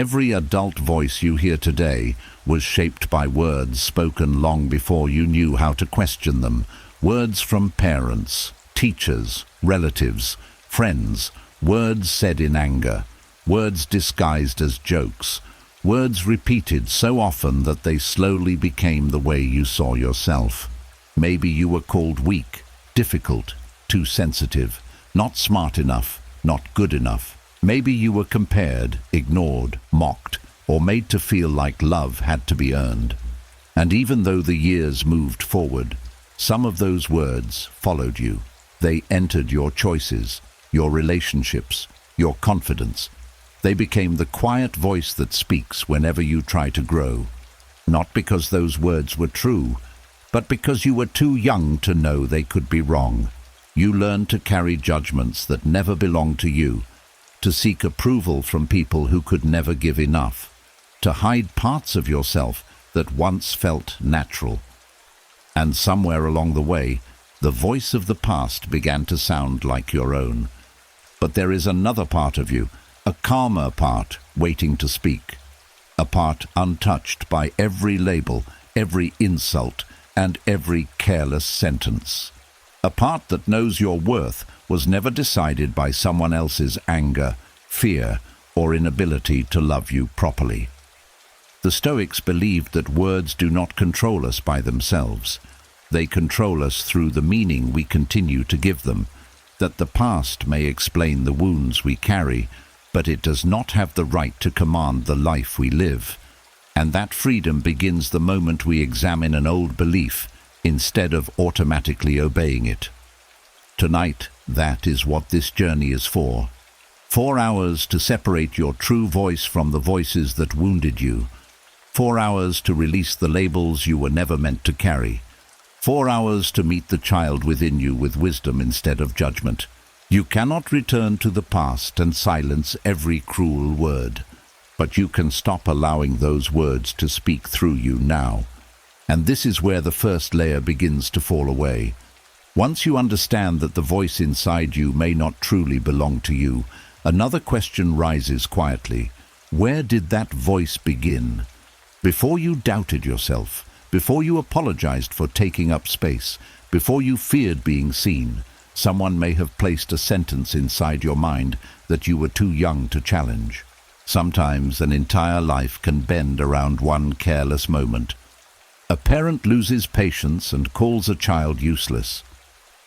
Every adult voice you hear today was shaped by words spoken long before you knew how to question them. Words from parents, teachers, relatives, friends, words said in anger, words disguised as jokes, words repeated so often that they slowly became the way you saw yourself. Maybe you were called weak, difficult, too sensitive, not smart enough, not good enough. Maybe you were compared, ignored, mocked, or made to feel like love had to be earned. And even though the years moved forward, some of those words followed you. They entered your choices, your relationships, your confidence. They became the quiet voice that speaks whenever you try to grow. Not because those words were true, but because you were too young to know they could be wrong. You learned to carry judgments that never belonged to you, to seek approval from people who could never give enough, to hide parts of yourself that once felt natural. And somewhere along the way, the voice of the past began to sound like your own. But there is another part of you, a calmer part waiting to speak, a part untouched by every label, every insult, and every careless sentence. A part that knows your worth was never decided by someone else's anger, fear, or inability to love you properly. The Stoics believed that words do not control us by themselves. They control us through the meaning we continue to give them, that the past may explain the wounds we carry, but it does not have the right to command the life we live. And that freedom begins the moment we examine an old belief instead of automatically obeying it. Tonight, that is what this journey is for. 4 hours to separate your true voice from the voices that wounded you. 4 hours to release the labels you were never meant to carry. 4 hours to meet the child within you with wisdom instead of judgment. You cannot return to the past and silence every cruel word, but you can stop allowing those words to speak through you now. And this is where the first layer begins to fall away. Once you understand that the voice inside you may not truly belong to you, another question rises quietly. Where did that voice begin? Before you doubted yourself, before you apologized for taking up space, before you feared being seen, someone may have placed a sentence inside your mind that you were too young to challenge. Sometimes an entire life can bend around one careless moment. A parent loses patience and calls a child useless.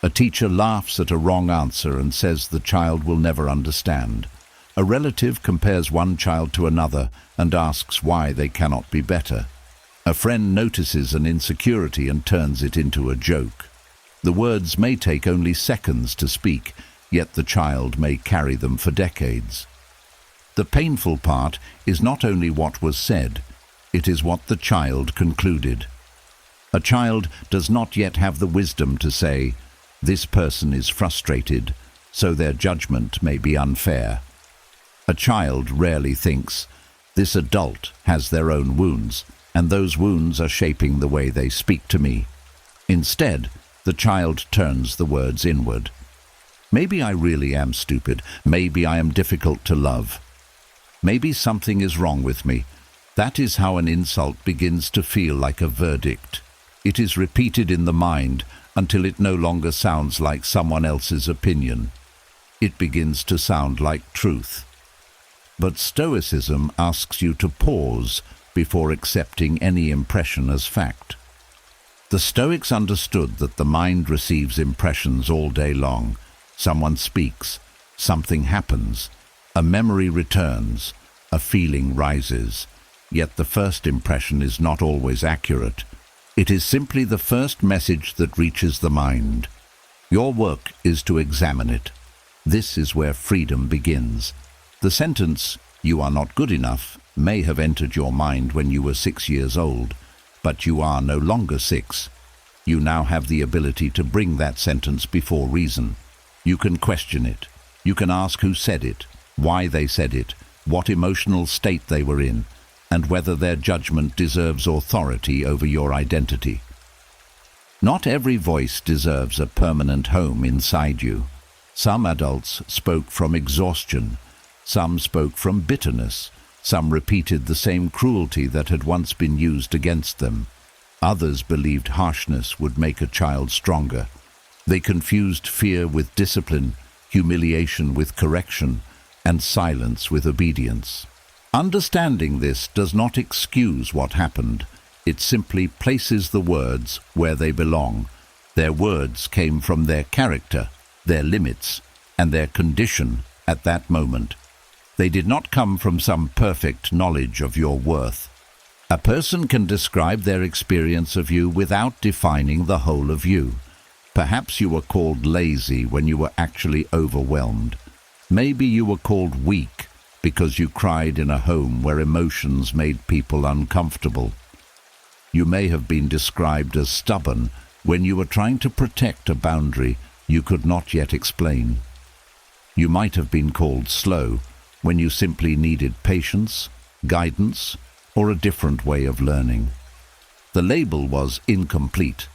A teacher laughs at a wrong answer and says the child will never understand. A relative compares one child to another and asks why they cannot be better. A friend notices an insecurity and turns it into a joke. The words may take only seconds to speak, yet the child may carry them for decades. The painful part is not only what was said, it is what the child concluded. A child does not yet have the wisdom to say, "This person is frustrated, so their judgment may be unfair." A child rarely thinks, "This adult has their own wounds, and those wounds are shaping the way they speak to me." Instead, the child turns the words inward. Maybe I really am stupid. Maybe I am difficult to love. Maybe something is wrong with me. That is how an insult begins to feel like a verdict. It is repeated in the mind until it no longer sounds like someone else's opinion. It begins to sound like truth. But Stoicism asks you to pause before accepting any impression as fact. The Stoics understood that the mind receives impressions all day long. Someone speaks, something happens, a memory returns, a feeling rises. Yet the first impression is not always accurate. It is simply the first message that reaches the mind. Your work is to examine it. This is where freedom begins. The sentence, "You are not good enough," may have entered your mind when you were 6 years old, but you are no longer 6. You now have the ability to bring that sentence before reason. You can question it. You can ask who said it, why they said it, what emotional state they were in, and whether their judgment deserves authority over your identity. Not every voice deserves a permanent home inside you. Some adults spoke from exhaustion. Some spoke from bitterness. Some repeated the same cruelty that had once been used against them. Others believed harshness would make a child stronger. They confused fear with discipline, humiliation with correction, and silence with obedience. Understanding this does not excuse what happened. It simply places the words where they belong. Their words came from their character, their limits, and their condition at that moment. They did not come from some perfect knowledge of your worth. A person can describe their experience of you without defining the whole of you. Perhaps you were called lazy when you were actually overwhelmed. Maybe you were called weak because you cried in a home where emotions made people uncomfortable. You may have been described as stubborn when you were trying to protect a boundary you could not yet explain. You might have been called slow when you simply needed patience, guidance, or a different way of learning. The label was incomplete,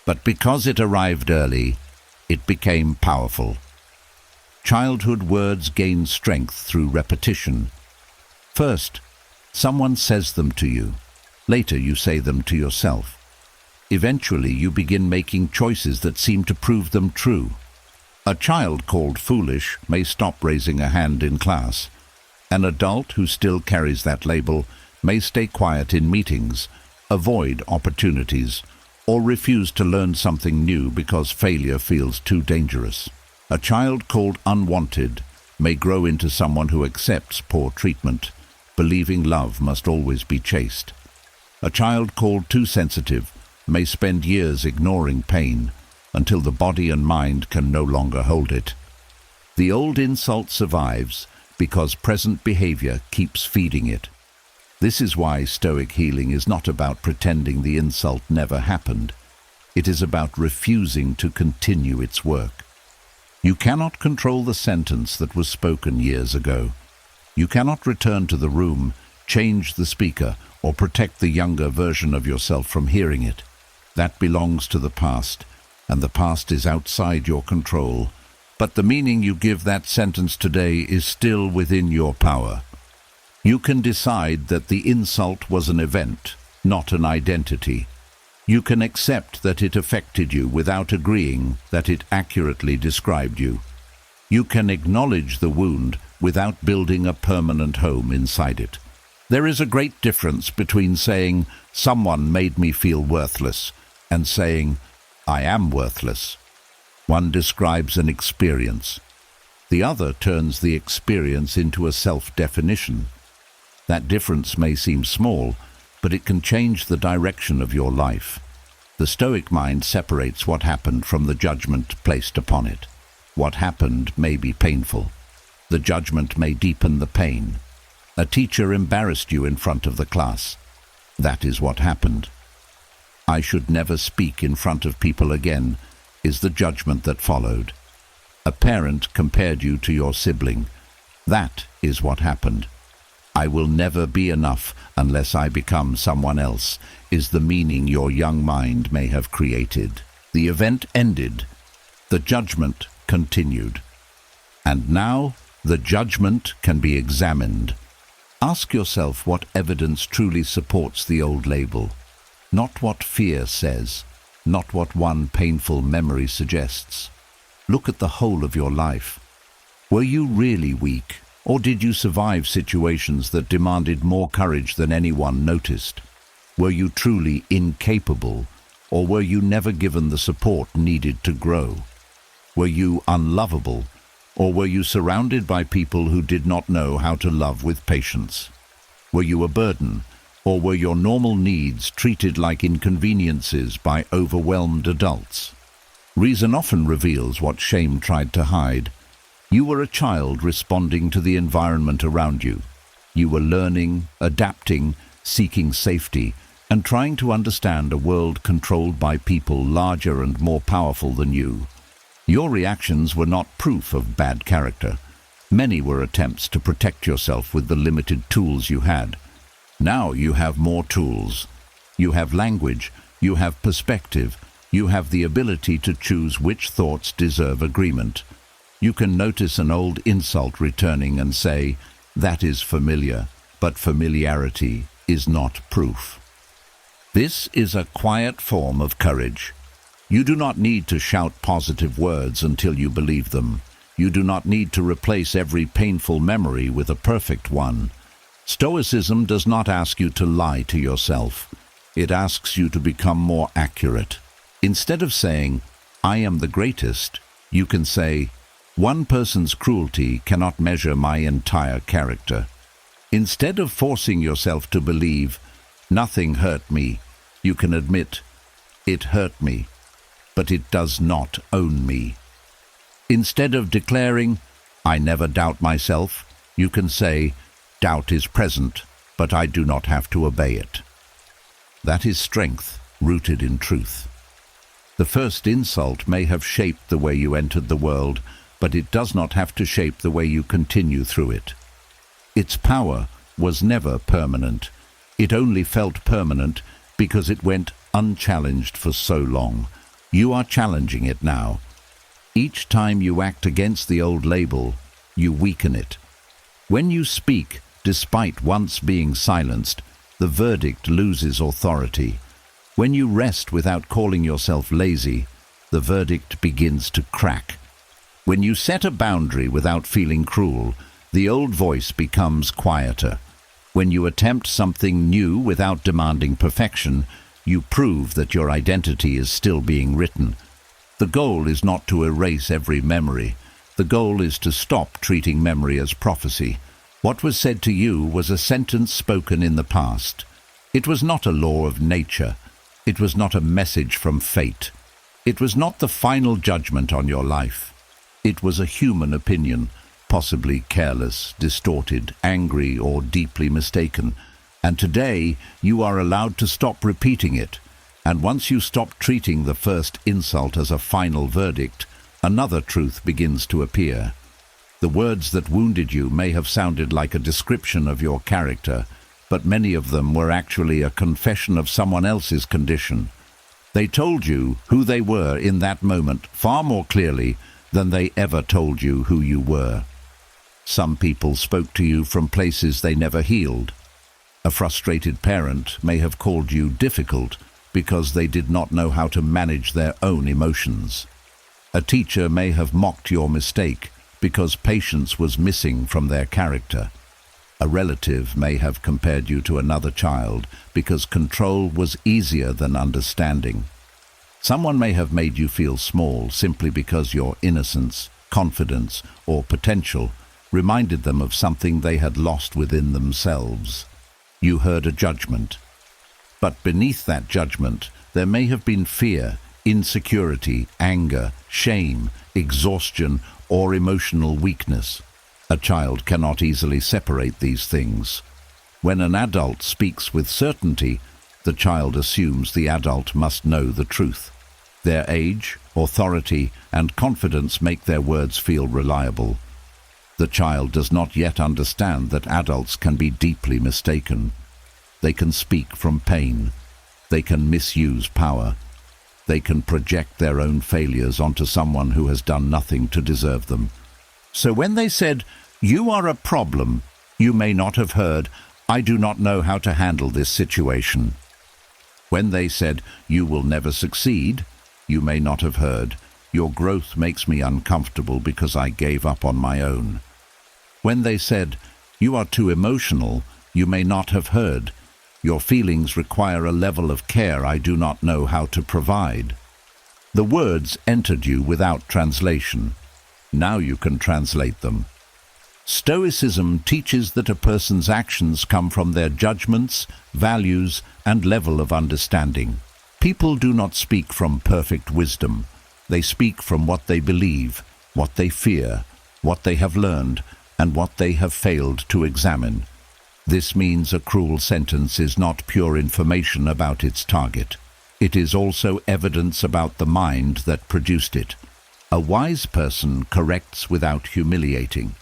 but because it arrived early, it became powerful. Childhood words gain strength through repetition. First, someone says them to you. Later, you say them to yourself. Eventually, you begin making choices that seem to prove them true. A child called foolish may stop raising a hand in class. An adult who still carries that label may stay quiet in meetings, avoid opportunities, or refuse to learn something new because failure feels too dangerous. A child called unwanted may grow into someone who accepts poor treatment, believing love must always be chaste. A child called too sensitive may spend years ignoring pain until the body and mind can no longer hold it. The old insult survives because present behavior keeps feeding it. This is why Stoic healing is not about pretending the insult never happened. It is about refusing to continue its work. You cannot control the sentence that was spoken years ago. You cannot return to the room, change the speaker, or protect the younger version of yourself from hearing it. That belongs to the past, and the past is outside your control. But the meaning you give that sentence today is still within your power. You can decide that the insult was an event, not an identity. You can accept that it affected you without agreeing that it accurately described you. You can acknowledge the wound without building a permanent home inside it. There is a great difference between saying, "Someone made me feel worthless," and saying, "I am worthless." One describes an experience. The other turns the experience into a self-definition. That difference may seem small, but it can change the direction of your life. The Stoic mind separates what happened from the judgment placed upon it. What happened may be painful. The judgment may deepen the pain. A teacher embarrassed you in front of the class. That is what happened. "I should never speak in front of people again," is the judgment that followed. A parent compared you to your sibling. That is what happened. "I will never be enough unless I become someone else," is the meaning your young mind may have created. The event ended. The judgment continued. And now the judgment can be examined. Ask yourself what evidence truly supports the old label. Not what fear says, not what one painful memory suggests. Look at the whole of your life. Were you really weak, or did you survive situations that demanded more courage than anyone noticed? Were you truly incapable, or were you never given the support needed to grow? Were you unlovable, or were you surrounded by people who did not know how to love with patience? Were you a burden, or were your normal needs treated like inconveniences by overwhelmed adults? Reason often reveals what shame tried to hide. You were a child responding to the environment around you. You were learning, adapting, seeking safety, and trying to understand a world controlled by people larger and more powerful than you. Your reactions were not proof of bad character. Many were attempts to protect yourself with the limited tools you had. Now you have more tools. You have language, you have perspective, you have the ability to choose which thoughts deserve agreement. You can notice an old insult returning and say, "That is familiar," but familiarity is not proof. This is a quiet form of courage. You do not need to shout positive words until you believe them. You do not need to replace every painful memory with a perfect one. Stoicism does not ask you to lie to yourself. It asks you to become more accurate. Instead of saying, "I am the greatest," you can say, "One person's cruelty cannot measure my entire character." Instead of forcing yourself to believe, "Nothing hurt me," you can admit, "It hurt me, but it does not own me." Instead of declaring, "I never doubt myself," you can say, "Doubt is present, but I do not have to obey it." That is strength rooted in truth. The first insult may have shaped the way you entered the world, but it does not have to shape the way you continue through it. Its power was never permanent. It only felt permanent because it went unchallenged for so long. You are challenging it now. Each time you act against the old label, you weaken it. When you speak, despite once being silenced, the verdict loses authority. When you rest without calling yourself lazy, the verdict begins to crack. When you set a boundary without feeling cruel, the old voice becomes quieter. When you attempt something new without demanding perfection, you prove that your identity is still being written. The goal is not to erase every memory. The goal is to stop treating memory as prophecy. What was said to you was a sentence spoken in the past. It was not a law of nature. It was not a message from fate. It was not the final judgment on your life. It was a human opinion, possibly careless, distorted, angry, or deeply mistaken. And today, you are allowed to stop repeating it. And once you stop treating the first insult as a final verdict, another truth begins to appear. The words that wounded you may have sounded like a description of your character, but many of them were actually a confession of someone else's condition. They told you who they were in that moment far more clearly than they ever told you who you were. Some people spoke to you from places they never healed. A frustrated parent may have called you difficult because they did not know how to manage their own emotions. A teacher may have mocked your mistake because patience was missing from their character. A relative may have compared you to another child because control was easier than understanding. Someone may have made you feel small simply because your innocence, confidence, or potential reminded them of something they had lost within themselves. You heard a judgment. But beneath that judgment, there may have been fear, insecurity, anger, shame, exhaustion, or emotional weakness. A child cannot easily separate these things. When an adult speaks with certainty, the child assumes the adult must know the truth. Their age, authority, and confidence make their words feel reliable. The child does not yet understand that adults can be deeply mistaken. They can speak from pain. They can misuse power. They can project their own failures onto someone who has done nothing to deserve them. So when they said, "You are a problem," you may not have heard, "I do not know how to handle this situation." When they said, "You will never succeed," you may not have heard, "Your growth makes me uncomfortable because I gave up on my own." When they said, "You are too emotional," you may not have heard, "Your feelings require a level of care I do not know how to provide." The words entered you without translation. Now you can translate them. Stoicism teaches that a person's actions come from their judgments, values, and level of understanding. People do not speak from perfect wisdom. They speak from what they believe, what they fear, what they have learned, and what they have failed to examine. This means a cruel sentence is not pure information about its target. It is also evidence about the mind that produced it. A wise person corrects without humiliating.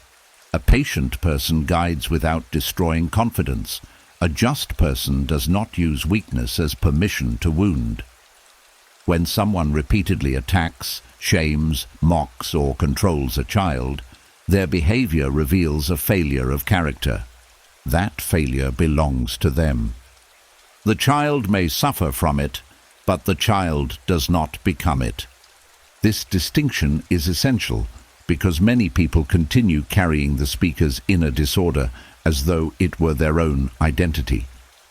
A patient person guides without destroying confidence. A just person does not use weakness as permission to wound. When someone repeatedly attacks, shames, mocks, or controls a child, their behavior reveals a failure of character. That failure belongs to them. The child may suffer from it, but the child does not become it. This distinction is essential because many people continue carrying the speaker's inner disorder as though it were their own identity.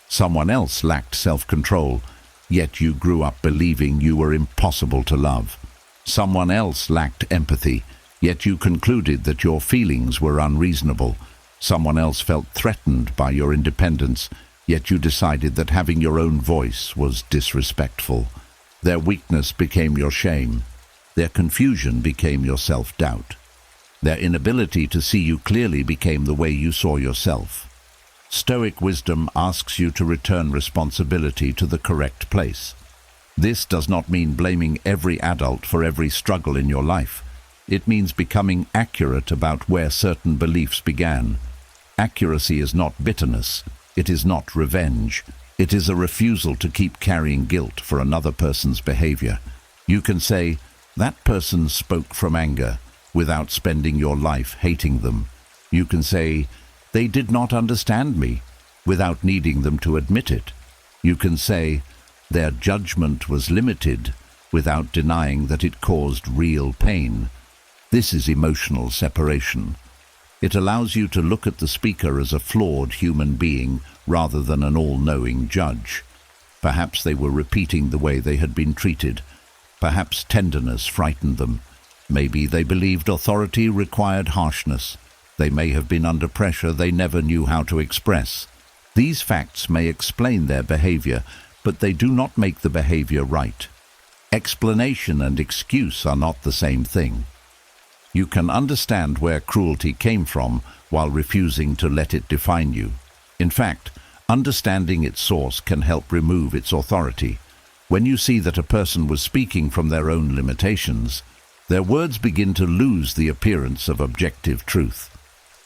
Someone else lacked self-control, yet you grew up believing you were impossible to love. Someone else lacked empathy, yet you concluded that your feelings were unreasonable. Someone else felt threatened by your independence, yet you decided that having your own voice was disrespectful. Their weakness became your shame. Their confusion became your self-doubt. Their inability to see you clearly became the way you saw yourself. Stoic wisdom asks you to return responsibility to the correct place. This does not mean blaming every adult for every struggle in your life. It means becoming accurate about where certain beliefs began. Accuracy is not bitterness. It is not revenge. It is a refusal to keep carrying guilt for another person's behavior. You can say, "That person spoke from anger," without spending your life hating them. You can say, "They did not understand me," without needing them to admit it. You can say, "Their judgment was limited," without denying that it caused real pain. This is emotional separation. It allows you to look at the speaker as a flawed human being rather than an all-knowing judge. Perhaps they were repeating the way they had been treated. Perhaps tenderness frightened them. Maybe they believed authority required harshness. They may have been under pressure they never knew how to express. These facts may explain their behavior, but they do not make the behavior right. Explanation and excuse are not the same thing. You can understand where cruelty came from while refusing to let it define you. In fact, understanding its source can help remove its authority. When you see that a person was speaking from their own limitations, their words begin to lose the appearance of objective truth.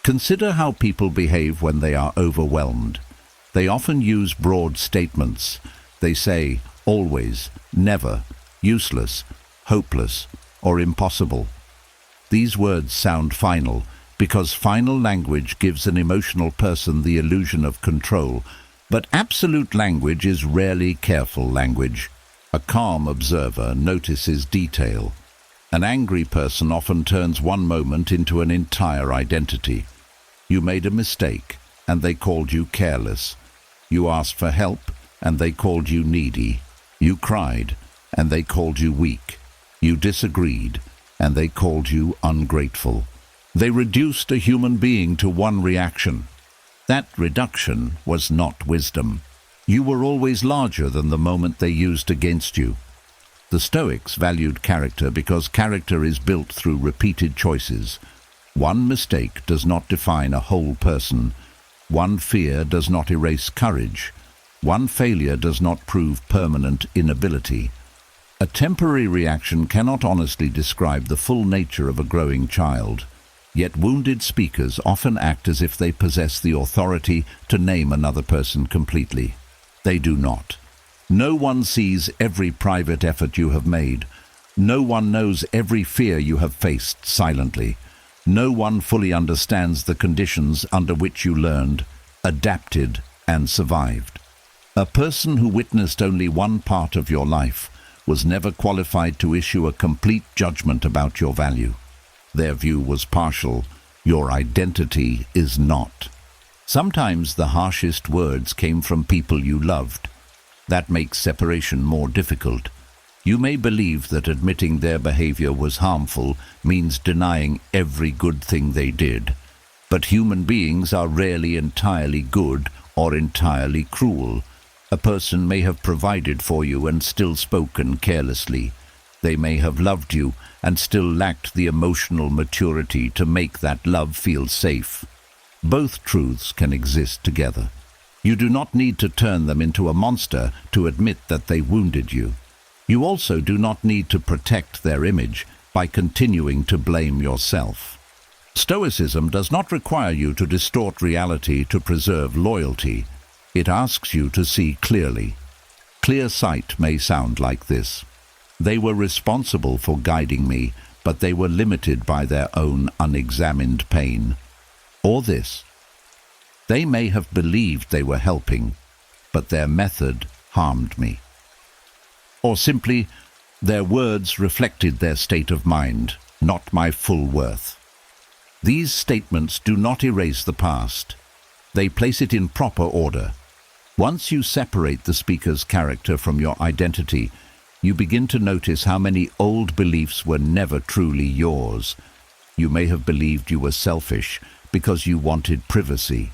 Consider how people behave when they are overwhelmed. They often use broad statements. They say, always, never, useless, hopeless, or impossible. These words sound final because final language gives an emotional person the illusion of control, but absolute language is rarely careful language. A calm observer notices detail. An angry person often turns one moment into an entire identity. You made a mistake, and they called you careless. You asked for help, and they called you needy. You cried, and they called you weak. You disagreed, and they called you ungrateful. They reduced a human being to one reaction. That reduction was not wisdom. You were always larger than the moment they used against you. The Stoics valued character because character is built through repeated choices. One mistake does not define a whole person. One fear does not erase courage. One failure does not prove permanent inability. A temporary reaction cannot honestly describe the full nature of a growing child. Yet wounded speakers often act as if they possess the authority to name another person completely. They do not. No one sees every private effort you have made. No one knows every fear you have faced silently. No one fully understands the conditions under which you learned, adapted, and survived. A person who witnessed only one part of your life was never qualified to issue a complete judgment about your value. Their view was partial. Your identity is not. Sometimes the harshest words came from people you loved. That makes separation more difficult. You may believe that admitting their behavior was harmful means denying every good thing they did. But human beings are rarely entirely good or entirely cruel. A person may have provided for you and still spoken carelessly. They may have loved you and still lacked the emotional maturity to make that love feel safe. Both truths can exist together. You do not need to turn them into a monster to admit that they wounded you. You also do not need to protect their image by continuing to blame yourself. Stoicism does not require you to distort reality to preserve loyalty. It asks you to see clearly. Clear sight may sound like this. They were responsible for guiding me, but they were limited by their own unexamined pain. Or this. They may have believed they were helping, but their method harmed me. Or simply, their words reflected their state of mind, not my full worth. These statements do not erase the past. They place it in proper order. Once you separate the speaker's character from your identity, you begin to notice how many old beliefs were never truly yours. You may have believed you were selfish because you wanted privacy.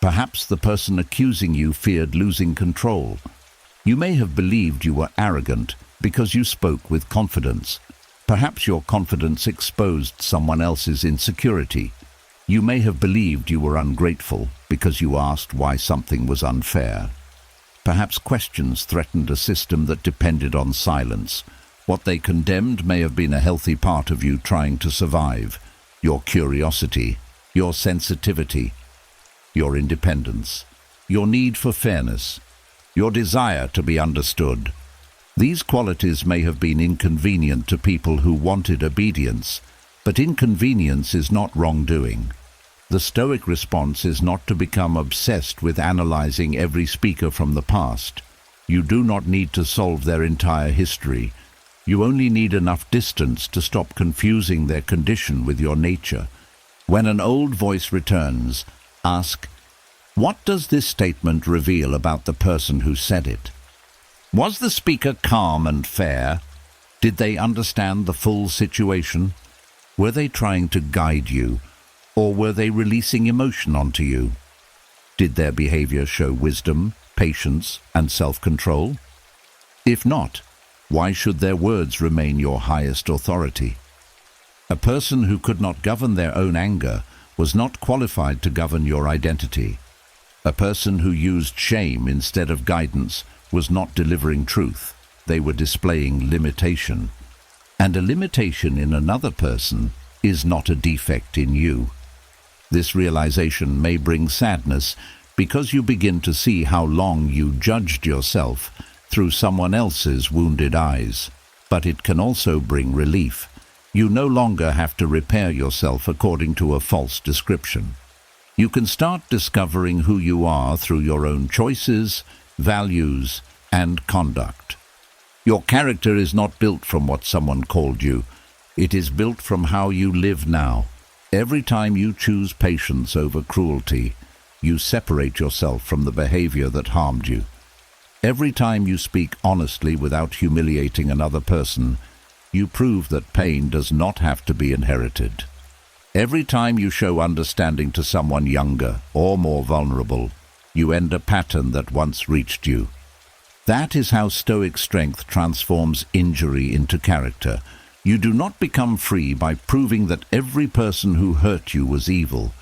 Perhaps the person accusing you feared losing control. You may have believed you were arrogant because you spoke with confidence. Perhaps your confidence exposed someone else's insecurity. You may have believed you were ungrateful because you asked why something was unfair. Perhaps questions threatened a system that depended on silence. What they condemned may have been a healthy part of you trying to survive. Your curiosity, your sensitivity, your independence, your need for fairness, your desire to be understood. These qualities may have been inconvenient to people who wanted obedience, but inconvenience is not wrongdoing. The Stoic response is not to become obsessed with analyzing every speaker from the past. You do not need to solve their entire history. You only need enough distance to stop confusing their condition with your nature. When an old voice returns, ask, what does this statement reveal about the person who said it? Was the speaker calm and fair? Did they understand the full situation? Were they trying to guide you, or were they releasing emotion onto you? Did their behavior show wisdom, patience, and self-control? If not, why should their words remain your highest authority? A person who could not govern their own anger was not qualified to govern your identity. A person who used shame instead of guidance was not delivering truth. They were displaying limitation. And a limitation in another person is not a defect in you. This realization may bring sadness because you begin to see how long you judged yourself through someone else's wounded eyes. But it can also bring relief. You no longer have to repair yourself according to a false description. You can start discovering who you are through your own choices, values, and conduct. Your character is not built from what someone called you. It is built from how you live now. Every time you choose patience over cruelty, you separate yourself from the behavior that harmed you. Every time you speak honestly without humiliating another person, you prove that pain does not have to be inherited. Every time you show understanding to someone younger or more vulnerable, you end a pattern that once reached you. That is how Stoic strength transforms injury into character. You do not become free by proving that every person who hurt you was evil.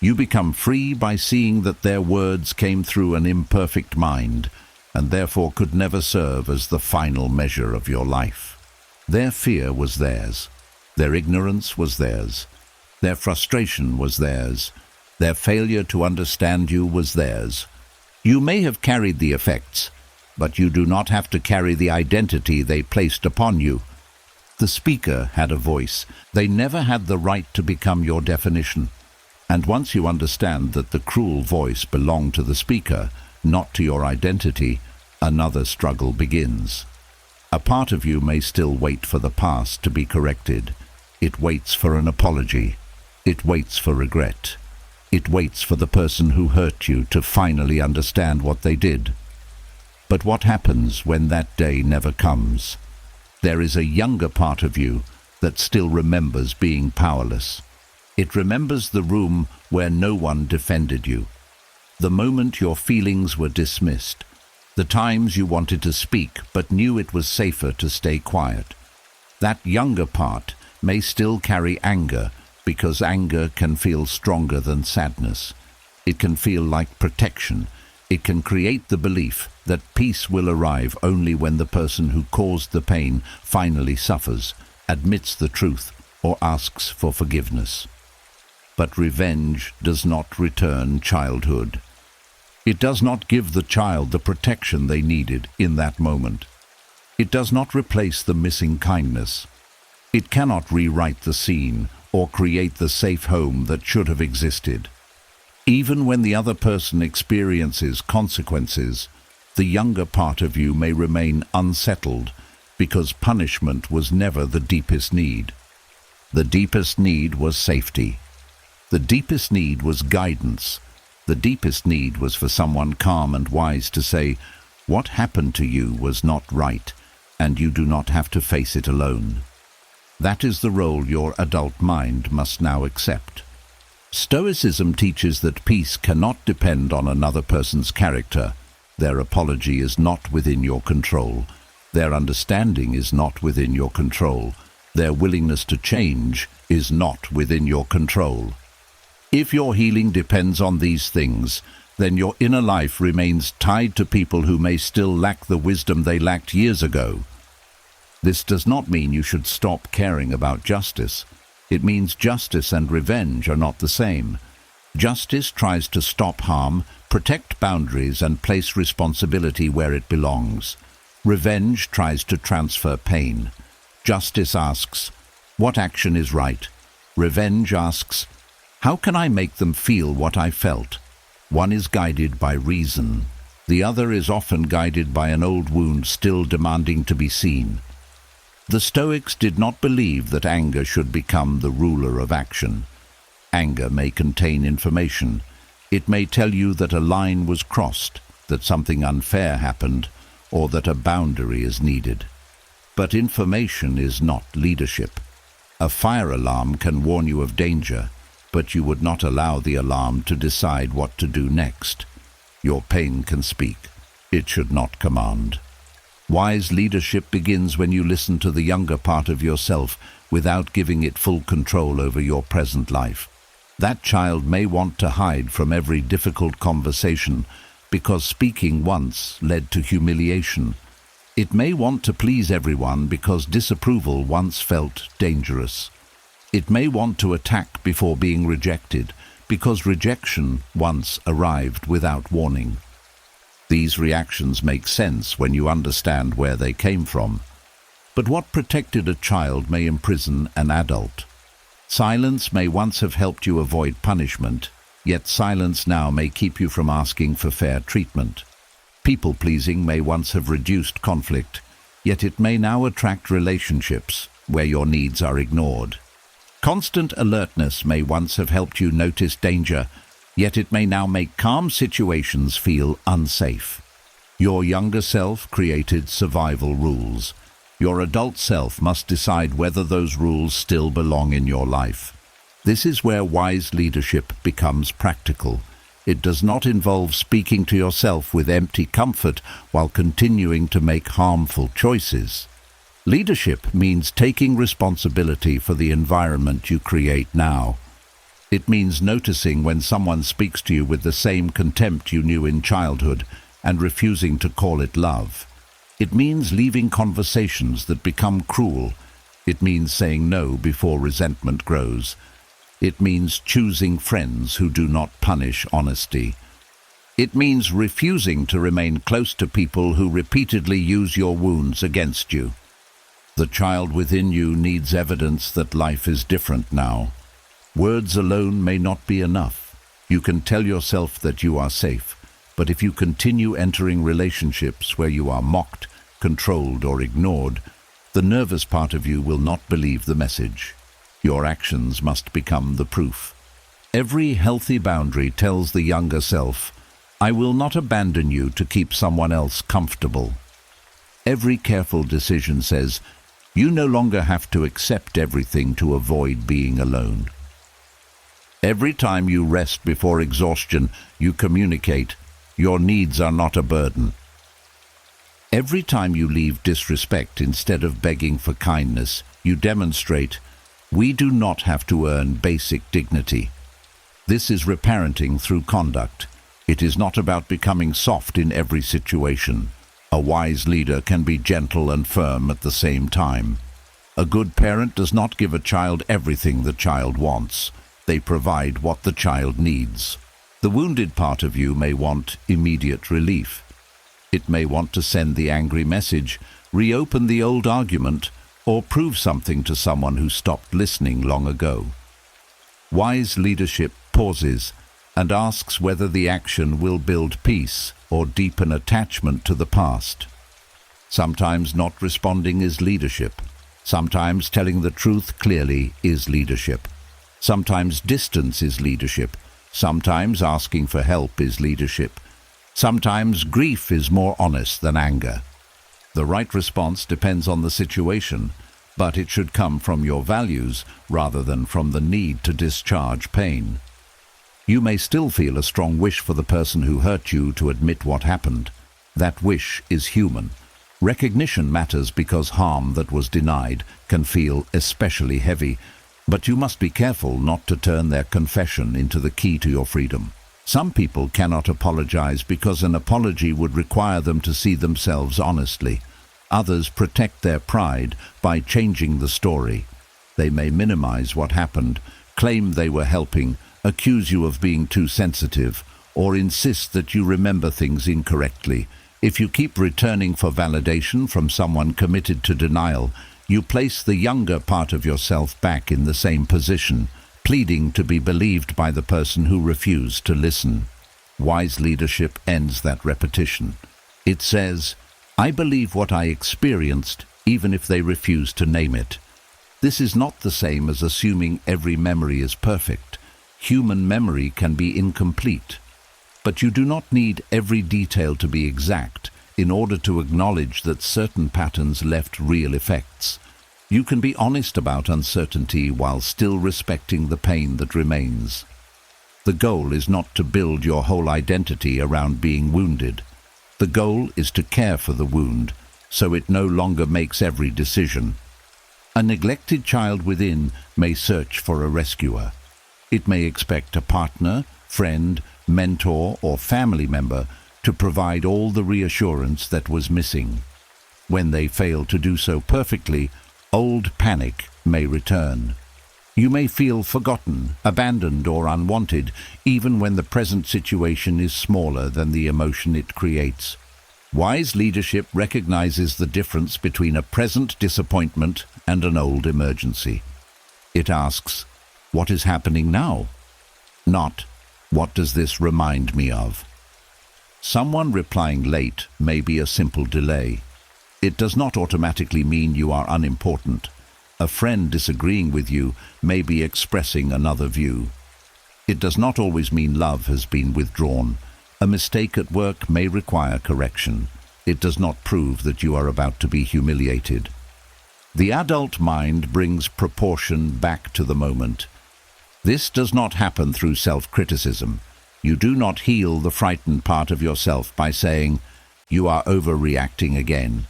You become free by seeing that their words came through an imperfect mind, and therefore could never serve as the final measure of your life. Their fear was theirs. Their ignorance was theirs. Their frustration was theirs. Their failure to understand you was theirs. You may have carried the effects, but you do not have to carry the identity they placed upon you. The speaker had a voice. They never had the right to become your definition. And once you understand that the cruel voice belonged to the speaker, not to your identity, another struggle begins. A part of you may still wait for the past to be corrected. It waits for an apology. It waits for regret. It waits for the person who hurt you to finally understand what they did. But what happens when that day never comes? There is a younger part of you that still remembers being powerless. It remembers the room where no one defended you, the moment your feelings were dismissed, the times you wanted to speak but knew it was safer to stay quiet. That younger part may still carry anger, because anger can feel stronger than sadness. It can feel like protection. It can create the belief that peace will arrive only when the person who caused the pain finally suffers, admits the truth, or asks for forgiveness. But revenge does not return childhood. It does not give the child the protection they needed in that moment. It does not replace the missing kindness. It cannot rewrite the scene or create the safe home that should have existed. Even when the other person experiences consequences, the younger part of you may remain unsettled because punishment was never the deepest need. The deepest need was safety. The deepest need was guidance. The deepest need was for someone calm and wise to say, "What happened to you was not right, and you do not have to face it alone." That is the role your adult mind must now accept. Stoicism teaches that peace cannot depend on another person's character. Their apology is not within your control. Their understanding is not within your control. Their willingness to change is not within your control. If your healing depends on these things, then your inner life remains tied to people who may still lack the wisdom they lacked years ago. This does not mean you should stop caring about justice. It means justice and revenge are not the same. Justice tries to stop harm, protect boundaries, and place responsibility where it belongs. Revenge tries to transfer pain. Justice asks, "What action is right?" Revenge asks, "How can I make them feel what I felt?" One is guided by reason. The other is often guided by an old wound still demanding to be seen. The Stoics did not believe that anger should become the ruler of action. Anger may contain information. It may tell you that a line was crossed, that something unfair happened, or that a boundary is needed. But information is not leadership. A fire alarm can warn you of danger, but you would not allow the alarm to decide what to do next. Your pain can speak. It should not command. Wise leadership begins when you listen to the younger part of yourself without giving it full control over your present life. That child may want to hide from every difficult conversation because speaking once led to humiliation. It may want to please everyone because disapproval once felt dangerous. It may want to attack before being rejected because rejection once arrived without warning. These reactions make sense when you understand where they came from. But what protected a child may imprison an adult. Silence may once have helped you avoid punishment, yet silence now may keep you from asking for fair treatment. People-pleasing may once have reduced conflict, yet it may now attract relationships where your needs are ignored. Constant alertness may once have helped you notice danger, yet it may now make calm situations feel unsafe. Your younger self created survival rules. Your adult self must decide whether those rules still belong in your life. This is where wise leadership becomes practical. It does not involve speaking to yourself with empty comfort while continuing to make harmful choices. Leadership means taking responsibility for the environment you create now. It means noticing when someone speaks to you with the same contempt you knew in childhood and refusing to call it love. It means leaving conversations that become cruel. It means saying no before resentment grows. It means choosing friends who do not punish honesty. It means refusing to remain close to people who repeatedly use your wounds against you. The child within you needs evidence that life is different now. Words alone may not be enough. You can tell yourself that you are safe, but if you continue entering relationships where you are mocked, controlled, or ignored, the nervous part of you will not believe the message. Your actions must become the proof. Every healthy boundary tells the younger self, "I will not abandon you to keep someone else comfortable." Every careful decision says, "You no longer have to accept everything to avoid being alone." Every time you rest before exhaustion, you communicate, "Your needs are not a burden." Every time you leave disrespect instead of begging for kindness, you demonstrate, "We do not have to earn basic dignity." This is reparenting through conduct. It is not about becoming soft in every situation. A wise leader can be gentle and firm at the same time. A good parent does not give a child everything the child wants. They provide what the child needs. The wounded part of you may want immediate relief. It may want to send the angry message, reopen the old argument, or prove something to someone who stopped listening long ago. Wise leadership pauses, and asks whether the action will build peace or deepen attachment to the past. Sometimes not responding is leadership. Sometimes telling the truth clearly is leadership. Sometimes distance is leadership. Sometimes asking for help is leadership. Sometimes grief is more honest than anger. The right response depends on the situation, but it should come from your values rather than from the need to discharge pain. You may still feel a strong wish for the person who hurt you to admit what happened. That wish is human. Recognition matters because harm that was denied can feel especially heavy, but you must be careful not to turn their confession into the key to your freedom. Some people cannot apologize because an apology would require them to see themselves honestly. Others protect their pride by changing the story. They may minimize what happened, claim they were helping, accuse you of being too sensitive, or insist that you remember things incorrectly. If you keep returning for validation from someone committed to denial, you place the younger part of yourself back in the same position, pleading to be believed by the person who refused to listen. Wise leadership ends that repetition. It says, "I believe what I experienced, even if they refuse to name it." This is not the same as assuming every memory is perfect. Human memory can be incomplete. But you do not need every detail to be exact in order to acknowledge that certain patterns left real effects. You can be honest about uncertainty while still respecting the pain that remains. The goal is not to build your whole identity around being wounded. The goal is to care for the wound, so it no longer makes every decision. A neglected child within may search for a rescuer. It may expect a partner, friend, mentor, or family member to provide all the reassurance that was missing. When they fail to do so perfectly, old panic may return. You may feel forgotten, abandoned, or unwanted, even when the present situation is smaller than the emotion it creates. Wise leadership recognizes the difference between a present disappointment and an old emergency. It asks, "What is happening now?" Not, "What does this remind me of?" Someone replying late may be a simple delay. It does not automatically mean you are unimportant. A friend disagreeing with you may be expressing another view. It does not always mean love has been withdrawn. A mistake at work may require correction. It does not prove that you are about to be humiliated. The adult mind brings proportion back to the moment. This does not happen through self-criticism. You do not heal the frightened part of yourself by saying, "You are overreacting again."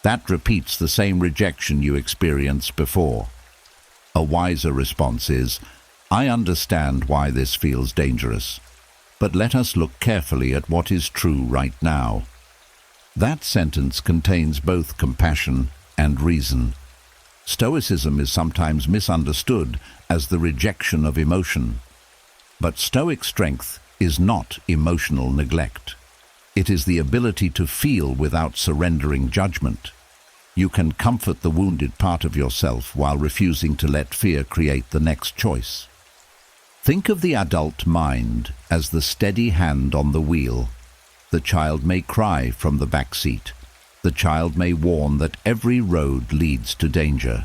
That repeats the same rejection you experienced before. A wiser response is, "I understand why this feels dangerous, but let us look carefully at what is true right now." That sentence contains both compassion and reason. Stoicism is sometimes misunderstood as the rejection of emotion. But Stoic strength is not emotional neglect. It is the ability to feel without surrendering judgment. You can comfort the wounded part of yourself while refusing to let fear create the next choice. Think of the adult mind as the steady hand on the wheel. The child may cry from the back seat. The child may warn that every road leads to danger.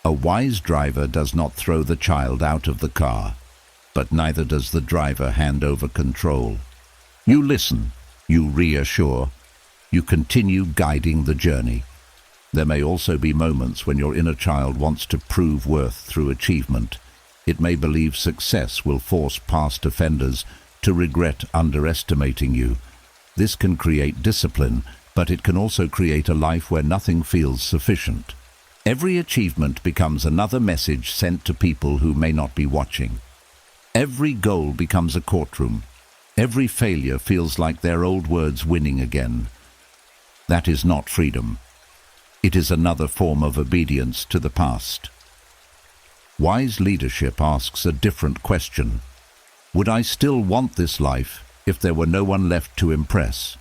A wise driver does not throw the child out of the car, but neither does the driver hand over control. You listen, you reassure, you continue guiding the journey. There may also be moments when your inner child wants to prove worth through achievement. It may believe success will force past offenders to regret underestimating you. This can create discipline, but it can also create a life where nothing feels sufficient. Every achievement becomes another message sent to people who may not be watching. Every goal becomes a courtroom. Every failure feels like their old words winning again. That is not freedom. It is another form of obedience to the past. Wise leadership asks a different question. Would I still want this life if there were no one left to impress?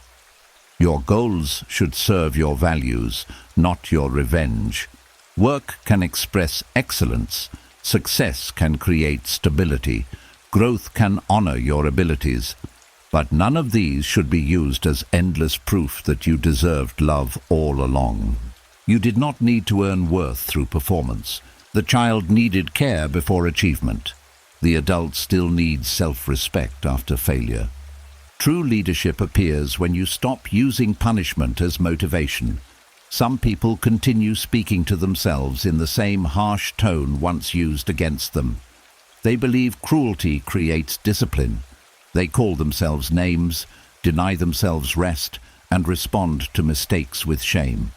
Your goals should serve your values, not your revenge. Work can express excellence. Success can create stability. Growth can honor your abilities, but none of these should be used as endless proof that you deserved love all along. You did not need to earn worth through performance. The child needed care before achievement. The adult still needs self-respect after failure. True leadership appears when you stop using punishment as motivation. Some people continue speaking to themselves in the same harsh tone once used against them. They believe cruelty creates discipline. They call themselves names, deny themselves rest, and respond to mistakes with shame.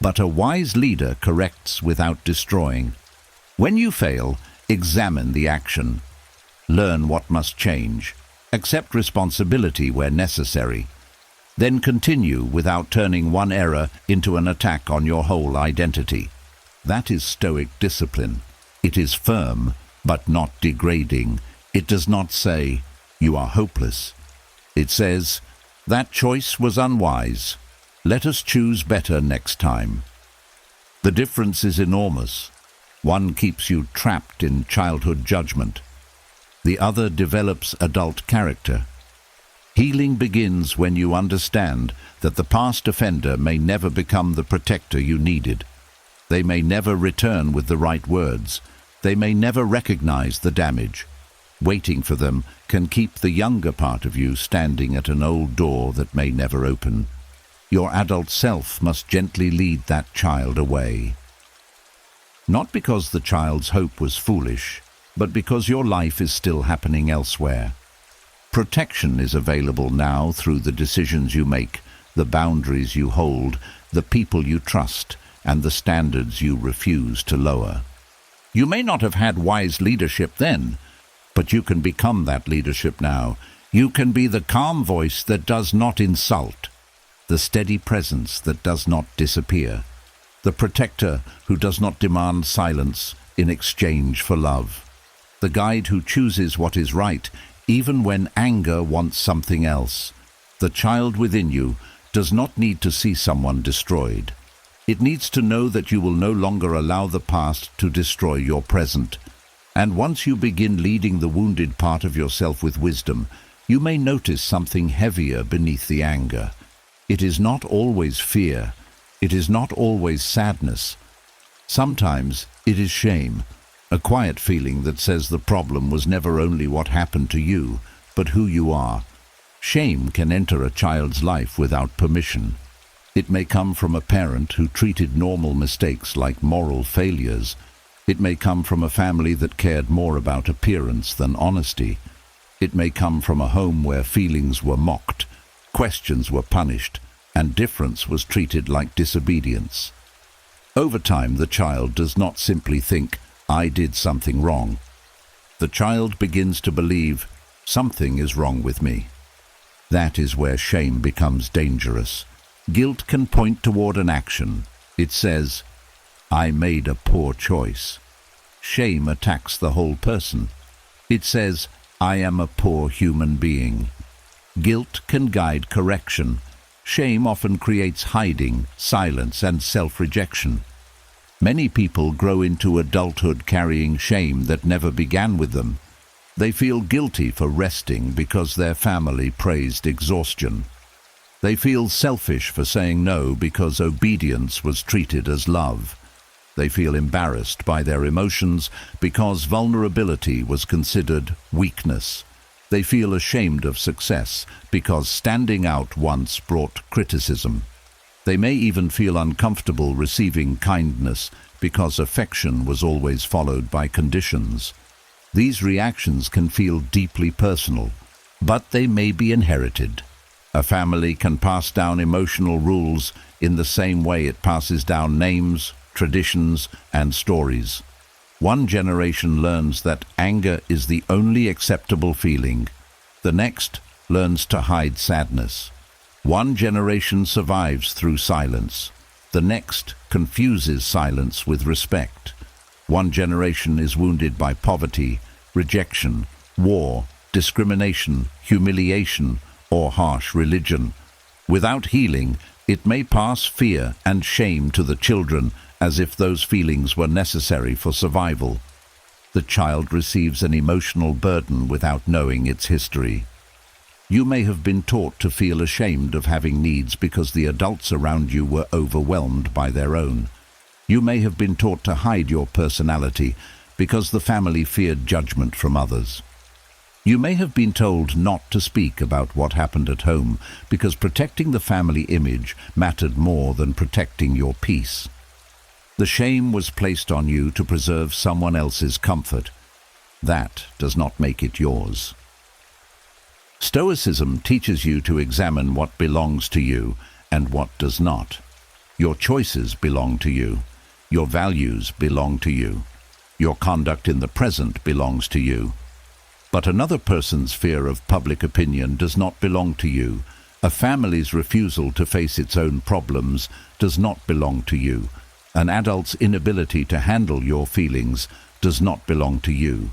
But a wise leader corrects without destroying. When you fail, examine the action. Learn what must change. Accept responsibility where necessary. Then continue without turning one error into an attack on your whole identity. That is Stoic discipline. It is firm, but not degrading. It does not say, "You are hopeless." It says, "That choice was unwise. Let us choose better next time." The difference is enormous. One keeps you trapped in childhood judgment. The other develops adult character. Healing begins when you understand that the past offender may never become the protector you needed. They may never return with the right words. They may never recognize the damage. Waiting for them can keep the younger part of you standing at an old door that may never open. Your adult self must gently lead that child away. Not because the child's hope was foolish, but because your life is still happening elsewhere. Protection is available now through the decisions you make, the boundaries you hold, the people you trust, and the standards you refuse to lower. You may not have had wise leadership then, but you can become that leadership now. You can be the calm voice that does not insult, the steady presence that does not disappear, the protector who does not demand silence in exchange for love, the guide who chooses what is right even when anger wants something else. The child within you does not need to see someone destroyed. It needs to know that you will no longer allow the past to destroy your present. And once you begin leading the wounded part of yourself with wisdom, you may notice something heavier beneath the anger. It is not always fear. It is not always sadness. Sometimes it is shame, a quiet feeling that says the problem was never only what happened to you, but who you are. Shame can enter a child's life without permission. It may come from a parent who treated normal mistakes like moral failures. It may come from a family that cared more about appearance than honesty. It may come from a home where feelings were mocked, questions were punished, and difference was treated like disobedience. Over time, the child does not simply think, "I did something wrong." The child begins to believe, "Something is wrong with me." That is where shame becomes dangerous. Guilt can point toward an action. It says, "I made a poor choice." Shame attacks the whole person. It says, "I am a poor human being." Guilt can guide correction. Shame often creates hiding, silence, and self-rejection. Many people grow into adulthood carrying shame that never began with them. They feel guilty for resting because their family praised exhaustion. They feel selfish for saying no because obedience was treated as love. They feel embarrassed by their emotions because vulnerability was considered weakness. They feel ashamed of success because standing out once brought criticism. They may even feel uncomfortable receiving kindness because affection was always followed by conditions. These reactions can feel deeply personal, but they may be inherited. A family can pass down emotional rules in the same way it passes down names, traditions, and stories. One generation learns that anger is the only acceptable feeling. The next learns to hide sadness. One generation survives through silence. The next confuses silence with respect. One generation is wounded by poverty, rejection, war, discrimination, humiliation, or harsh religion. Without healing, it may pass fear and shame to the children as if those feelings were necessary for survival. The child receives an emotional burden without knowing its history. You may have been taught to feel ashamed of having needs because the adults around you were overwhelmed by their own. You may have been taught to hide your personality because the family feared judgment from others. You may have been told not to speak about what happened at home because protecting the family image mattered more than protecting your peace. The shame was placed on you to preserve someone else's comfort. That does not make it yours. Stoicism teaches you to examine what belongs to you and what does not. Your choices belong to you. Your values belong to you. Your conduct in the present belongs to you. But another person's fear of public opinion does not belong to you. A family's refusal to face its own problems does not belong to you. An adult's inability to handle your feelings does not belong to you.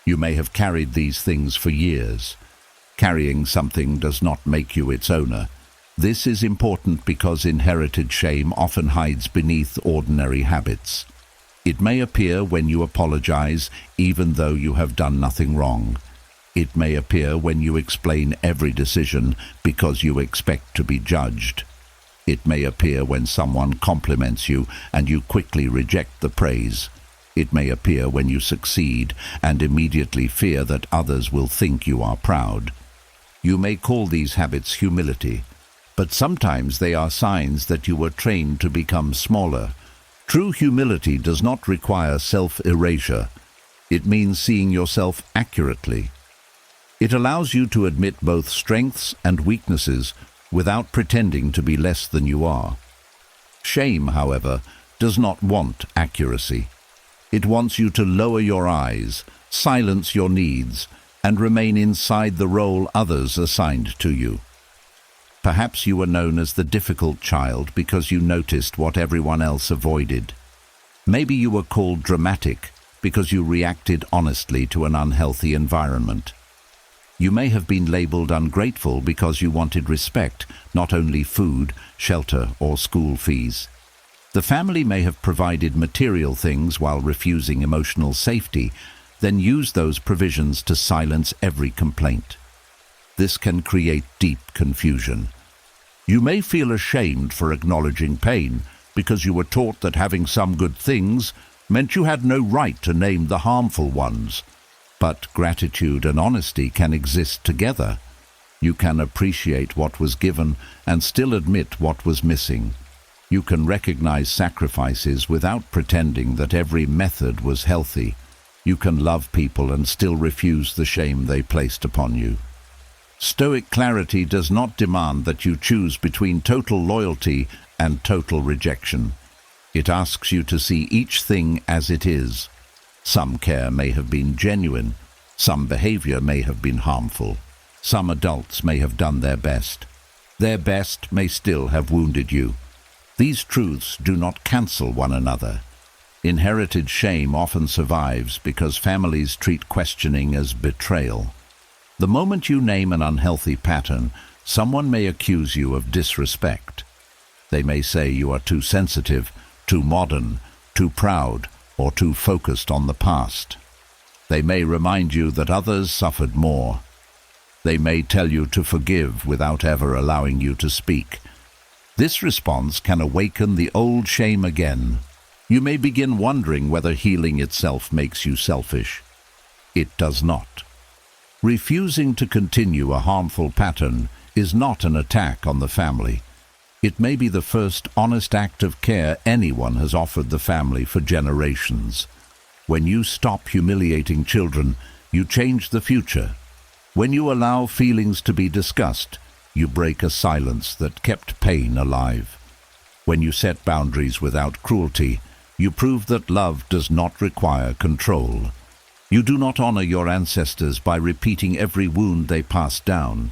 You may have carried these things for years. Carrying something does not make you its owner. This is important because inherited shame often hides beneath ordinary habits. It may appear when you apologize, even though you have done nothing wrong. It may appear when you explain every decision because you expect to be judged. It may appear when someone compliments you and you quickly reject the praise. It may appear when you succeed and immediately fear that others will think you are proud. You may call these habits humility, but sometimes they are signs that you were trained to become smaller. True humility does not require self-erasure. It means seeing yourself accurately. It allows you to admit both strengths and weaknesses without pretending to be less than you are. Shame, however, does not want accuracy. It wants you to lower your eyes, silence your needs, and remain inside the role others assigned to you. Perhaps you were known as the difficult child because you noticed what everyone else avoided. Maybe you were called dramatic because you reacted honestly to an unhealthy environment. You may have been labeled ungrateful because you wanted respect, not only food, shelter, or school fees. The family may have provided material things while refusing emotional safety, then use those provisions to silence every complaint. This can create deep confusion. You may feel ashamed for acknowledging pain because you were taught that having some good things meant you had no right to name the harmful ones. But gratitude and honesty can exist together. You can appreciate what was given and still admit what was missing. You can recognize sacrifices without pretending that every method was healthy. You can love people and still refuse the shame they placed upon you. Stoic clarity does not demand that you choose between total loyalty and total rejection. It asks you to see each thing as it is. Some care may have been genuine. Some behavior may have been harmful. Some adults may have done their best. Their best may still have wounded you. These truths do not cancel one another. Inherited shame often survives because families treat questioning as betrayal. The moment you name an unhealthy pattern, someone may accuse you of disrespect. They may say you are too sensitive, too modern, too proud, or too focused on the past. They may remind you that others suffered more. They may tell you to forgive without ever allowing you to speak. This response can awaken the old shame again. You may begin wondering whether healing itself makes you selfish. It does not. Refusing to continue a harmful pattern is not an attack on the family. It may be the first honest act of care anyone has offered the family for generations. When you stop humiliating children, you change the future. When you allow feelings to be discussed, you break a silence that kept pain alive. When you set boundaries without cruelty, you prove that love does not require control. You do not honor your ancestors by repeating every wound they passed down.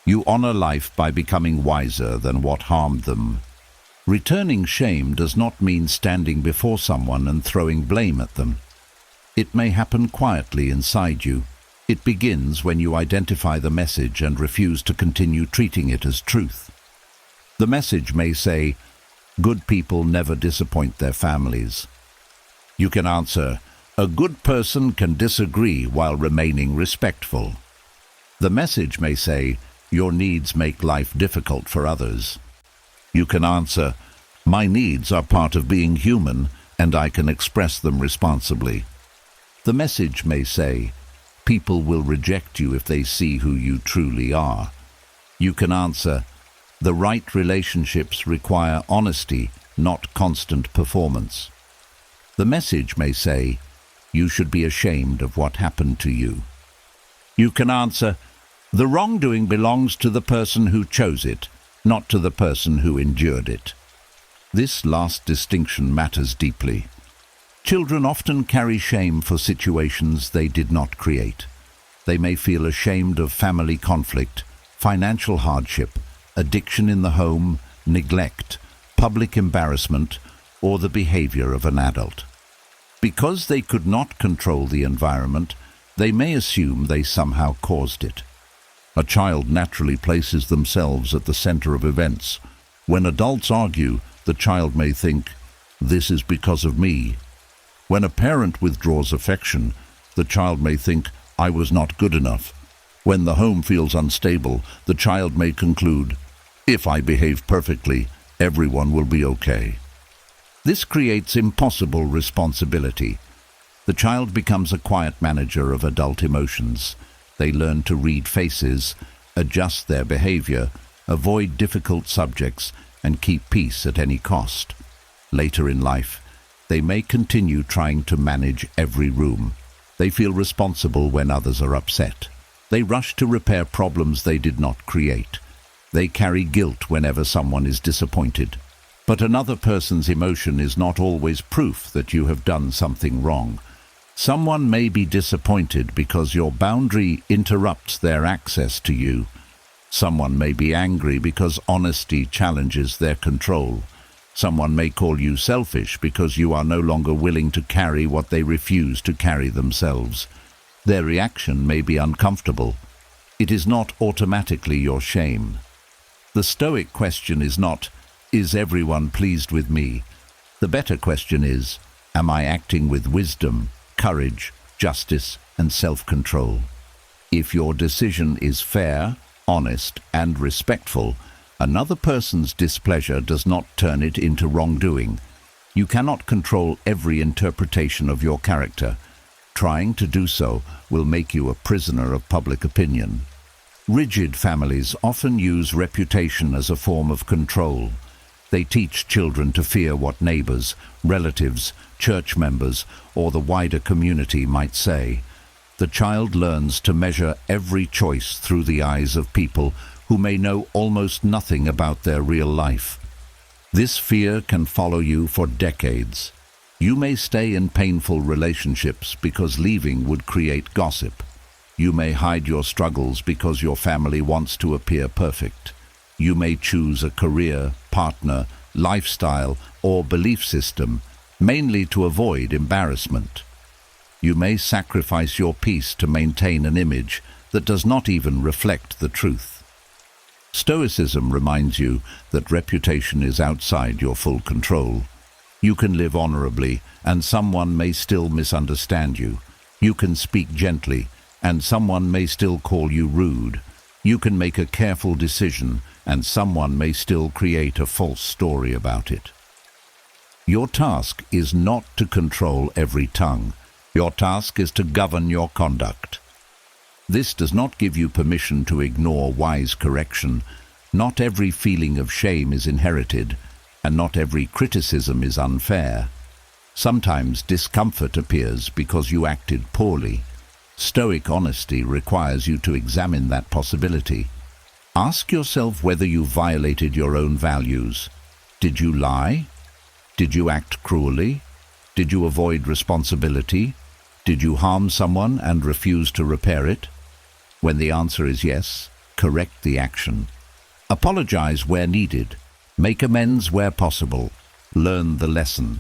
You honor life by becoming wiser than what harmed them. Returning shame does not mean standing before someone and throwing blame at them. It may happen quietly inside you. It begins when you identify the message and refuse to continue treating it as truth. The message may say, "Good people never disappoint their families." You can answer, A good person can disagree while remaining respectful. The message may say, your needs make life difficult for others. You can answer, my needs are part of being human and I can express them responsibly. The message may say, people will reject you if they see who you truly are. You can answer, the right relationships require honesty, not constant performance. The message may say, you should be ashamed of what happened to you. You can answer, the wrongdoing belongs to the person who chose it, not to the person who endured it. This last distinction matters deeply. Children often carry shame for situations they did not create. They may feel ashamed of family conflict, financial hardship, addiction in the home, neglect, public embarrassment, or the behavior of an adult. Because they could not control the environment, they may assume they somehow caused it. A child naturally places themselves at the center of events. When adults argue, the child may think, this is because of me. When a parent withdraws affection, the child may think, I was not good enough. When the home feels unstable, the child may conclude, if I behave perfectly, everyone will be okay. This creates impossible responsibility. The child becomes a quiet manager of adult emotions. They learn to read faces, adjust their behavior, avoid difficult subjects, and keep peace at any cost. Later in life, they may continue trying to manage every room. They feel responsible when others are upset. They rush to repair problems they did not create. They carry guilt whenever someone is disappointed. But another person's emotion is not always proof that you have done something wrong. Someone may be disappointed because your boundary interrupts their access to you. Someone may be angry because honesty challenges their control. Someone may call you selfish because you are no longer willing to carry what they refuse to carry themselves. Their reaction may be uncomfortable. It is not automatically your shame. The Stoic question is not, is everyone pleased with me? The better question is, am I acting with wisdom, courage, justice, and self-control? If your decision is fair, honest, and respectful, another person's displeasure does not turn it into wrongdoing. You cannot control every interpretation of your character. Trying to do so will make you a prisoner of public opinion. Rigid families often use reputation as a form of control. They teach children to fear what neighbors, relatives, church members, or the wider community might say. The child learns to measure every choice through the eyes of people who may know almost nothing about their real life. This fear can follow you for decades. You may stay in painful relationships because leaving would create gossip. You may hide your struggles because your family wants to appear perfect. You may choose a career, partner, lifestyle, or belief system, mainly to avoid embarrassment. You may sacrifice your peace to maintain an image that does not even reflect the truth. Stoicism reminds you that reputation is outside your full control. You can live honorably, and someone may still misunderstand you. You can speak gently, and someone may still call you rude. You can make a careful decision, and someone may still create a false story about it. Your task is not to control every tongue. Your task is to govern your conduct. This does not give you permission to ignore wise correction. Not every feeling of shame is inherited, and not every criticism is unfair. Sometimes discomfort appears because you acted poorly. Stoic honesty requires you to examine that possibility. Ask yourself whether you violated your own values. Did you lie? Did you act cruelly? Did you avoid responsibility? Did you harm someone and refuse to repair it? When the answer is yes, correct the action. Apologize where needed. Make amends where possible. Learn the lesson.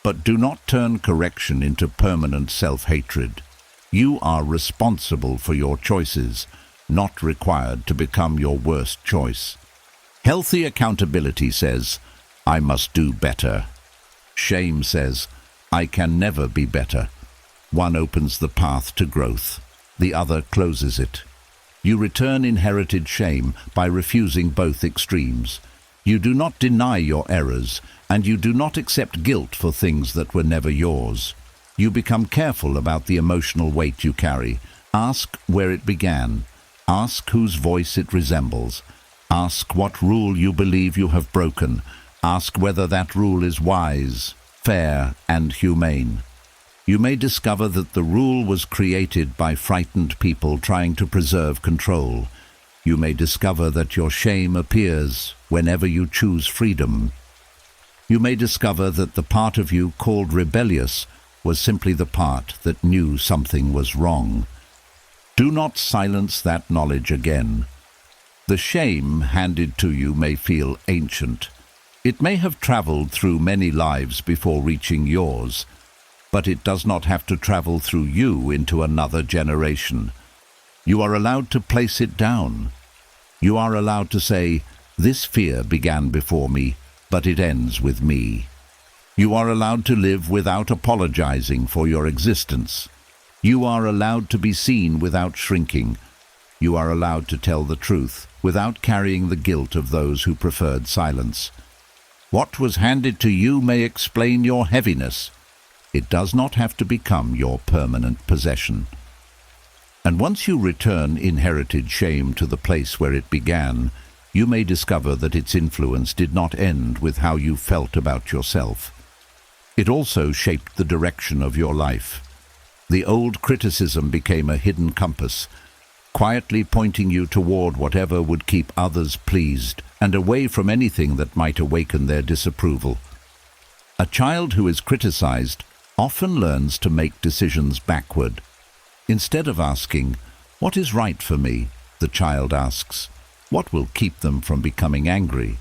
But do not turn correction into permanent self-hatred. You are responsible for your choices, not required to become your worst choice. Healthy accountability says, I must do better. Shame says, I can never be better. One opens the path to growth, the other closes it. You return inherited shame by refusing both extremes. You do not deny your errors, and you do not accept guilt for things that were never yours. You become careful about the emotional weight you carry. Ask where it began. Ask whose voice it resembles. Ask what rule you believe you have broken. Ask whether that rule is wise, fair, and humane. You may discover that the rule was created by frightened people trying to preserve control. You may discover that your shame appears whenever you choose freedom. You may discover that the part of you called rebellious was simply the part that knew something was wrong. Do not silence that knowledge again. The shame handed to you may feel ancient. It may have traveled through many lives before reaching yours, but it does not have to travel through you into another generation. You are allowed to place it down. You are allowed to say, "This fear began before me, but it ends with me." You are allowed to live without apologizing for your existence. You are allowed to be seen without shrinking. You are allowed to tell the truth without carrying the guilt of those who preferred silence. What was handed to you may explain your heaviness. It does not have to become your permanent possession. And once you return inherited shame to the place where it began, you may discover that its influence did not end with how you felt about yourself. It also shaped the direction of your life. The old criticism became a hidden compass, quietly pointing you toward whatever would keep others pleased and away from anything that might awaken their disapproval. A child who is criticized often learns to make decisions backward. Instead of asking, "What is right for me?" the child asks, "What will keep them from becoming angry?"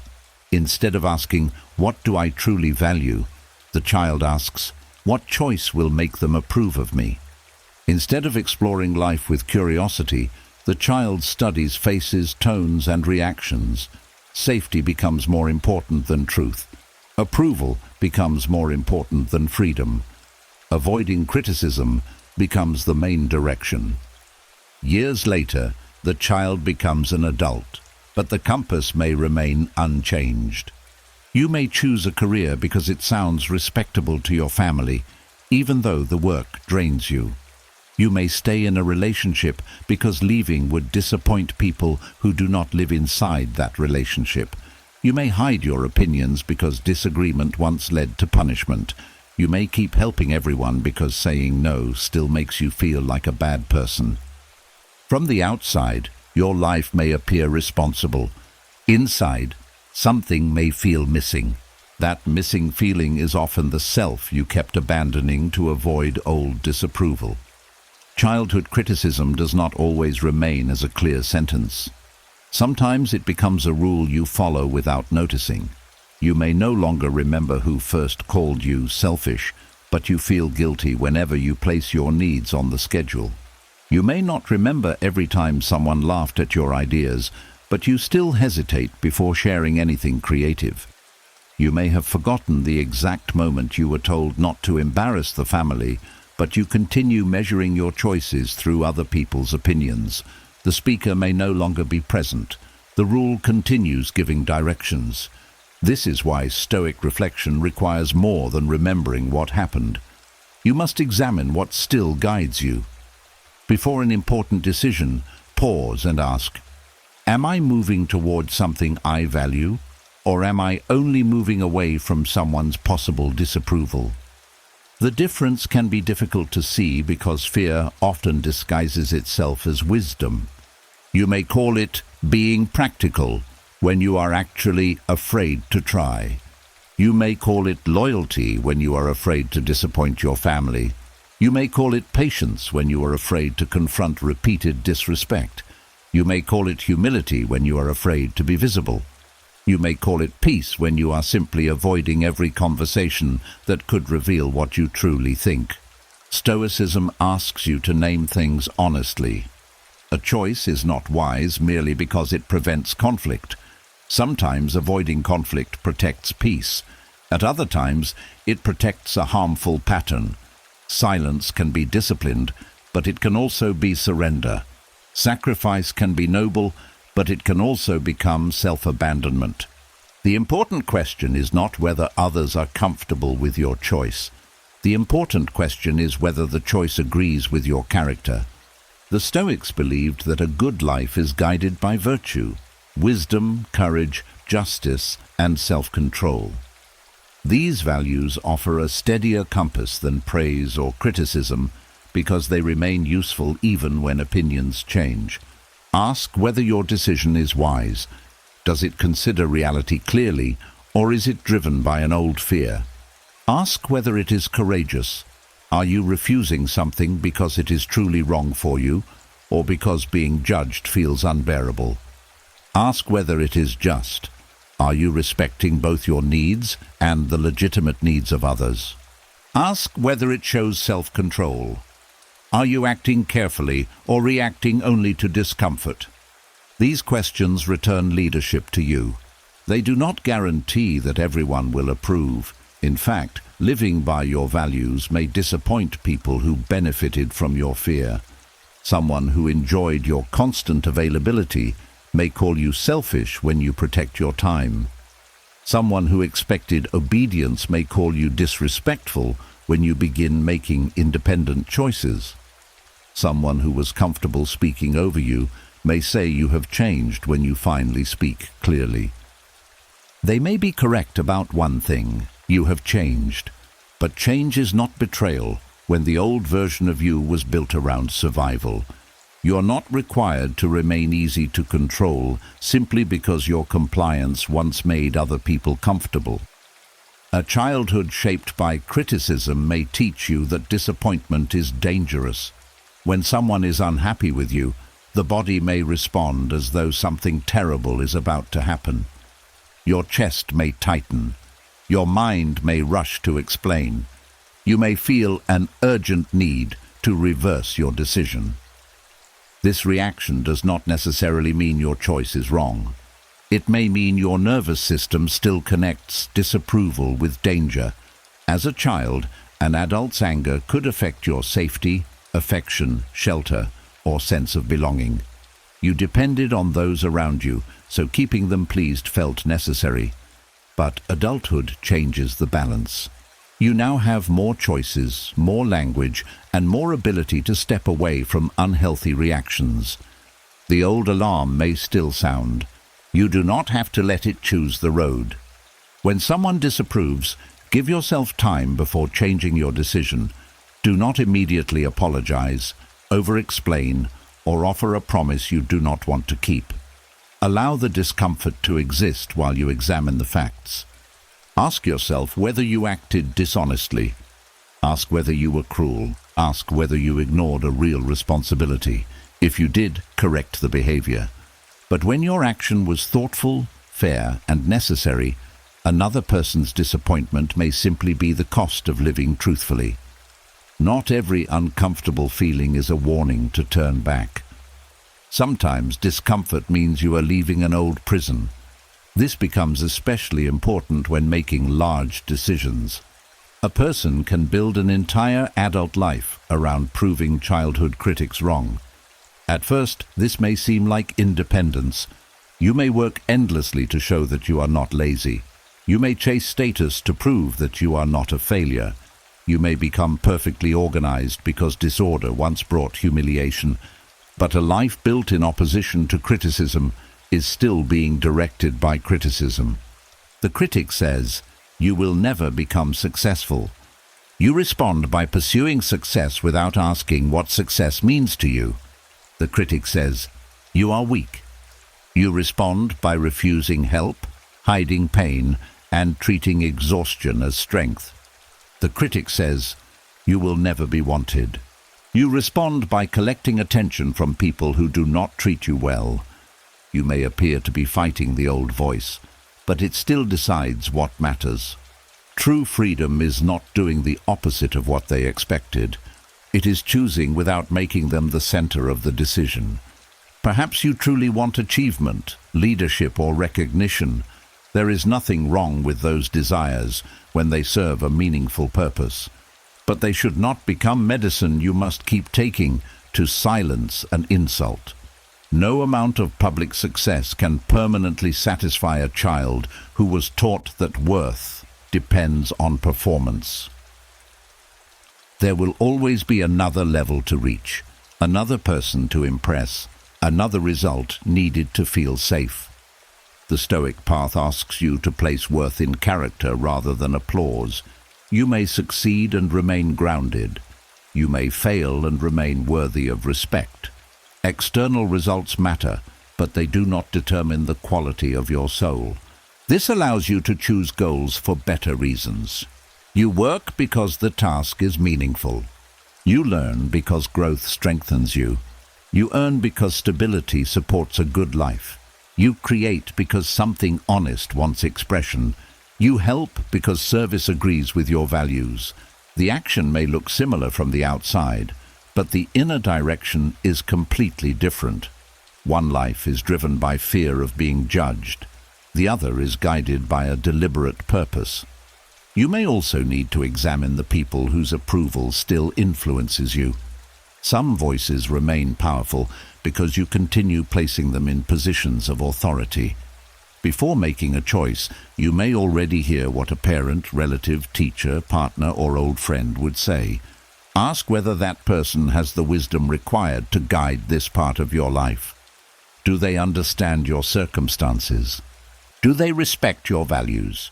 Instead of asking, "What do I truly value?" the child asks, "What choice will make them approve of me?" Instead of exploring life with curiosity, the child studies faces, tones, and reactions. Safety becomes more important than truth. Approval becomes more important than freedom. Avoiding criticism becomes the main direction. Years later, the child becomes an adult, but the compass may remain unchanged. You may choose a career because it sounds respectable to your family, even though the work drains you. You may stay in a relationship because leaving would disappoint people who do not live inside that relationship. You may hide your opinions because disagreement once led to punishment. You may keep helping everyone because saying no still makes you feel like a bad person. From the outside, your life may appear responsible. Inside, something may feel missing. That missing feeling is often the self you kept abandoning to avoid old disapproval. Childhood criticism does not always remain as a clear sentence. Sometimes it becomes a rule you follow without noticing. You may no longer remember who first called you selfish, but you feel guilty whenever you place your needs on the schedule. You may not remember every time someone laughed at your ideas, but you still hesitate before sharing anything creative. You may have forgotten the exact moment you were told not to embarrass the family, but you continue measuring your choices through other people's opinions. The speaker may no longer be present. The rule continues giving directions. This is why Stoic reflection requires more than remembering what happened. You must examine what still guides you. Before an important decision, pause and ask, "Am I moving toward something I value, or am I only moving away from someone's possible disapproval?" The difference can be difficult to see because fear often disguises itself as wisdom. You may call it being practical when you are actually afraid to try. You may call it loyalty when you are afraid to disappoint your family. You may call it patience when you are afraid to confront repeated disrespect. You may call it humility when you are afraid to be visible. You may call it peace when you are simply avoiding every conversation that could reveal what you truly think. Stoicism asks you to name things honestly. A choice is not wise merely because it prevents conflict. Sometimes avoiding conflict protects peace. At other times, it protects a harmful pattern. Silence can be disciplined, but it can also be surrender. Sacrifice can be noble, but it can also become self-abandonment. The important question is not whether others are comfortable with your choice. The important question is whether the choice agrees with your character. The Stoics believed that a good life is guided by virtue, wisdom, courage, justice, and self-control. These values offer a steadier compass than praise or criticism because they remain useful even when opinions change. Ask whether your decision is wise. Does it consider reality clearly, or is it driven by an old fear? Ask whether it is courageous. Are you refusing something because it is truly wrong for you, or because being judged feels unbearable? Ask whether it is just. Are you respecting both your needs and the legitimate needs of others? Ask whether it shows self-control. Are you acting carefully or reacting only to discomfort? These questions return leadership to you. They do not guarantee that everyone will approve. In fact, living by your values may disappoint people who benefited from your fear. Someone who enjoyed your constant availability may call you selfish when you protect your time. Someone who expected obedience may call you disrespectful when you begin making independent choices. Someone who was comfortable speaking over you may say you have changed when you finally speak clearly. They may be correct about one thing: you have changed. But change is not betrayal when the old version of you was built around survival. You are not required to remain easy to control simply because your compliance once made other people comfortable. A childhood shaped by criticism may teach you that disappointment is dangerous. When someone is unhappy with you, the body may respond as though something terrible is about to happen. Your chest may tighten. Your mind may rush to explain. You may feel an urgent need to reverse your decision. This reaction does not necessarily mean your choice is wrong. It may mean your nervous system still connects disapproval with danger. As a child, an adult's anger could affect your safety, affection, shelter, or sense of belonging. You depended on those around you, so keeping them pleased felt necessary. But adulthood changes the balance. You now have more choices, more language, and more ability to step away from unhealthy reactions. The old alarm may still sound. You do not have to let it choose the road. When someone disapproves, give yourself time before changing your decision. Do not immediately apologize, over-explain, or offer a promise you do not want to keep. Allow the discomfort to exist while you examine the facts. Ask yourself whether you acted dishonestly. Ask whether you were cruel. Ask whether you ignored a real responsibility. If you did, correct the behavior. But when your action was thoughtful, fair, and necessary, another person's disappointment may simply be the cost of living truthfully. Not every uncomfortable feeling is a warning to turn back. Sometimes discomfort means you are leaving an old prison. This becomes especially important when making large decisions. A person can build an entire adult life around proving childhood critics wrong. At first, this may seem like independence. You may work endlessly to show that you are not lazy. You may chase status to prove that you are not a failure. You may become perfectly organized because disorder once brought humiliation. But a life built in opposition to criticism is still being directed by criticism. The critic says, "You will never become successful." You respond by pursuing success without asking what success means to you. The critic says, "You are weak." You respond by refusing help, hiding pain, and treating exhaustion as strength. The critic says, "You will never be wanted." You respond by collecting attention from people who do not treat you well. You may appear to be fighting the old voice, but it still decides what matters. True freedom is not doing the opposite of what they expected. It is choosing without making them the center of the decision. Perhaps you truly want achievement, leadership, or recognition. There is nothing wrong with those desires when they serve a meaningful purpose. but they should not become medicine you must keep taking to silence an insult. No amount of public success can permanently satisfy a child who was taught that worth depends on performance. There will always be another level to reach, another person to impress, another result needed to feel safe. The Stoic path asks you to place worth in character rather than applause. You may succeed and remain grounded. You may fail and remain worthy of respect. External results matter, but they do not determine the quality of your soul. This allows you to choose goals for better reasons. You work because the task is meaningful. You learn because growth strengthens you. You earn because stability supports a good life. You create because something honest wants expression. You help because service agrees with your values. The action may look similar from the outside, but the inner direction is completely different. One life is driven by fear of being judged. The other is guided by a deliberate purpose. You may also need to examine the people whose approval still influences you. Some voices remain powerful because you continue placing them in positions of authority. Before making a choice, you may already hear what a parent, relative, teacher, partner, or old friend would say. Ask whether that person has the wisdom required to guide this part of your life. Do they understand your circumstances? Do they respect your values?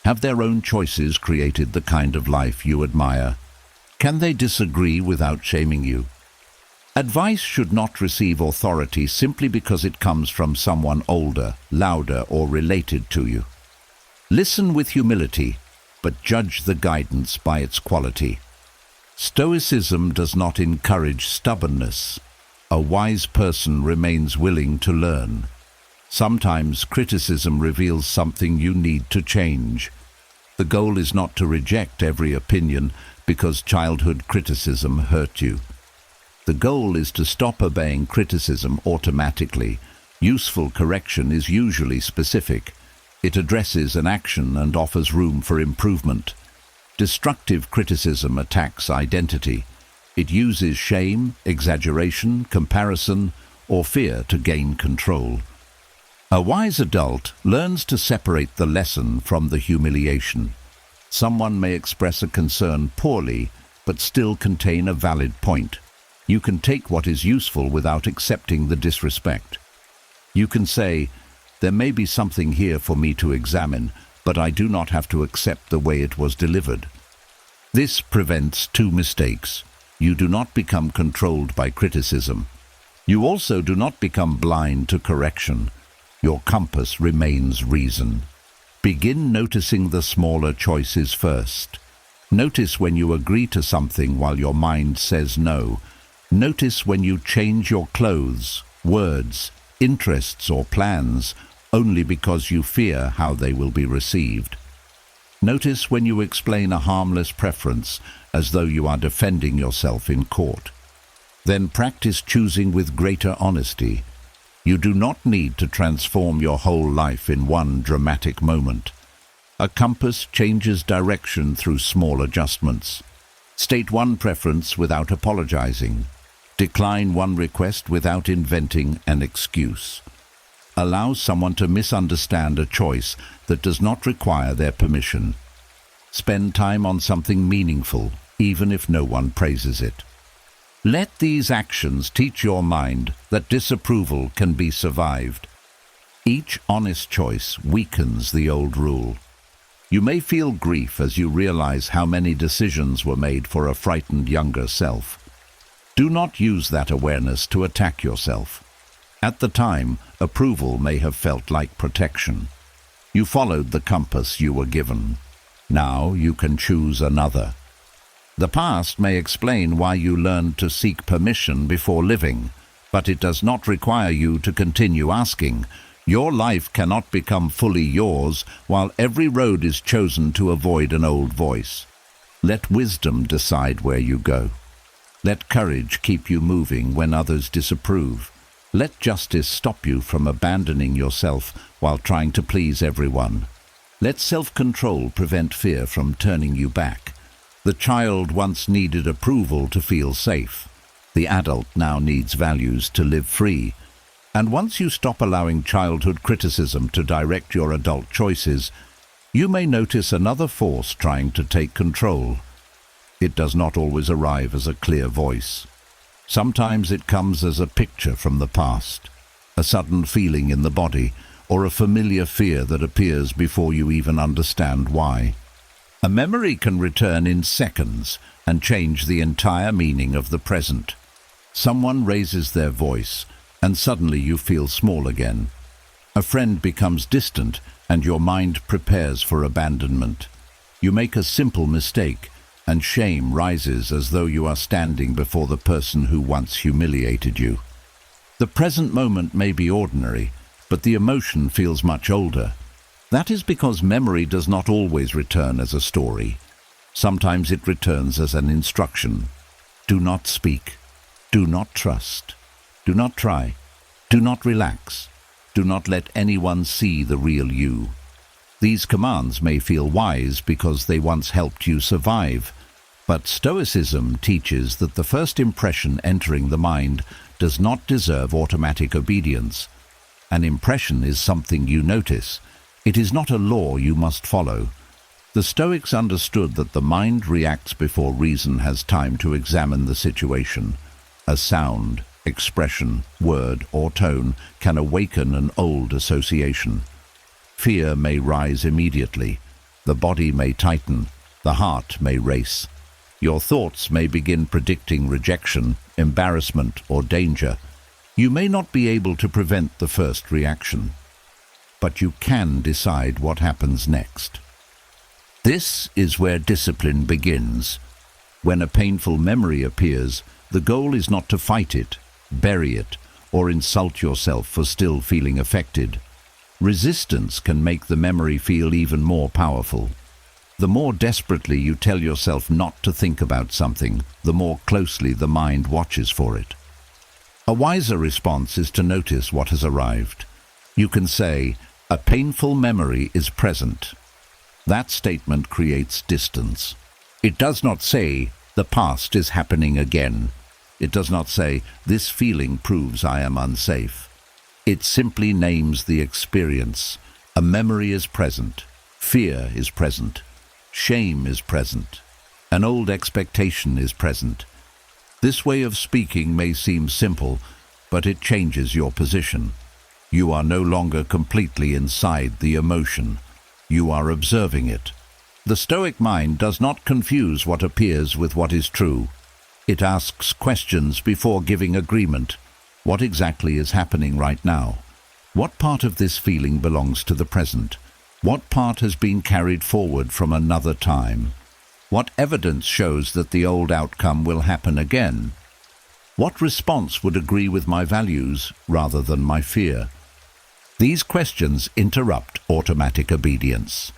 Have their own choices created the kind of life you admire? Can they disagree without shaming you? Advice should not receive authority simply because it comes from someone older, louder, or related to you. Listen with humility, but judge the guidance by its quality. Stoicism does not encourage stubbornness. A wise person remains willing to learn. Sometimes criticism reveals something you need to change. The goal is not to reject every opinion because childhood criticism hurt you. The goal is to stop obeying criticism automatically. Useful correction is usually specific. It addresses an action and offers room for improvement. Destructive criticism attacks identity. It uses shame, exaggeration, comparison, or fear to gain control. A wise adult learns to separate the lesson from the humiliation. Someone may express a concern poorly, but still contain a valid point. You can take what is useful without accepting the disrespect. You can say, "There may be something here for me to examine, but I do not have to accept the way it was delivered." This prevents two mistakes. You do not become controlled by criticism. You also do not become blind to correction. Your compass remains reason. Begin noticing the smaller choices first. Notice when you agree to something while your mind says no. Notice when you change your clothes, words, interests, or plans only because you fear how they will be received. Notice when you explain a harmless preference as though you are defending yourself in court. Then practice choosing with greater honesty. You do not need to transform your whole life in one dramatic moment. A compass changes direction through small adjustments. State one preference without apologizing. Decline one request without inventing an excuse. Allow someone to misunderstand a choice that does not require their permission. Spend time on something meaningful, even if no one praises it. Let these actions teach your mind that disapproval can be survived. Each honest choice weakens the old rule. You may feel grief as you realize how many decisions were made for a frightened younger self. Do not use that awareness to attack yourself. At the time, approval may have felt like protection. You followed the compass you were given. Now you can choose another. The past may explain why you learned to seek permission before living, but it does not require you to continue asking. Your life cannot become fully yours while every road is chosen to avoid an old voice. Let wisdom decide where you go. Let courage keep you moving when others disapprove. Let justice stop you from abandoning yourself while trying to please everyone. Let self-control prevent fear from turning you back. The child once needed approval to feel safe. The adult now needs values to live free. And once you stop allowing childhood criticism to direct your adult choices, you may notice another force trying to take control. It does not always arrive as a clear voice. Sometimes it comes as a picture from the past, a sudden feeling in the body, or a familiar fear that appears before you even understand why. A memory can return in seconds and change the entire meaning of the present. Someone raises their voice, and suddenly you feel small again. A friend becomes distant, and your mind prepares for abandonment. You make a simple mistake, and shame rises as though you are standing before the person who once humiliated you. The present moment may be ordinary, but the emotion feels much older. That is because memory does not always return as a story. Sometimes it returns as an instruction. Do not speak. Do not trust. Do not try. Do not relax. Do not let anyone see the real you. These commands may feel wise because they once helped you survive, but Stoicism teaches that the first impression entering the mind does not deserve automatic obedience. An impression is something you notice. It is not a law you must follow. The Stoics understood that the mind reacts before reason has time to examine the situation. A sound, expression, word, or tone can awaken an old association. Fear may rise immediately. The body may tighten. The heart may race. Your thoughts may begin predicting rejection, embarrassment, or danger. You may not be able to prevent the first reaction, but you can decide what happens next. This is where discipline begins. When a painful memory appears, the goal is not to fight it, bury it, or insult yourself for still feeling affected. Resistance can make the memory feel even more powerful. The more desperately you tell yourself not to think about something, the more closely the mind watches for it. A wiser response is to notice what has arrived. You can say, "A painful memory is present." That statement creates distance. It does not say, "The past is happening again." It does not say, "This feeling proves I am unsafe." It simply names the experience. A memory is present. Fear is present. Shame is present. An old expectation is present. This way of speaking may seem simple, but it changes your position. You are no longer completely inside the emotion. You are observing it. The Stoic mind does not confuse what appears with what is true. It asks questions before giving agreement. What exactly is happening right now? What part of this feeling belongs to the present? What part has been carried forward from another time? What evidence shows that the old outcome will happen again? What response would agree with my values rather than my fear? These questions interrupt automatic obedience.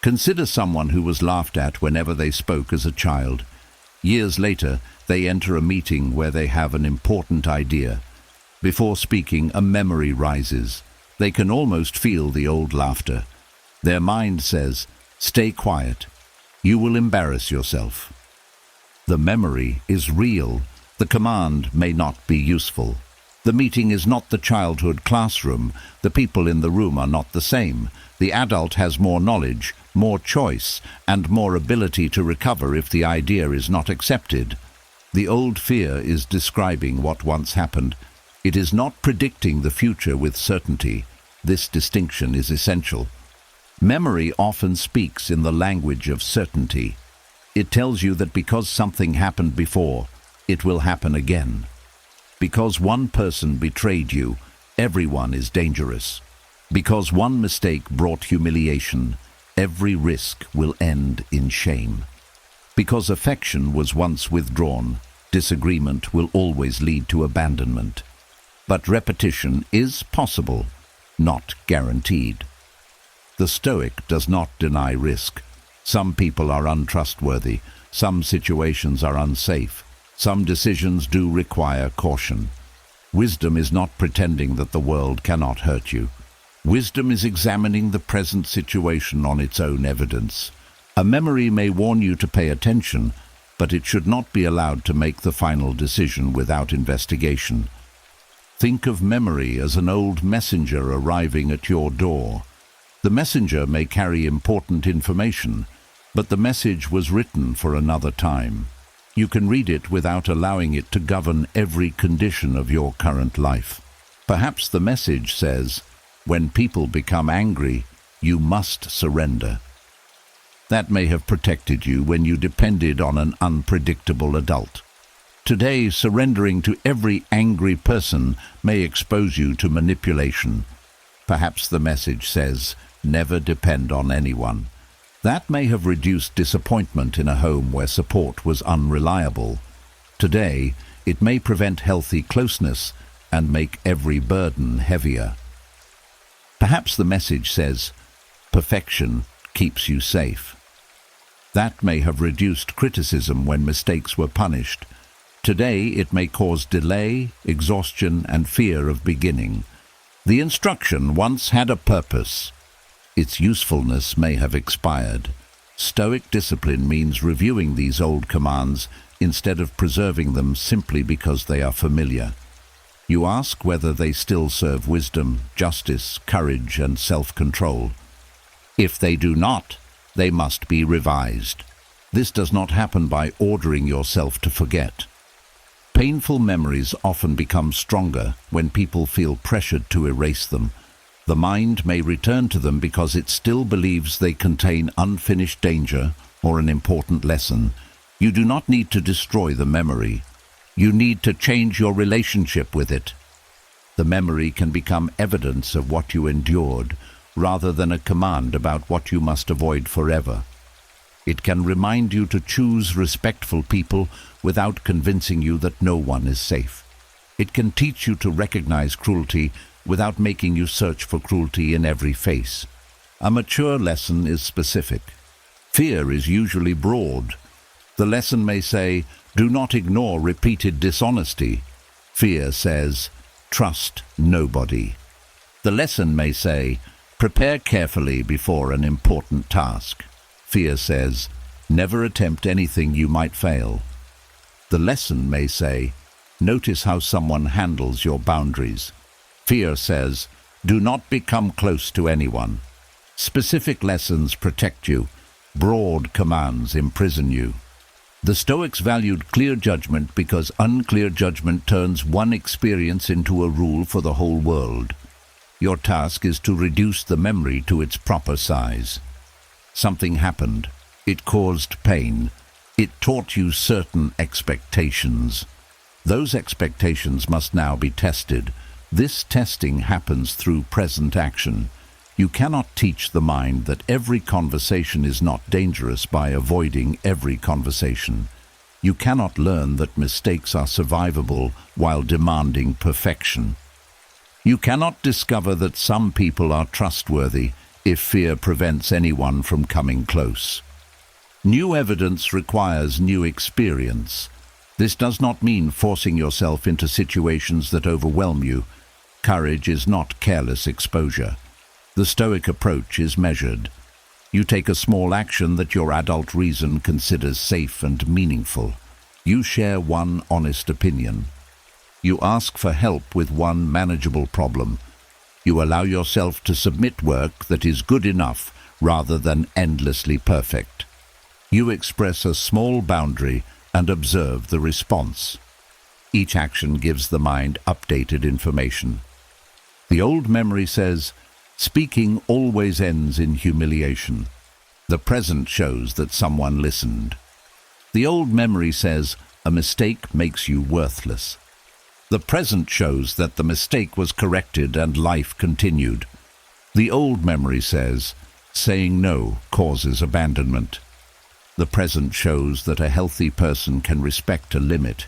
Consider someone who was laughed at whenever they spoke as a child. Years later, they enter a meeting where they have an important idea. Before speaking, a memory rises. They can almost feel the old laughter. Their mind says, "Stay quiet. You will embarrass yourself." The memory is real. The command may not be useful. The meeting is not the childhood classroom. The people in the room are not the same. The adult has more knowledge, more choice, and more ability to recover if the idea is not accepted. The old fear is describing what once happened. It is not predicting the future with certainty. This distinction is essential. Memory often speaks in the language of certainty. It tells you that because something happened before, it will happen again. Because one person betrayed you, everyone is dangerous. Because one mistake brought humiliation, every risk will end in shame. Because affection was once withdrawn, disagreement will always lead to abandonment. But repetition is possible, not guaranteed. The Stoic does not deny risk. Some people are untrustworthy. Some situations are unsafe. Some decisions do require caution. Wisdom is not pretending that the world cannot hurt you. Wisdom is examining the present situation on its own evidence. A memory may warn you to pay attention, but it should not be allowed to make the final decision without investigation. Think of memory as an old messenger arriving at your door. The messenger may carry important information, but the message was written for another time. You can read it without allowing it to govern every condition of your current life. Perhaps the message says, when people become angry, you must surrender. That may have protected you when you depended on an unpredictable adult. Today, surrendering to every angry person may expose you to manipulation. Perhaps the message says, never depend on anyone. That may have reduced disappointment in a home where support was unreliable. Today, it may prevent healthy closeness and make every burden heavier. Perhaps the message says, perfection keeps you safe. That may have reduced criticism when mistakes were punished. Today, it may cause delay, exhaustion, and fear of beginning. The instruction once had a purpose. Its usefulness may have expired. Stoic discipline means reviewing these old commands instead of preserving them simply because they are familiar. You ask whether they still serve wisdom, justice, courage, and self-control. If they do not, they must be revised. This does not happen by ordering yourself to forget. Painful memories often become stronger when people feel pressured to erase them. The mind may return to them because it still believes they contain unfinished danger or an important lesson. You do not need to destroy the memory. You need to change your relationship with it. The memory can become evidence of what you endured, rather than a command about what you must avoid forever. It can remind you to choose respectful people without convincing you that no one is safe. It can teach you to recognize cruelty without making you search for cruelty in every face. A mature lesson is specific. Fear is usually broad. The lesson may say, do not ignore repeated dishonesty. Fear says, trust nobody. The lesson may say, prepare carefully before an important task. Fear says, never attempt anything you might fail. The lesson may say, notice how someone handles your boundaries. Fear says, do not become close to anyone. Specific lessons protect you. Broad commands imprison you. The Stoics valued clear judgment because unclear judgment turns one experience into a rule for the whole world. Your task is to reduce the memory to its proper size. Something happened. It caused pain. It taught you certain expectations. Those expectations must now be tested. This testing happens through present action. You cannot teach the mind that every conversation is not dangerous by avoiding every conversation. You cannot learn that mistakes are survivable while demanding perfection. You cannot discover that some people are trustworthy if fear prevents anyone from coming close. New evidence requires new experience. This does not mean forcing yourself into situations that overwhelm you. Courage is not careless exposure. The Stoic approach is measured. You take a small action that your adult reason considers safe and meaningful. You share one honest opinion. You ask for help with one manageable problem. You allow yourself to submit work that is good enough rather than endlessly perfect. You express a small boundary and observe the response. Each action gives the mind updated information. The old memory says, speaking always ends in humiliation. The present shows that someone listened. The old memory says, a mistake makes you worthless. The present shows that the mistake was corrected and life continued. The old memory says, saying no causes abandonment. The present shows that a healthy person can respect a limit.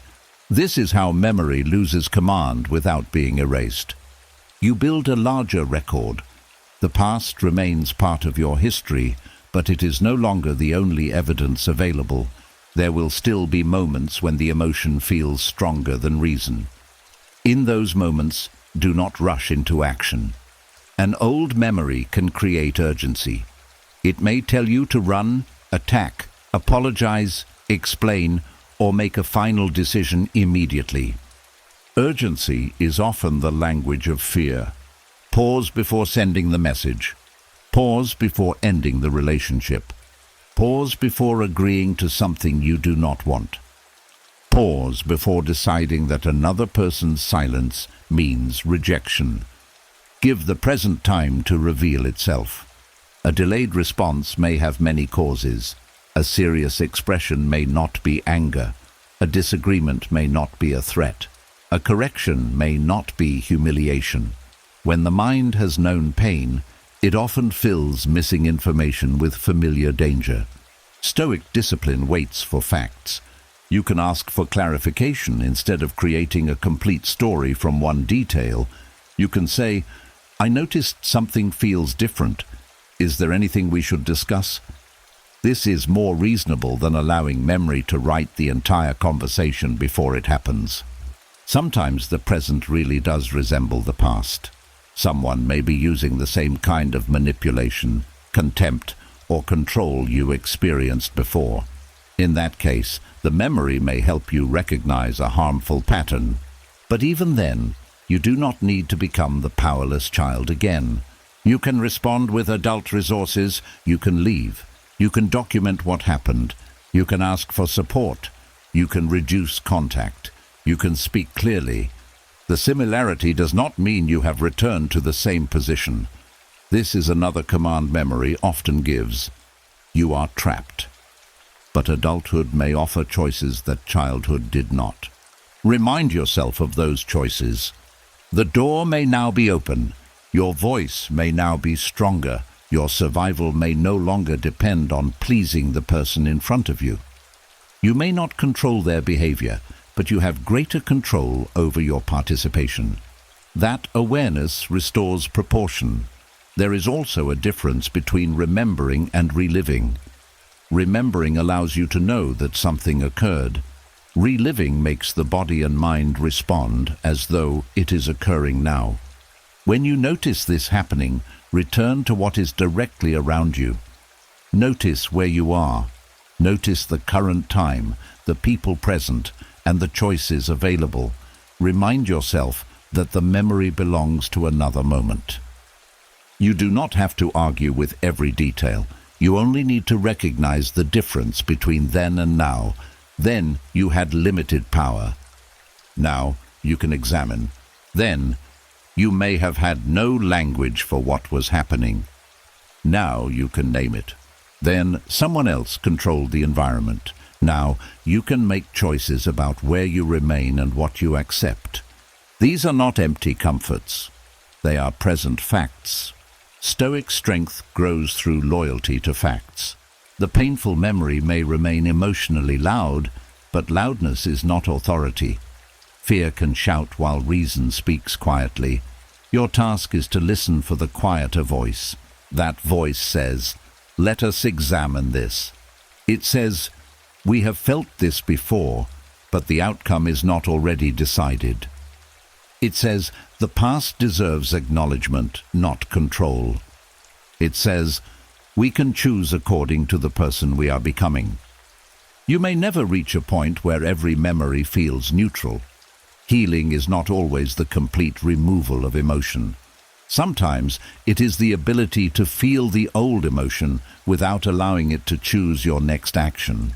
This is how memory loses command without being erased. You build a larger record. The past remains part of your history, but it is no longer the only evidence available. There will still be moments when the emotion feels stronger than reason. In those moments, do not rush into action. An old memory can create urgency. It may tell you to run, attack, apologize, explain, or make a final decision immediately. Urgency is often the language of fear. Pause before sending the message. Pause before ending the relationship. Pause before agreeing to something you do not want. Pause before deciding that another person's silence means rejection. Give the present time to reveal itself. A delayed response may have many causes. A serious expression may not be anger. A disagreement may not be a threat. A correction may not be humiliation. When the mind has known pain, it often fills missing information with familiar danger. Stoic discipline waits for facts. You can ask for clarification instead of creating a complete story from one detail. You can say, "I noticed something feels different. Is there anything we should discuss?" This is more reasonable than allowing memory to write the entire conversation before it happens. Sometimes the present really does resemble the past. Someone may be using the same kind of manipulation, contempt, or control you experienced before. In that case, the memory may help you recognize a harmful pattern. But even then, you do not need to become the powerless child again. You can respond with adult resources. You can leave. You can document what happened. You can ask for support. You can reduce contact. You can speak clearly. The similarity does not mean you have returned to the same position. This is another command memory often gives. You are trapped. But adulthood may offer choices that childhood did not. Remind yourself of those choices. The door may now be open. Your voice may now be stronger. Your survival may no longer depend on pleasing the person in front of you. You may not control their behavior, but you have greater control over your participation. That awareness restores proportion. There is also a difference between remembering and reliving. Remembering allows you to know that something occurred. Reliving makes the body and mind respond as though it is occurring now. When you notice this happening, return to what is directly around you. Notice where you are. Notice the current time, the people present, and the choices available. Remind yourself that the memory belongs to another moment. You do not have to argue with every detail. You only need to recognize the difference between then and now. Then you had limited power. Now you can examine. Then you may have had no language for what was happening. Now you can name it. Then someone else controlled the environment. Now you can make choices about where you remain and what you accept. These are not empty comforts. They are present facts. Stoic strength grows through loyalty to facts. The painful memory may remain emotionally loud, but loudness is not authority. Fear can shout while reason speaks quietly. Your task is to listen for the quieter voice. That voice says, "Let us examine this." It says, "We have felt this before, but the outcome is not already decided." It says, "The past deserves acknowledgement, not control." It says, "We can choose according to the person we are becoming." You may never reach a point where every memory feels neutral. Healing is not always the complete removal of emotion. Sometimes it is the ability to feel the old emotion without allowing it to choose your next action.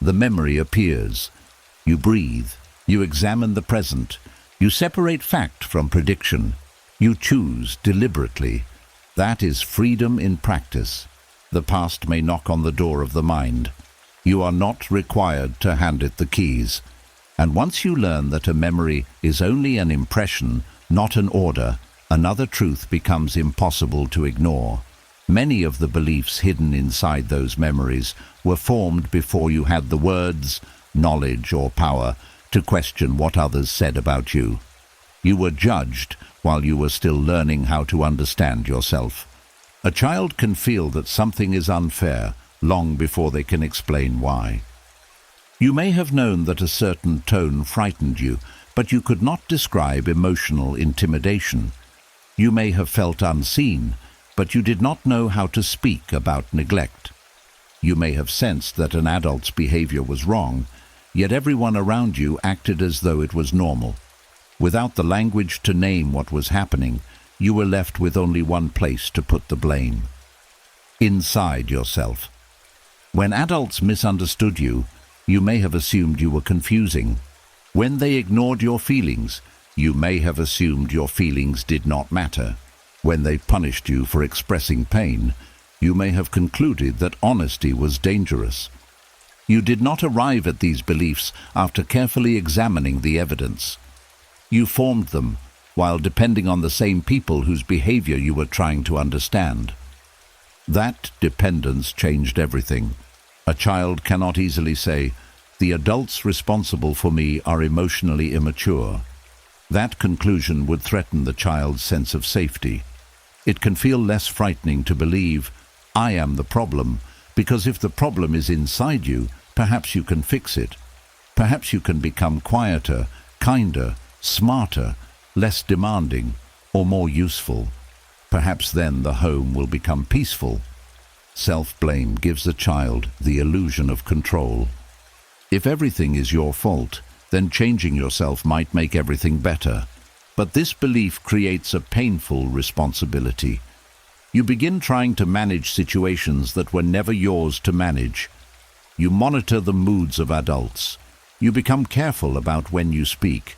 The memory appears. You breathe. You examine the present. You separate fact from prediction. You choose deliberately. That is freedom in practice. The past may knock on the door of the mind. You are not required to hand it the keys. And once you learn that a memory is only an impression, not an order, another truth becomes impossible to ignore. Many of the beliefs hidden inside those memories were formed before you had the words, knowledge, or power to question what others said about you. You were judged while you were still learning how to understand yourself. A child can feel that something is unfair long before they can explain why. You may have known that a certain tone frightened you, but you could not describe emotional intimidation. You may have felt unseen, but you did not know how to speak about neglect. You may have sensed that an adult's behavior was wrong, yet everyone around you acted as though it was normal. Without the language to name what was happening, you were left with only one place to put the blame: inside yourself. When adults misunderstood you, you may have assumed you were confusing. When they ignored your feelings, you may have assumed your feelings did not matter. When they punished you for expressing pain, you may have concluded that honesty was dangerous. You did not arrive at these beliefs after carefully examining the evidence. You formed them while depending on the same people whose behavior you were trying to understand. That dependence changed everything. A child cannot easily say, "The adults responsible for me are emotionally immature." That conclusion would threaten the child's sense of safety. It can feel less frightening to believe, "I am the problem," because if the problem is inside you, perhaps you can fix it. Perhaps you can become quieter, kinder, smarter, less demanding, or more useful. Perhaps then the home will become peaceful. Self-blame gives the child the illusion of control. If everything is your fault, then changing yourself might make everything better. But this belief creates a painful responsibility. You begin trying to manage situations that were never yours to manage. You monitor the moods of adults. You become careful about when you speak.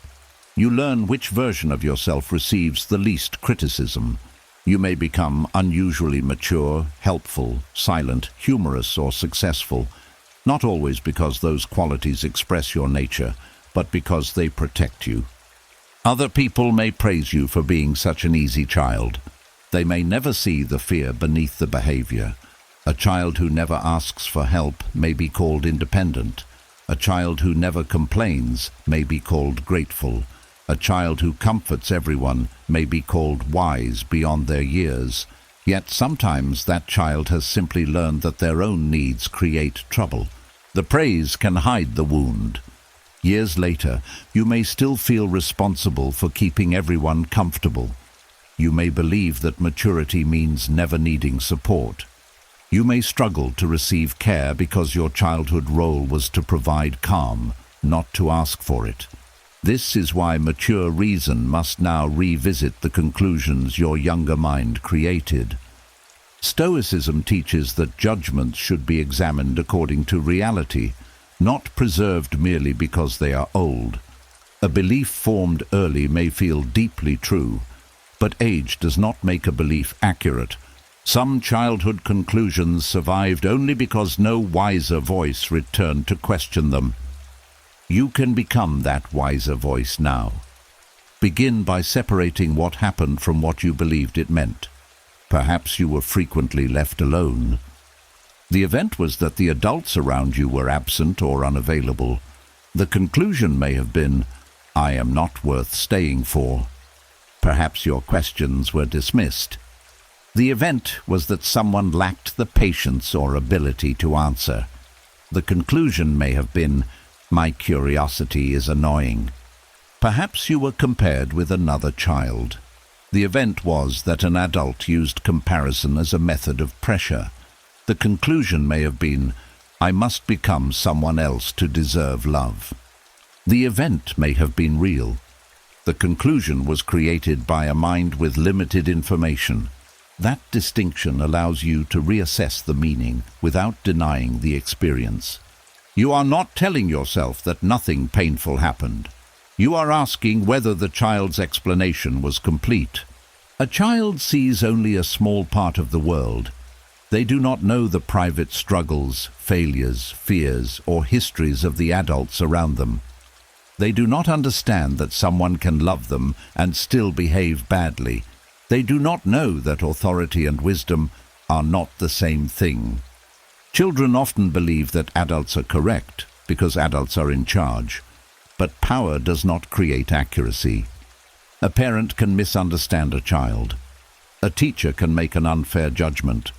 You learn which version of yourself receives the least criticism. You may become unusually mature, helpful, silent, humorous, or successful, not always because those qualities express your nature, but because they protect you. Other people may praise you for being such an easy child. They may never see the fear beneath the behavior. A child who never asks for help may be called independent. A child who never complains may be called grateful. A child who comforts everyone may be called wise beyond their years. Yet sometimes that child has simply learned that their own needs create trouble. The praise can hide the wound. Years later, you may still feel responsible for keeping everyone comfortable. You may believe that maturity means never needing support. You may struggle to receive care because your childhood role was to provide calm, not to ask for it. This is why mature reason must now revisit the conclusions your younger mind created. Stoicism teaches that judgments should be examined according to reality, not preserved merely because they are old. A belief formed early may feel deeply true, but age does not make a belief accurate. Some childhood conclusions survived only because no wiser voice returned to question them. You can become that wiser voice now. Begin by separating what happened from what you believed it meant. Perhaps you were frequently left alone. The event was that the adults around you were absent or unavailable. The conclusion may have been, "I am not worth staying for." Perhaps your questions were dismissed. The event was that someone lacked the patience or ability to answer. The conclusion may have been, "My curiosity is annoying." Perhaps you were compared with another child. The event was that an adult used comparison as a method of pressure. The conclusion may have been, "I must become someone else to deserve love." The event may have been real. The conclusion was created by a mind with limited information. That distinction allows you to reassess the meaning without denying the experience. You are not telling yourself that nothing painful happened. You are asking whether the child's explanation was complete. A child sees only a small part of the world. They do not know the private struggles, failures, fears, or histories of the adults around them. They do not understand that someone can love them and still behave badly. They do not know that authority and wisdom are not the same thing. Children often believe that adults are correct because adults are in charge. But power does not create accuracy. A parent can misunderstand a child. A teacher can make an unfair judgment.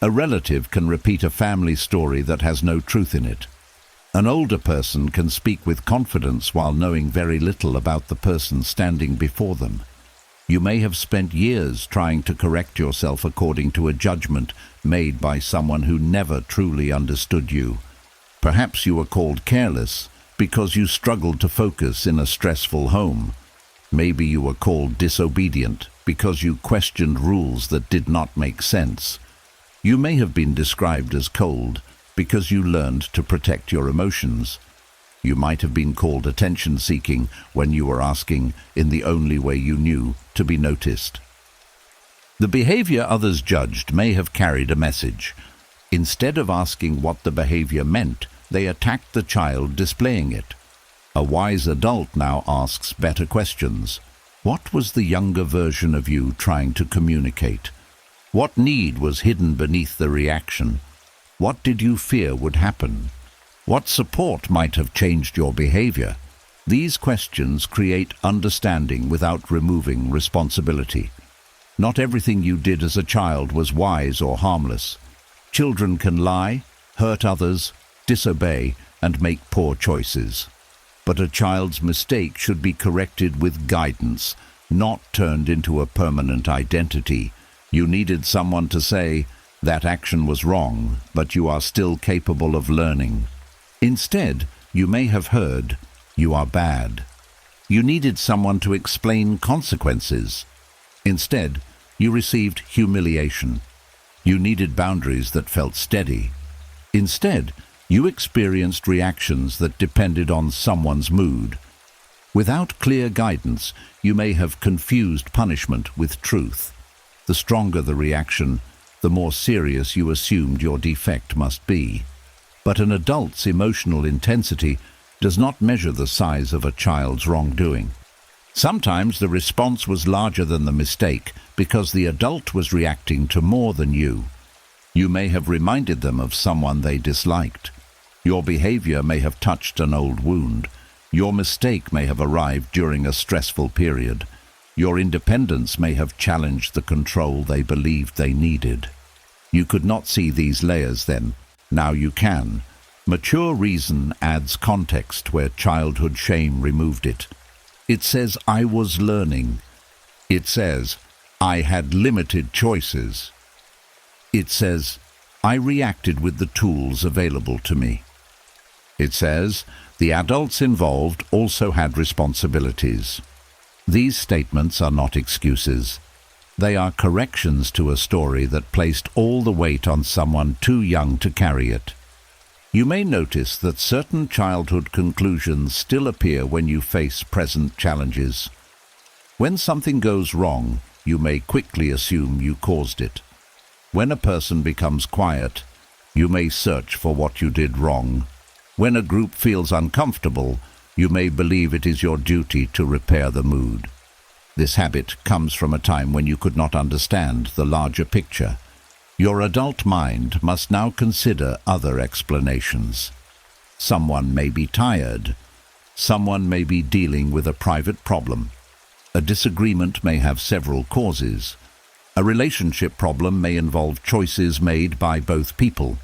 A relative can repeat a family story that has no truth in it. An older person can speak with confidence while knowing very little about the person standing before them. You may have spent years trying to correct yourself according to a judgment made by someone who never truly understood you. Perhaps you were called careless because you struggled to focus in a stressful home. Maybe you were called disobedient because you questioned rules that did not make sense. You may have been described as cold because you learned to protect your emotions. You might have been called attention-seeking when you were asking, in the only way you knew, to be noticed. The behavior others judged may have carried a message. Instead of asking what the behavior meant, they attacked the child displaying it. A wise adult now asks better questions. What was the younger version of you trying to communicate? What need was hidden beneath the reaction? What did you fear would happen? What support might have changed your behavior? These questions create understanding without removing responsibility. Not everything you did as a child was wise or harmless. Children can lie, hurt others, disobey, and make poor choices. But a child's mistake should be corrected with guidance, not turned into a permanent identity. You needed someone to say, "That action was wrong, but you are still capable of learning." Instead, you may have heard, "You are bad." You needed someone to explain consequences. Instead, you received humiliation. You needed boundaries that felt steady. Instead, you experienced reactions that depended on someone's mood. Without clear guidance, you may have confused punishment with truth. The stronger the reaction, the more serious you assumed your defect must be. But an adult's emotional intensity does not measure the size of a child's wrongdoing. Sometimes the response was larger than the mistake because the adult was reacting to more than you. You may have reminded them of someone they disliked. Your behavior may have touched an old wound. Your mistake may have arrived during a stressful period. Your independence may have challenged the control they believed they needed. You could not see these layers then. Now you can. Mature reason adds context where childhood shame removed it. It says, "I was learning." It says, "I had limited choices." It says, "I reacted with the tools available to me." It says, "The adults involved also had responsibilities." These statements are not excuses. They are corrections to a story that placed all the weight on someone too young to carry it. You may notice that certain childhood conclusions still appear when you face present challenges. When something goes wrong, you may quickly assume you caused it. When a person becomes quiet, you may search for what you did wrong. When a group feels uncomfortable, you may believe it is your duty to repair the mood. This habit comes from a time when you could not understand the larger picture. Your adult mind must now consider other explanations. Someone may be tired. Someone may be dealing with a private problem. A disagreement may have several causes. A relationship problem may involve choices made by both people.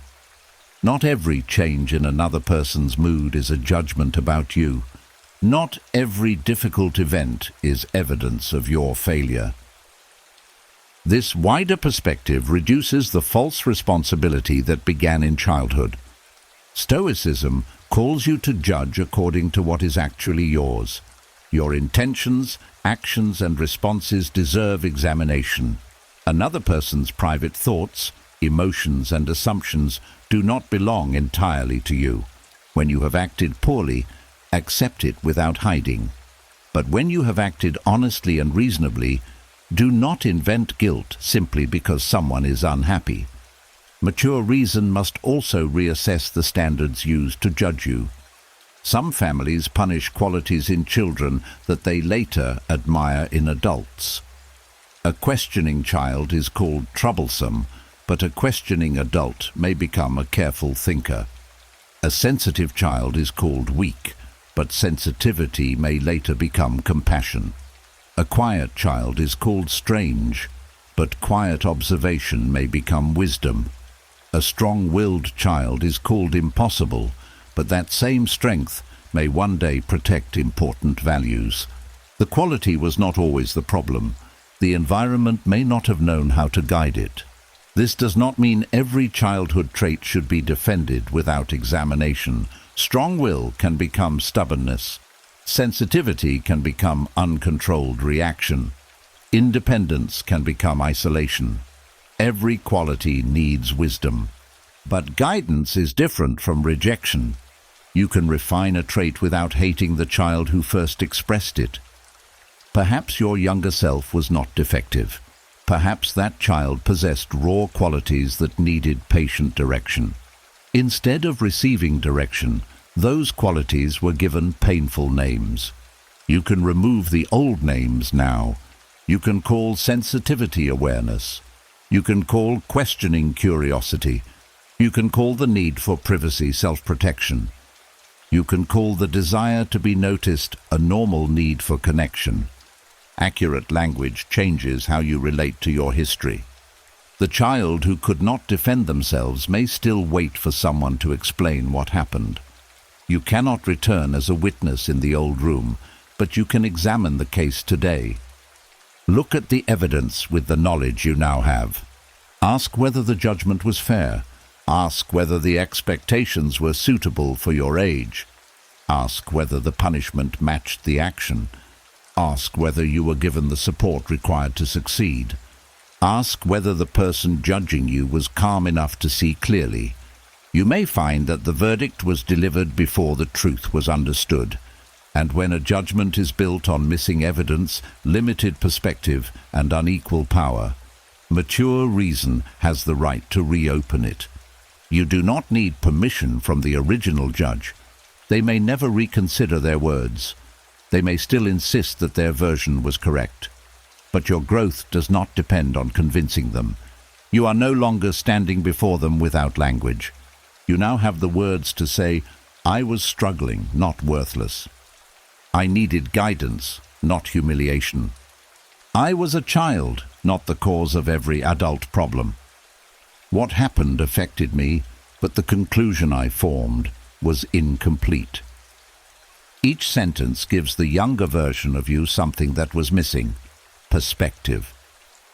Not every change in another person's mood is a judgment about you. Not every difficult event is evidence of your failure. This wider perspective reduces the false responsibility that began in childhood. Stoicism calls you to judge according to what is actually yours. Your intentions, actions, and responses deserve examination. Another person's private thoughts, emotions, and assumptions do not belong entirely to you. When you have acted poorly, accept it without hiding. But when you have acted honestly and reasonably, do not invent guilt simply because someone is unhappy. Mature reason must also reassess the standards used to judge you. Some families punish qualities in children that they later admire in adults. A questioning child is called troublesome, but a questioning adult may become a careful thinker. A sensitive child is called weak, but sensitivity may later become compassion. A quiet child is called strange, but quiet observation may become wisdom. A strong-willed child is called impossible, but that same strength may one day protect important values. The quality was not always the problem. The environment may not have known how to guide it. This does not mean every childhood trait should be defended without examination. Strong will can become stubbornness. Sensitivity can become uncontrolled reaction. Independence can become isolation. Every quality needs wisdom. But guidance is different from rejection. You can refine a trait without hating the child who first expressed it. Perhaps your younger self was not defective. Perhaps that child possessed raw qualities that needed patient direction. Instead of receiving direction, those qualities were given painful names. You can remove the old names now. You can call sensitivity awareness. You can call questioning curiosity. You can call the need for privacy self-protection. You can call the desire to be noticed a normal need for connection. Accurate language changes how you relate to your history. The child who could not defend themselves may still wait for someone to explain what happened. You cannot return as a witness in the old room, but you can examine the case today. Look at the evidence with the knowledge you now have. Ask whether the judgment was fair. Ask whether the expectations were suitable for your age. Ask whether the punishment matched the action. Ask whether you were given the support required to succeed. Ask whether the person judging you was calm enough to see clearly. You may find that the verdict was delivered before the truth was understood. And when a judgment is built on missing evidence, limited perspective, and unequal power, mature reason has the right to reopen it. You do not need permission from the original judge. They may never reconsider their words. They may still insist that their version was correct. But your growth does not depend on convincing them. You are no longer standing before them without language. You now have the words to say, I was struggling, not worthless. I needed guidance, not humiliation. I was a child, not the cause of every adult problem. What happened affected me, but the conclusion I formed was incomplete. Each sentence gives the younger version of you something that was missing: perspective.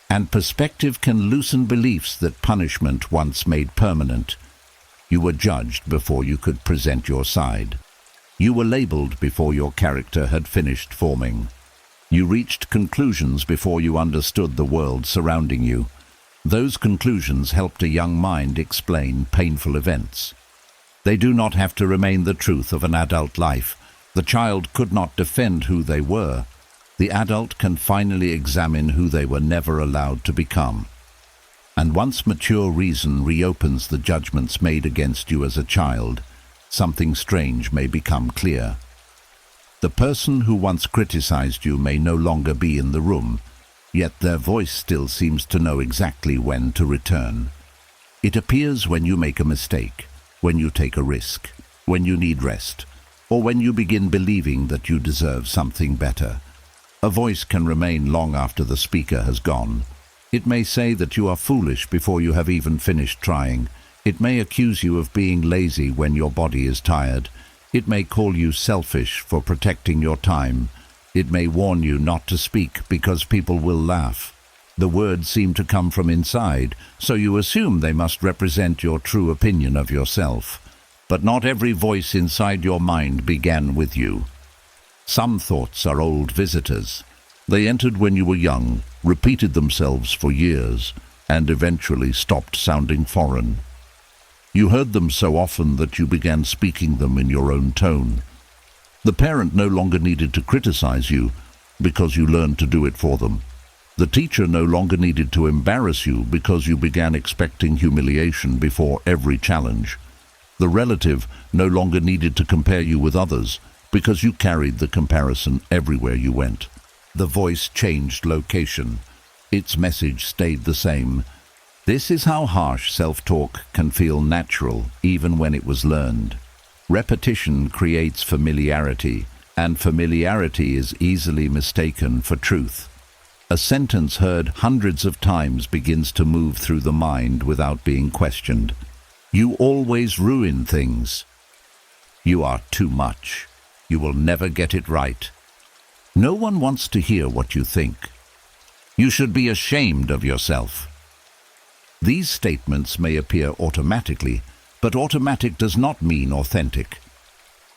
And perspective can loosen beliefs that punishment once made permanent. You were judged before you could present your side. You were labeled before your character had finished forming. You reached conclusions before you understood the world surrounding you. Those conclusions helped a young mind explain painful events. They do not have to remain the truth of an adult life. The child could not defend who they were. The adult can finally examine who they were never allowed to become. And once mature reason reopens the judgments made against you as a child, something strange may become clear. The person who once criticized you may no longer be in the room, yet their voice still seems to know exactly when to return. It appears when you make a mistake, when you take a risk, when you need rest, or when you begin believing that you deserve something better. A voice can remain long after the speaker has gone. It may say that you are foolish before you have even finished trying. It may accuse you of being lazy when your body is tired. It may call you selfish for protecting your time. It may warn you not to speak because people will laugh. The words seem to come from inside, so you assume they must represent your true opinion of yourself. But not every voice inside your mind began with you. Some thoughts are old visitors. They entered when you were young, repeated themselves for years, and eventually stopped sounding foreign. You heard them so often that you began speaking them in your own tone. The parent no longer needed to criticize you because you learned to do it for them. The teacher no longer needed to embarrass you because you began expecting humiliation before every challenge. The relative no longer needed to compare you with others because you carried the comparison everywhere you went. The voice changed location. Its message stayed the same. This is how harsh self-talk can feel natural even when it was learned. Repetition creates familiarity, and familiarity is easily mistaken for truth. A sentence heard hundreds of times begins to move through the mind without being questioned. You always ruin things. You are too much. You will never get it right. No one wants to hear what you think. You should be ashamed of yourself. These statements may appear automatically, but automatic does not mean authentic.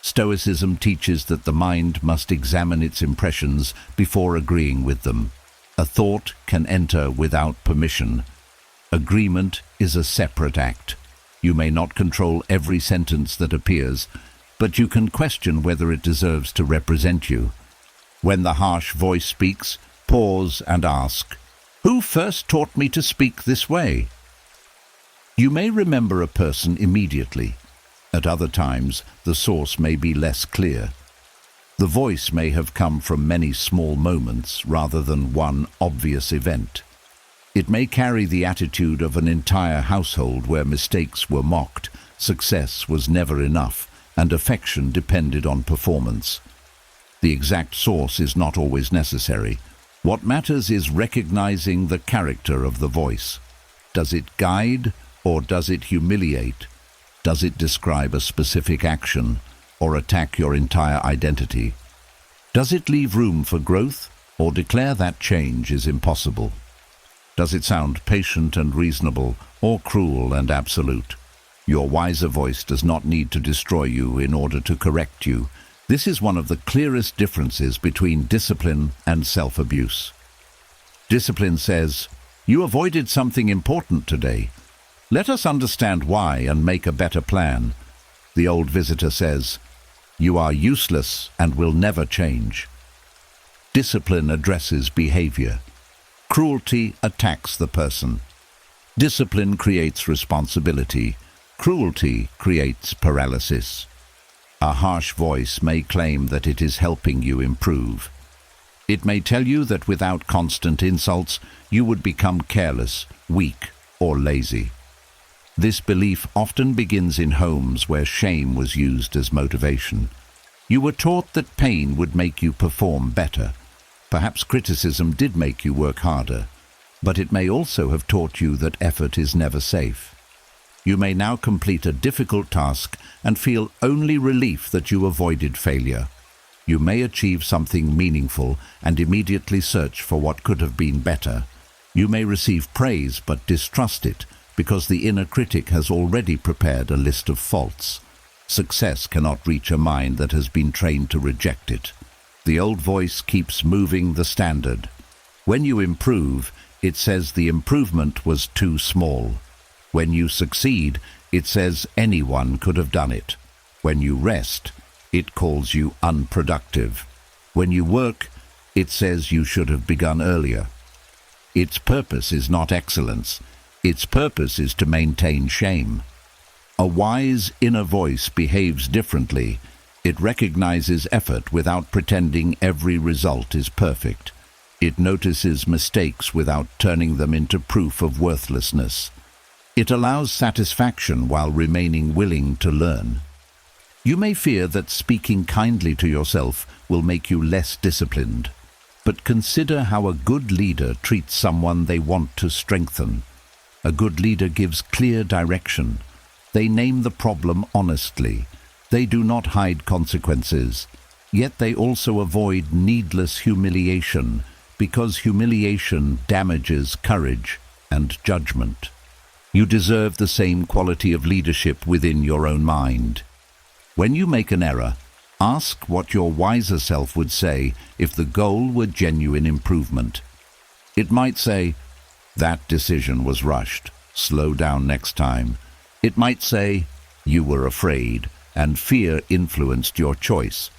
Stoicism teaches that the mind must examine its impressions before agreeing with them. A thought can enter without permission. Agreement is a separate act. You may not control every sentence that appears, but you can question whether it deserves to represent you. When the harsh voice speaks, pause and ask, "Who first taught me to speak this way?" You may remember a person immediately. At other times, the source may be less clear. The voice may have come from many small moments rather than one obvious event. It may carry the attitude of an entire household where mistakes were mocked, success was never enough, and affection depended on performance. The exact source is not always necessary. What matters is recognizing the character of the voice. Does it guide or does it humiliate? Does it describe a specific action or attack your entire identity? Does it leave room for growth or declare that change is impossible? Does it sound patient and reasonable or cruel and absolute? Your wiser voice does not need to destroy you in order to correct you. This is one of the clearest differences between discipline and self-abuse. Discipline says, "You avoided something important today. Let us understand why and make a better plan." The old visitor says, "You are useless and will never change." Discipline addresses behavior. Cruelty attacks the person. Discipline creates responsibility. Cruelty creates paralysis. A harsh voice may claim that it is helping you improve. It may tell you that without constant insults, you would become careless, weak, or lazy. This belief often begins in homes where shame was used as motivation. You were taught that pain would make you perform better. Perhaps criticism did make you work harder, but it may also have taught you that effort is never safe. You may now complete a difficult task and feel only relief that you avoided failure. You may achieve something meaningful and immediately search for what could have been better. You may receive praise but distrust it because the inner critic has already prepared a list of faults. Success cannot reach a mind that has been trained to reject it. The old voice keeps moving the standard. When you improve, it says the improvement was too small. When you succeed, it says anyone could have done it. When you rest, it calls you unproductive. When you work, it says you should have begun earlier. Its purpose is not excellence. Its purpose is to maintain shame. A wise inner voice behaves differently. It recognizes effort without pretending every result is perfect. It notices mistakes without turning them into proof of worthlessness. It allows satisfaction while remaining willing to learn. You may fear that speaking kindly to yourself will make you less disciplined, but consider how a good leader treats someone they want to strengthen. A good leader gives clear direction. They name the problem honestly. They do not hide consequences. Yet they also avoid needless humiliation, because humiliation damages courage and judgment. You deserve the same quality of leadership within your own mind. When you make an error, ask what your wiser self would say if the goal were genuine improvement. It might say, "That decision was rushed. Slow down next time." It might say, "You were afraid, and fear influenced your choice.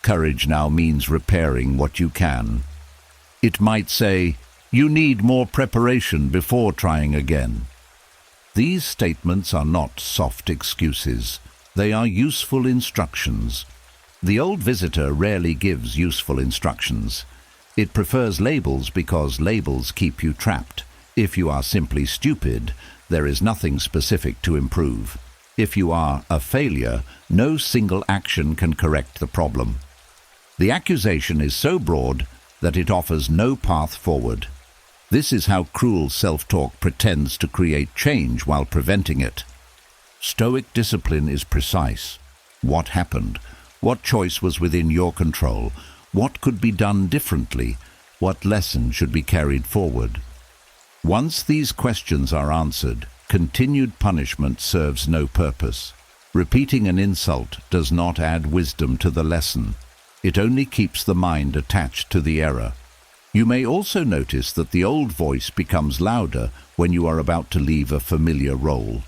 Courage now means repairing what you can." It might say, "You need more preparation before trying again." These statements are not soft excuses. They are useful instructions. The old visitor rarely gives useful instructions. It prefers labels because labels keep you trapped. If you are simply stupid, there is nothing specific to improve. If you are a failure, no single action can correct the problem. The accusation is so broad that it offers no path forward. This is how cruel self-talk pretends to create change while preventing it. Stoic discipline is precise. What happened? What choice was within your control? What could be done differently? What lesson should be carried forward? Once these questions are answered, continued punishment serves no purpose. Repeating an insult does not add wisdom to the lesson. It only keeps the mind attached to the error. You may also notice that the old voice becomes louder when you are about to leave a familiar role.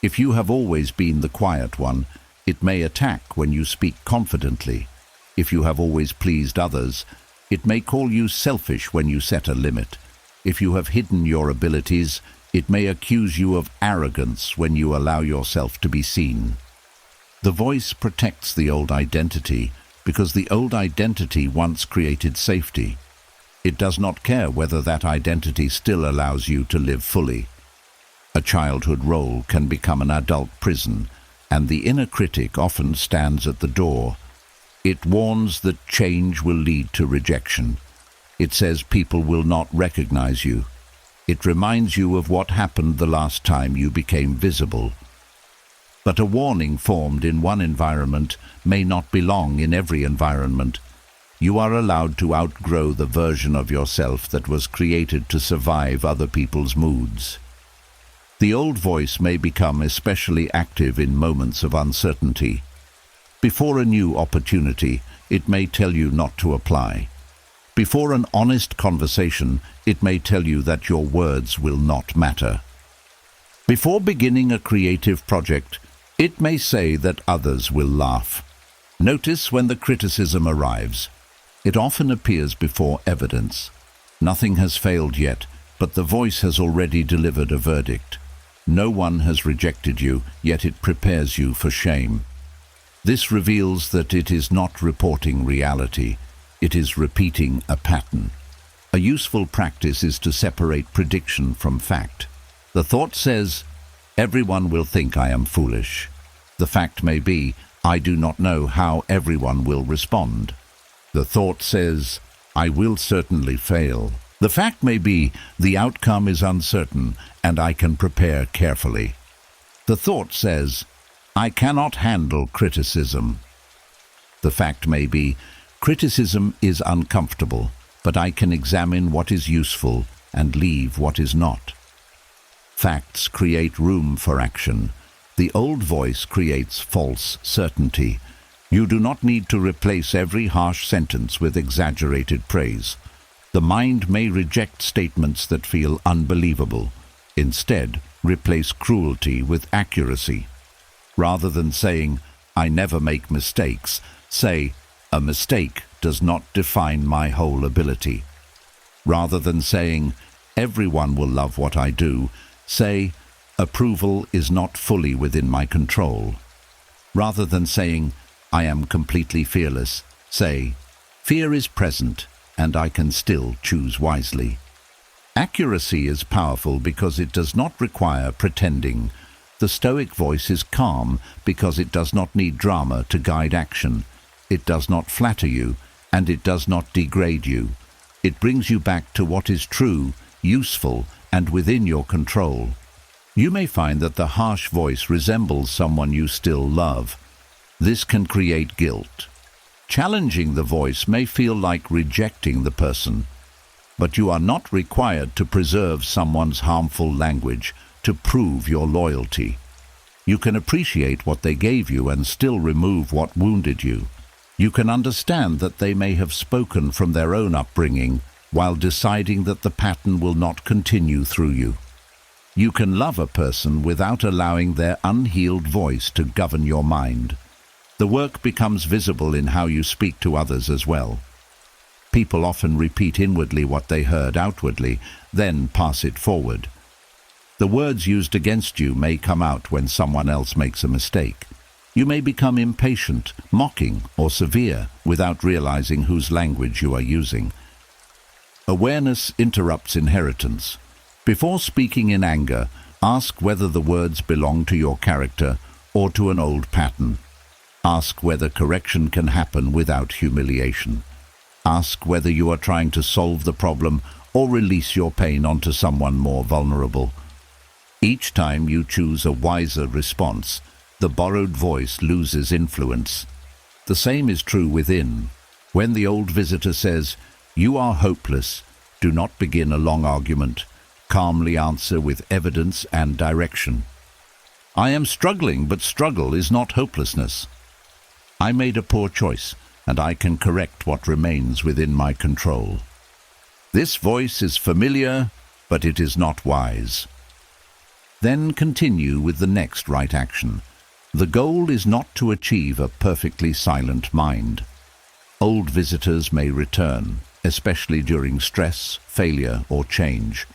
If you have always been the quiet one, it may attack when you speak confidently. If you have always pleased others, it may call you selfish when you set a limit. If you have hidden your abilities, it may accuse you of arrogance when you allow yourself to be seen. The voice protects the old identity because the old identity once created safety. It does not care whether that identity still allows you to live fully. A childhood role can become an adult prison, and the inner critic often stands at the door. It warns that change will lead to rejection. It says people will not recognize you. It reminds you of what happened the last time you became visible. But a warning formed in one environment may not belong in every environment. You are allowed to outgrow the version of yourself that was created to survive other people's moods. The old voice may become especially active in moments of uncertainty. Before a new opportunity, it may tell you not to apply. Before an honest conversation, it may tell you that your words will not matter. Before beginning a creative project, it may say that others will laugh. Notice when the criticism arrives. It often appears before evidence. Nothing has failed yet, but the voice has already delivered a verdict. No one has rejected you, yet it prepares you for shame. This reveals that it is not reporting reality. It is repeating a pattern. A useful practice is to separate prediction from fact. The thought says, "Everyone will think I am foolish." The fact may be, "I do not know how everyone will respond." The thought says, "I will certainly fail." The fact may be, "The outcome is uncertain and I can prepare carefully." The thought says, "I cannot handle criticism." The fact may be, "Criticism is uncomfortable, but I can examine what is useful and leave what is not." Facts create room for action. The old voice creates false certainty. You do not need to replace every harsh sentence with exaggerated praise. The mind may reject statements that feel unbelievable. Instead, replace cruelty with accuracy. Rather than saying, "I never make mistakes," say, "A mistake does not define my whole ability." Rather than saying, "Everyone will love what I do," say, "Approval is not fully within my control." Rather than saying, "I am completely fearless," say, "Fear is present, and I can still choose wisely." Accuracy is powerful because it does not require pretending. The Stoic voice is calm because it does not need drama to guide action. It does not flatter you, and it does not degrade you. It brings you back to what is true, useful, and within your control. You may find that the harsh voice resembles someone you still love. This can create guilt. Challenging the voice may feel like rejecting the person, but you are not required to preserve someone's harmful language to prove your loyalty. You can appreciate what they gave you and still remove what wounded you. You can understand that they may have spoken from their own upbringing while deciding that the pattern will not continue through you. You can love a person without allowing their unhealed voice to govern your mind. The work becomes visible in how you speak to others as well. People often repeat inwardly what they heard outwardly, then pass it forward. The words used against you may come out when someone else makes a mistake. You may become impatient, mocking, or severe without realizing whose language you are using. Awareness interrupts inheritance. Before speaking in anger, ask whether the words belong to your character or to an old pattern. Ask whether correction can happen without humiliation. Ask whether you are trying to solve the problem or release your pain onto someone more vulnerable. Each time you choose a wiser response, the borrowed voice loses influence. The same is true within. When the old visitor says, You are hopeless. Do not begin a long argument. Calmly answer with evidence and direction. I am struggling, but struggle is not hopelessness. I made a poor choice, and I can correct what remains within my control. This voice is familiar, but it is not wise. Then continue with the next right action. The goal is not to achieve a perfectly silent mind. Old visitors may return, especially during stress, failure, or change.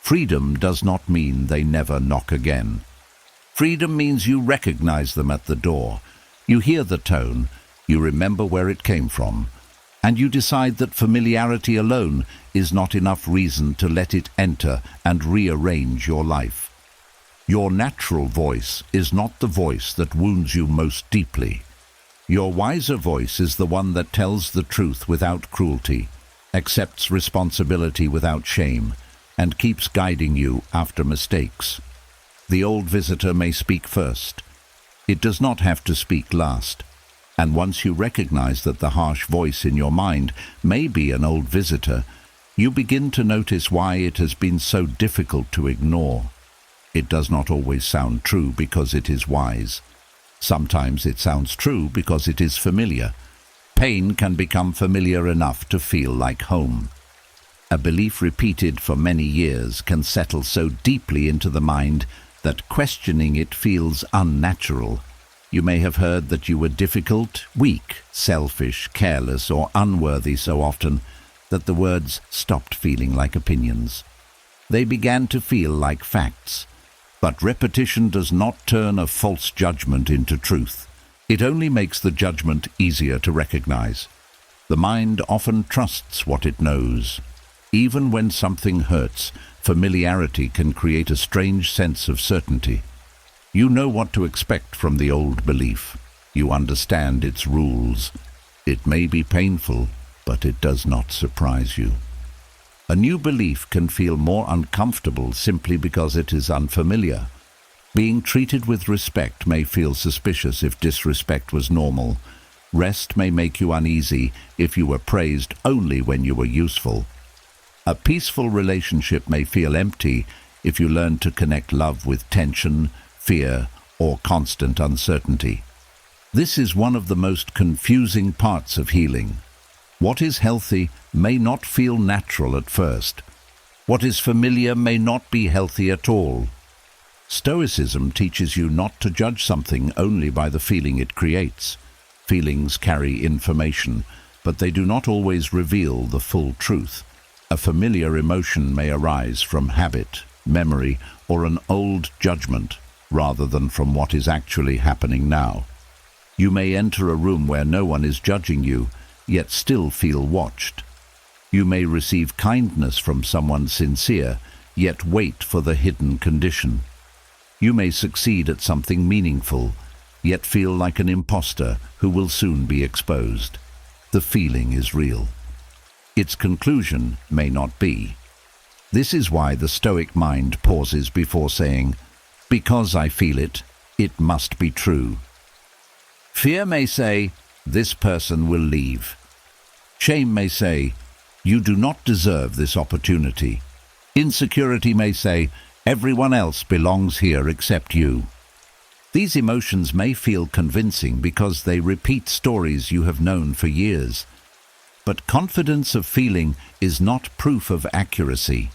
Freedom does not mean they never knock again. Freedom means you recognize them at the door. You hear the tone, you remember where it came from, and you decide that familiarity alone is not enough reason to let it enter and rearrange your life. Your natural voice is not the voice that wounds you most deeply. Your wiser voice is the one that tells the truth without cruelty, accepts responsibility without shame, and keeps guiding you after mistakes. The old visitor may speak first. It does not have to speak last. And once you recognize that the harsh voice in your mind may be an old visitor, you begin to notice why it has been so difficult to ignore. It does not always sound true because it is wise. Sometimes it sounds true because it is familiar. Pain can become familiar enough to feel like home. A belief repeated for many years can settle so deeply into the mind that questioning it feels unnatural. You may have heard that you were difficult, weak, selfish, careless, or unworthy so often that the words stopped feeling like opinions. They began to feel like facts. But repetition does not turn a false judgment into truth. It only makes the judgment easier to recognize. The mind often trusts what it knows. Even when something hurts, familiarity can create a strange sense of certainty. You know what to expect from the old belief. You understand its rules. It may be painful, but it does not surprise you. A new belief can feel more uncomfortable simply because it is unfamiliar. Being treated with respect may feel suspicious if disrespect was normal. Rest may make you uneasy if you were praised only when you were useful. A peaceful relationship may feel empty if you learn to connect love with tension, fear, or constant uncertainty. This is one of the most confusing parts of healing. What is healthy may not feel natural at first. What is familiar may not be healthy at all. Stoicism teaches you not to judge something only by the feeling it creates. Feelings carry information, but they do not always reveal the full truth. A familiar emotion may arise from habit, memory, or an old judgment, rather than from what is actually happening now. You may enter a room where no one is judging you, yet still feel watched. You may receive kindness from someone sincere, yet wait for the hidden condition. You may succeed at something meaningful, yet feel like an imposter who will soon be exposed. The feeling is real. Its conclusion may not be. This is why the Stoic mind pauses before saying, "Because I feel it, it must be true." Fear may say, "This person will leave." Shame may say, "You do not deserve this opportunity." Insecurity may say, "Everyone else belongs here except you." These emotions may feel convincing because they repeat stories you have known for years. But confidence of feeling is not proof of accuracy.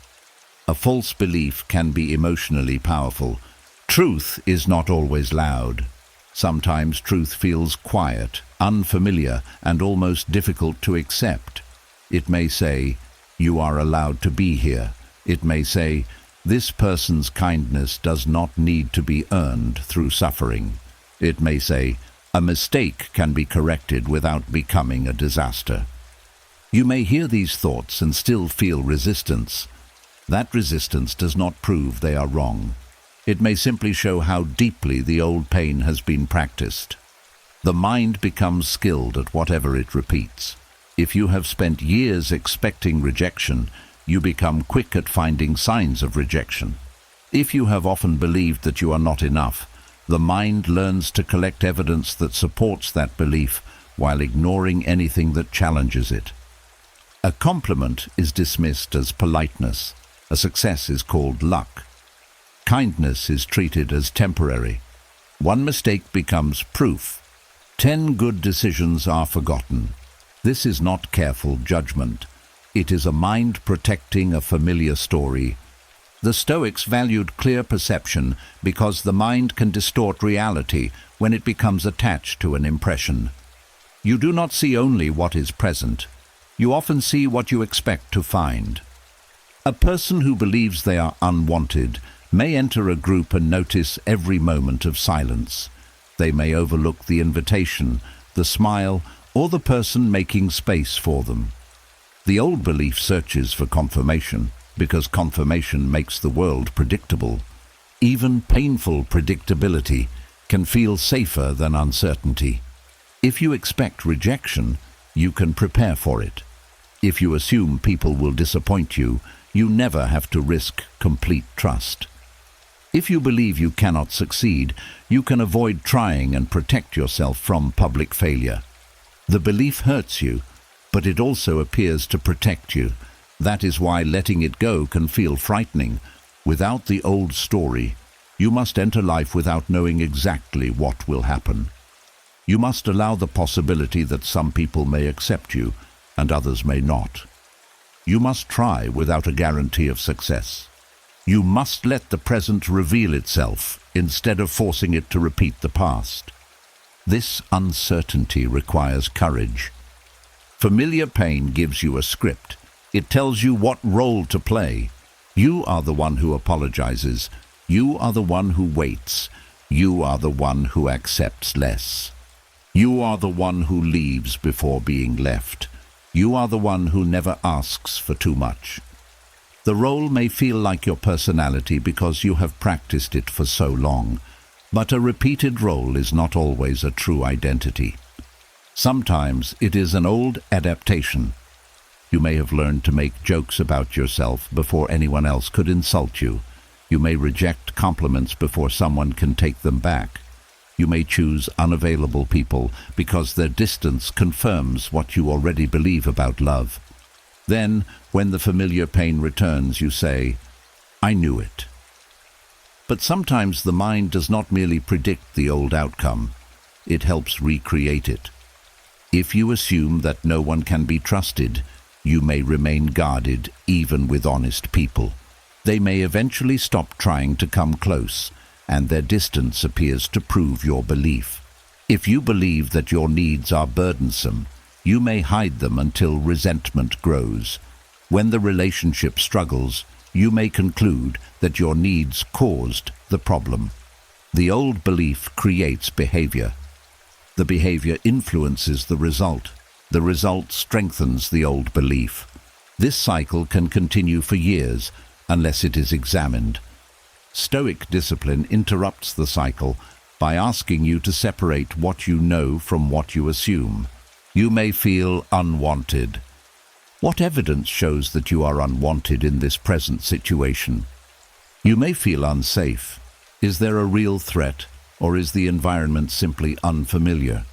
A false belief can be emotionally powerful. Truth is not always loud. Sometimes truth feels quiet, unfamiliar, and almost difficult to accept. It may say, "You are allowed to be here." It may say, "This person's kindness does not need to be earned through suffering." It may say, "A mistake can be corrected without becoming a disaster." You may hear these thoughts and still feel resistance. That resistance does not prove they are wrong. It may simply show how deeply the old pain has been practiced. The mind becomes skilled at whatever it repeats. If you have spent years expecting rejection, you become quick at finding signs of rejection. If you have often believed that you are not enough, the mind learns to collect evidence that supports that belief while ignoring anything that challenges it. A compliment is dismissed as politeness. A success is called luck. Kindness is treated as temporary. One mistake becomes proof. 10 good decisions are forgotten. This is not careful judgment. It is a mind protecting a familiar story. The Stoics valued clear perception because the mind can distort reality when it becomes attached to an impression. You do not see only what is present. You often see what you expect to find. A person who believes they are unwanted may enter a group and notice every moment of silence. They may overlook the invitation, the smile, or the person making space for them. The old belief searches for confirmation, because confirmation makes the world predictable. Even painful predictability can feel safer than uncertainty. If you expect rejection, you can prepare for it. If you assume people will disappoint you, you never have to risk complete trust. If you believe you cannot succeed, you can avoid trying and protect yourself from public failure. The belief hurts you, but it also appears to protect you. That is why letting it go can feel frightening. Without the old story, you must enter life without knowing exactly what will happen. You must allow the possibility that some people may accept you and others may not. You must try without a guarantee of success. You must let the present reveal itself instead of forcing it to repeat the past. This uncertainty requires courage. Familiar pain gives you a script. It tells you what role to play. You are the one who apologizes. You are the one who waits. You are the one who accepts less. You are the one who leaves before being left. You are the one who never asks for too much. The role may feel like your personality because you have practiced it for so long, but a repeated role is not always a true identity. Sometimes it is an old adaptation. You may have learned to make jokes about yourself before anyone else could insult you. You may reject compliments before someone can take them back. You may choose unavailable people because their distance confirms what you already believe about love. Then, when the familiar pain returns, you say, "I knew it." But sometimes the mind does not merely predict the old outcome. It helps recreate it. If you assume that no one can be trusted, you may remain guarded even with honest people. They may eventually stop trying to come close, and their distance appears to prove your belief. If you believe that your needs are burdensome, you may hide them until resentment grows. When the relationship struggles, you may conclude that your needs caused the problem. The old belief creates behavior. The behavior influences the result. The result strengthens the old belief. This cycle can continue for years unless it is examined. Stoic discipline interrupts the cycle by asking you to separate what you know from what you assume. You may feel unwanted. What evidence shows that you are unwanted in this present situation? You may feel unsafe. Is there a real threat, or is the environment simply unfamiliar?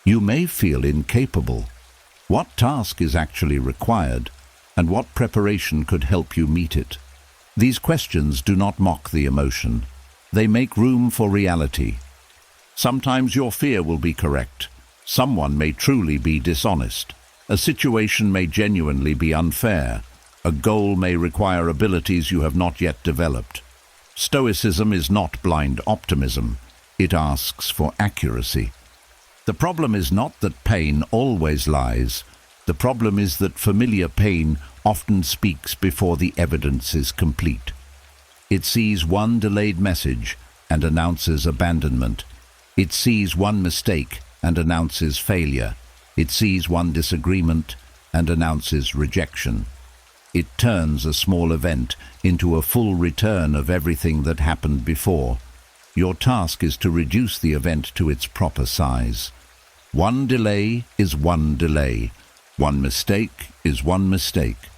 You may feel incapable. What task is actually required, and what preparation could help you meet it? These questions do not mock the emotion. They make room for reality. Sometimes your fear will be correct. Someone may truly be dishonest. A situation may genuinely be unfair. A goal may require abilities you have not yet developed. Stoicism is not blind optimism. It asks for accuracy. The problem is not that pain always lies. The problem is that familiar pain often speaks before the evidence is complete. It sees one delayed message and announces abandonment. It sees one mistake and announces failure. It sees one disagreement and announces rejection. It turns a small event into a full return of everything that happened before. Your task is to reduce the event to its proper size. One delay is one delay. One mistake is one mistake.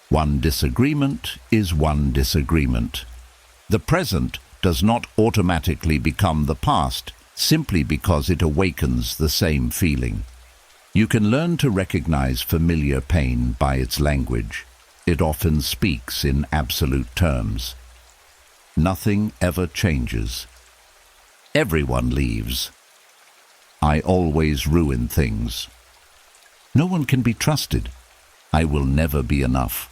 One disagreement is one disagreement. The present does not automatically become the past simply because it awakens the same feeling. You can learn to recognize familiar pain by its language. It often speaks in absolute terms. Nothing ever changes. Everyone leaves. I always ruin things. No one can be trusted. I will never be enough.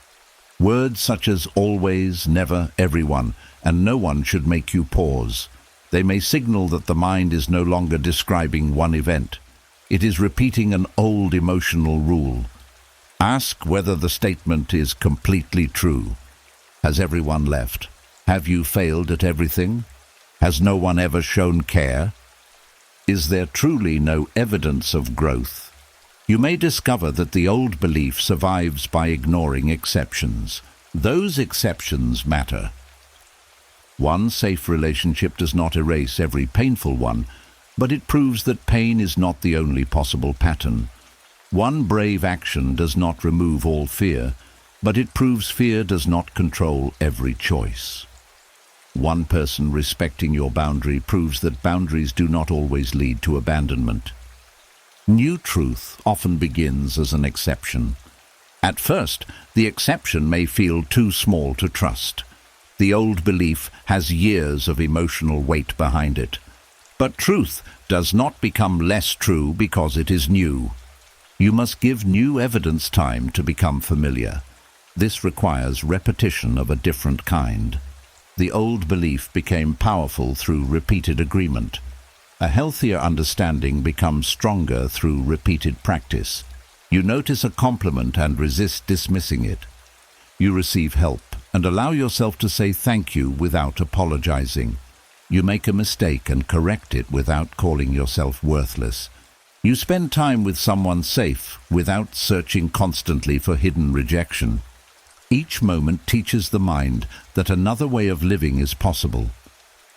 Words such as always, never, everyone, and no one should make you pause. They may signal that the mind is no longer describing one event. It is repeating an old emotional rule. Ask whether the statement is completely true. Has everyone left? Have you failed at everything? Has no one ever shown care? Is there truly no evidence of growth? You may discover that the old belief survives by ignoring exceptions. Those exceptions matter. One safe relationship does not erase every painful one, but it proves that pain is not the only possible pattern. One brave action does not remove all fear, but it proves fear does not control every choice. One person respecting your boundary proves that boundaries do not always lead to abandonment. New truth often begins as an exception. At first, the exception may feel too small to trust. The old belief has years of emotional weight behind it. But truth does not become less true because it is new. You must give new evidence time to become familiar. This requires repetition of a different kind. The old belief became powerful through repeated agreement. A healthier understanding becomes stronger through repeated practice. You notice a compliment and resist dismissing it. You receive help and allow yourself to say thank you without apologizing. You make a mistake and correct it without calling yourself worthless. You spend time with someone safe without searching constantly for hidden rejection. Each moment teaches the mind that another way of living is possible.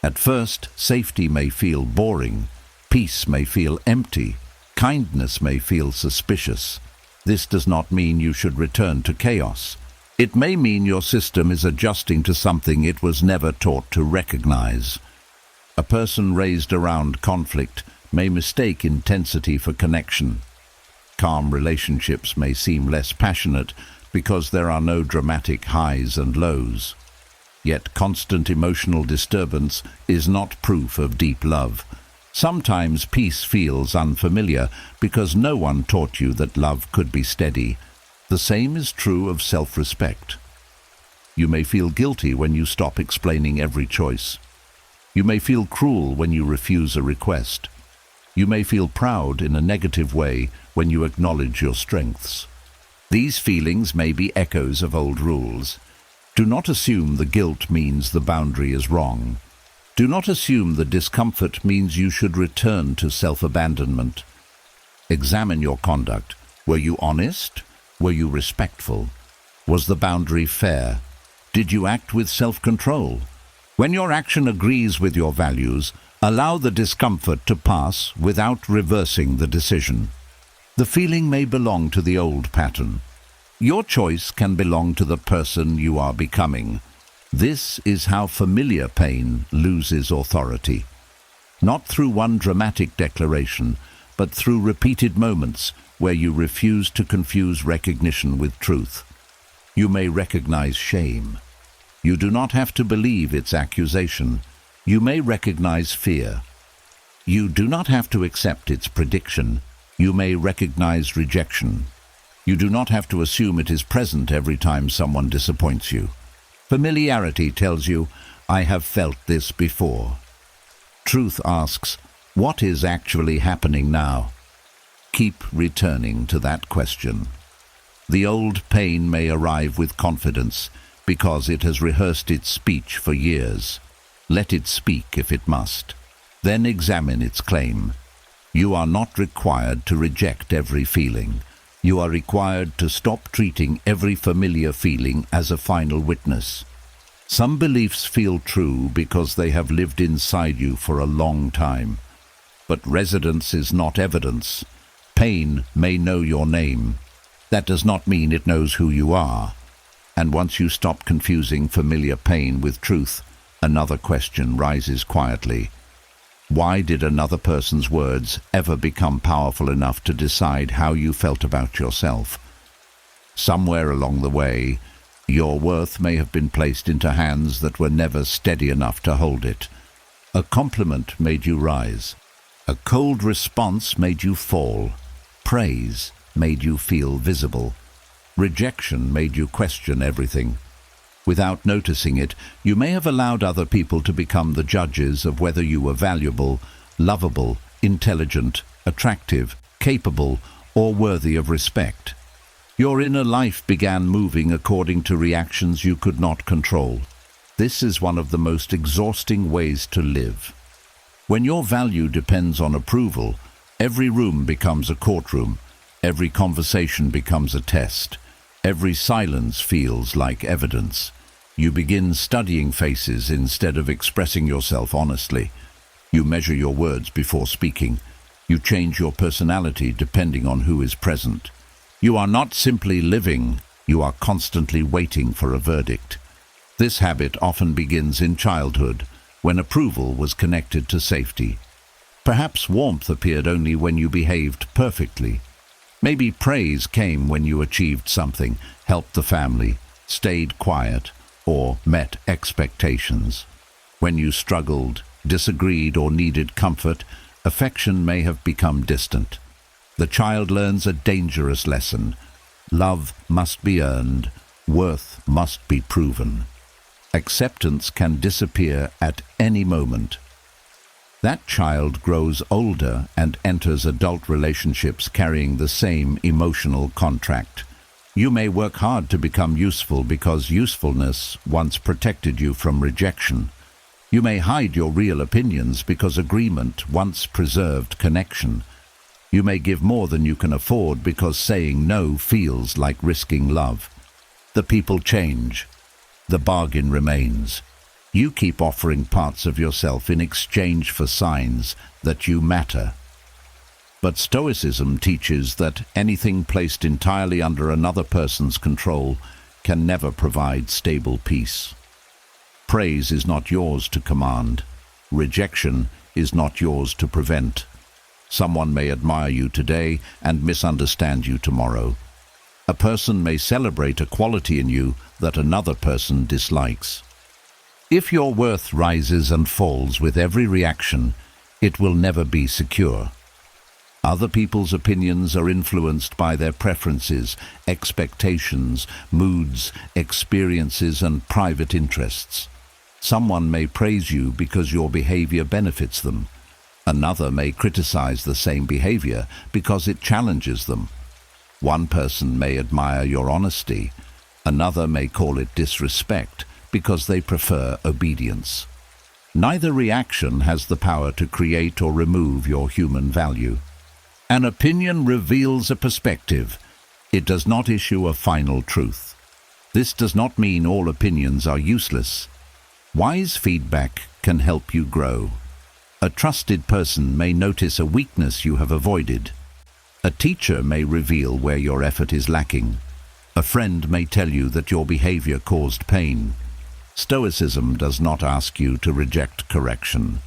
At first, safety may feel boring, peace may feel empty, kindness may feel suspicious. This does not mean you should return to chaos. It may mean your system is adjusting to something it was never taught to recognize. A person raised around conflict may mistake intensity for connection. Calm relationships may seem less passionate because there are no dramatic highs and lows. Yet constant emotional disturbance is not proof of deep love. Sometimes peace feels unfamiliar because no one taught you that love could be steady. The same is true of self-respect. You may feel guilty when you stop explaining every choice. You may feel cruel when you refuse a request. You may feel proud in a negative way when you acknowledge your strengths. These feelings may be echoes of old rules. Do not assume the guilt means the boundary is wrong. Do not assume the discomfort means you should return to self-abandonment. Examine your conduct. Were you honest? Were you respectful? Was the boundary fair? Did you act with self-control? When your action agrees with your values, allow the discomfort to pass without reversing the decision. The feeling may belong to the old pattern. Your choice can belong to the person you are becoming. This is how familiar pain loses authority. Not through one dramatic declaration, but through repeated moments where you refuse to confuse recognition with truth. You may recognize shame. You do not have to believe its accusation. You may recognize fear. You do not have to accept its prediction. You may recognize rejection. You do not have to assume it is present every time someone disappoints you. Familiarity tells you, I have felt this before. Truth asks, what is actually happening now? Keep returning to that question. The old pain may arrive with confidence because it has rehearsed its speech for years. Let it speak if it must. Then examine its claim. You are not required to reject every feeling. You are required to stop treating every familiar feeling as a final witness. Some beliefs feel true because they have lived inside you for a long time. But residence is not evidence. Pain may know your name. That does not mean it knows who you are. And once you stop confusing familiar pain with truth, another question rises quietly. Why did another person's words ever become powerful enough to decide how you felt about yourself? Somewhere along the way, your worth may have been placed into hands that were never steady enough to hold it. A compliment made you rise. A cold response made you fall. Praise made you feel visible. Rejection made you question everything. Without noticing it, you may have allowed other people to become the judges of whether you were valuable, lovable, intelligent, attractive, capable, or worthy of respect. Your inner life began moving according to reactions you could not control. This is one of the most exhausting ways to live. When your value depends on approval, every room becomes a courtroom, every conversation becomes a test, every silence feels like evidence. You begin studying faces instead of expressing yourself honestly. You measure your words before speaking. You change your personality depending on who is present. You are not simply living, you are constantly waiting for a verdict. This habit often begins in childhood, when approval was connected to safety. Perhaps warmth appeared only when you behaved perfectly. Maybe praise came when you achieved something, helped the family, stayed quiet, or met expectations. When you struggled, disagreed, or needed comfort, affection may have become distant. The child learns a dangerous lesson. Love must be earned, worth must be proven. Acceptance can disappear at any moment. That child grows older and enters adult relationships carrying the same emotional contract. You may work hard to become useful because usefulness once protected you from rejection. You may hide your real opinions because agreement once preserved connection. You may give more than you can afford because saying no feels like risking love. The people change. The bargain remains. You keep offering parts of yourself in exchange for signs that you matter. But Stoicism teaches that anything placed entirely under another person's control can never provide stable peace. Praise is not yours to command. Rejection is not yours to prevent. Someone may admire you today and misunderstand you tomorrow. A person may celebrate a quality in you that another person dislikes. If your worth rises and falls with every reaction, it will never be secure. Other people's opinions are influenced by their preferences, expectations, moods, experiences, and private interests. Someone may praise you because your behavior benefits them. Another may criticize the same behavior because it challenges them. One person may admire your honesty. Another may call it disrespect because they prefer obedience. Neither reaction has the power to create or remove your human value. An opinion reveals a perspective. It does not issue a final truth. This does not mean all opinions are useless. Wise feedback can help you grow. A trusted person may notice a weakness you have avoided. A teacher may reveal where your effort is lacking. A friend may tell you that your behavior caused pain. Stoicism does not ask you to reject correction.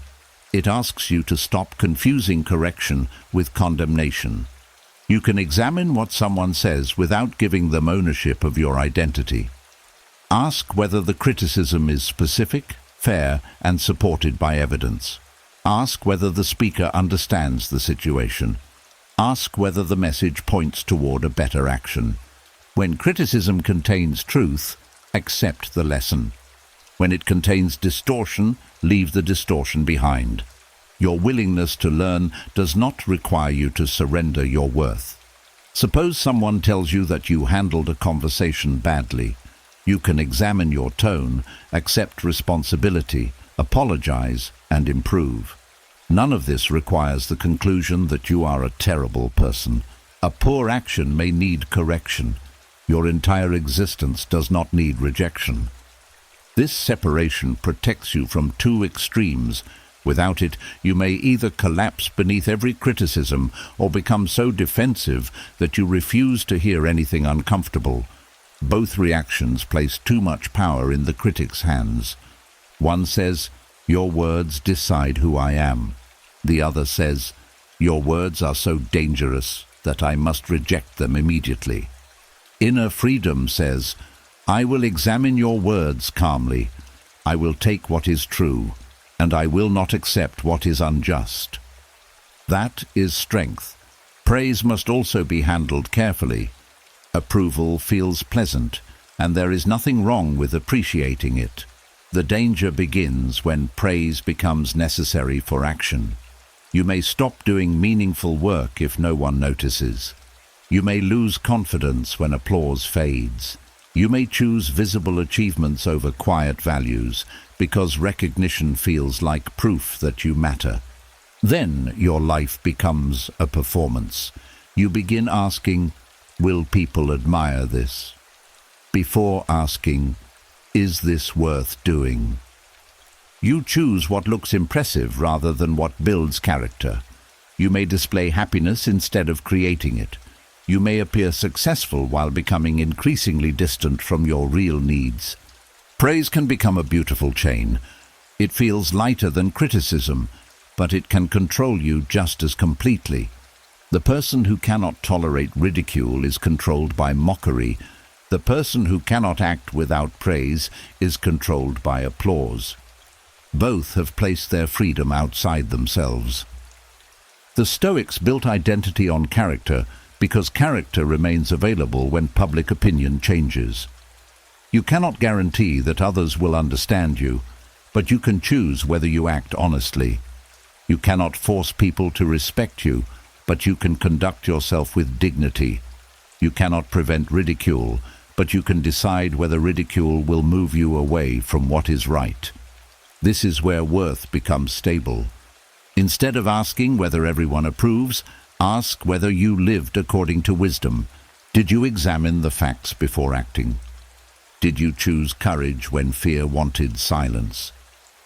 It asks you to stop confusing correction with condemnation. You can examine what someone says without giving them ownership of your identity. Ask whether the criticism is specific, fair, and supported by evidence. Ask whether the speaker understands the situation. Ask whether the message points toward a better action. When criticism contains truth, accept the lesson. When it contains distortion, leave the distortion behind. Your willingness to learn does not require you to surrender your worth. Suppose someone tells you that you handled a conversation badly. You can examine your tone, accept responsibility, apologize, and improve. None of this requires the conclusion that you are a terrible person. A poor action may need correction. Your entire existence does not need rejection. This separation protects you from two extremes. Without it, you may either collapse beneath every criticism or become so defensive that you refuse to hear anything uncomfortable. Both reactions place too much power in the critic's hands. One says, "Your words decide who I am." The other says, "Your words are so dangerous that I must reject them immediately." Inner freedom says, "I will examine your words calmly. I will take what is true, and I will not accept what is unjust." That is strength. Praise must also be handled carefully. Approval feels pleasant, and there is nothing wrong with appreciating it. The danger begins when praise becomes necessary for action. You may stop doing meaningful work if no one notices. You may lose confidence when applause fades. You may choose visible achievements over quiet values because recognition feels like proof that you matter. Then your life becomes a performance. You begin asking, "Will people admire this?" before asking, "Is this worth doing?" You choose what looks impressive rather than what builds character. You may display happiness instead of creating it. You may appear successful while becoming increasingly distant from your real needs. Praise can become a beautiful chain. It feels lighter than criticism, but it can control you just as completely. The person who cannot tolerate ridicule is controlled by mockery. The person who cannot act without praise is controlled by applause. Both have placed their freedom outside themselves. The Stoics built identity on character because character remains available when public opinion changes. You cannot guarantee that others will understand you, but you can choose whether you act honestly. You cannot force people to respect you, but you can conduct yourself with dignity. You cannot prevent ridicule, but you can decide whether ridicule will move you away from what is right. This is where worth becomes stable. Instead of asking whether everyone approves, ask whether you lived according to wisdom. Did you examine the facts before acting? Did you choose courage when fear wanted silence?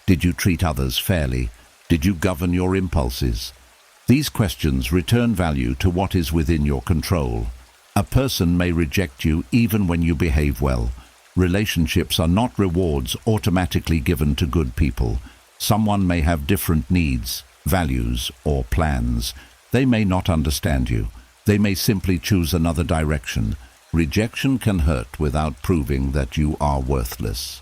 Did you treat others fairly? Did you govern your impulses? These questions return value to what is within your control. A person may reject you even when you behave well. Relationships are not rewards automatically given to good people. Someone may have different needs, values, or plans. They may not understand you. They may simply choose another direction. Rejection can hurt without proving that you are worthless.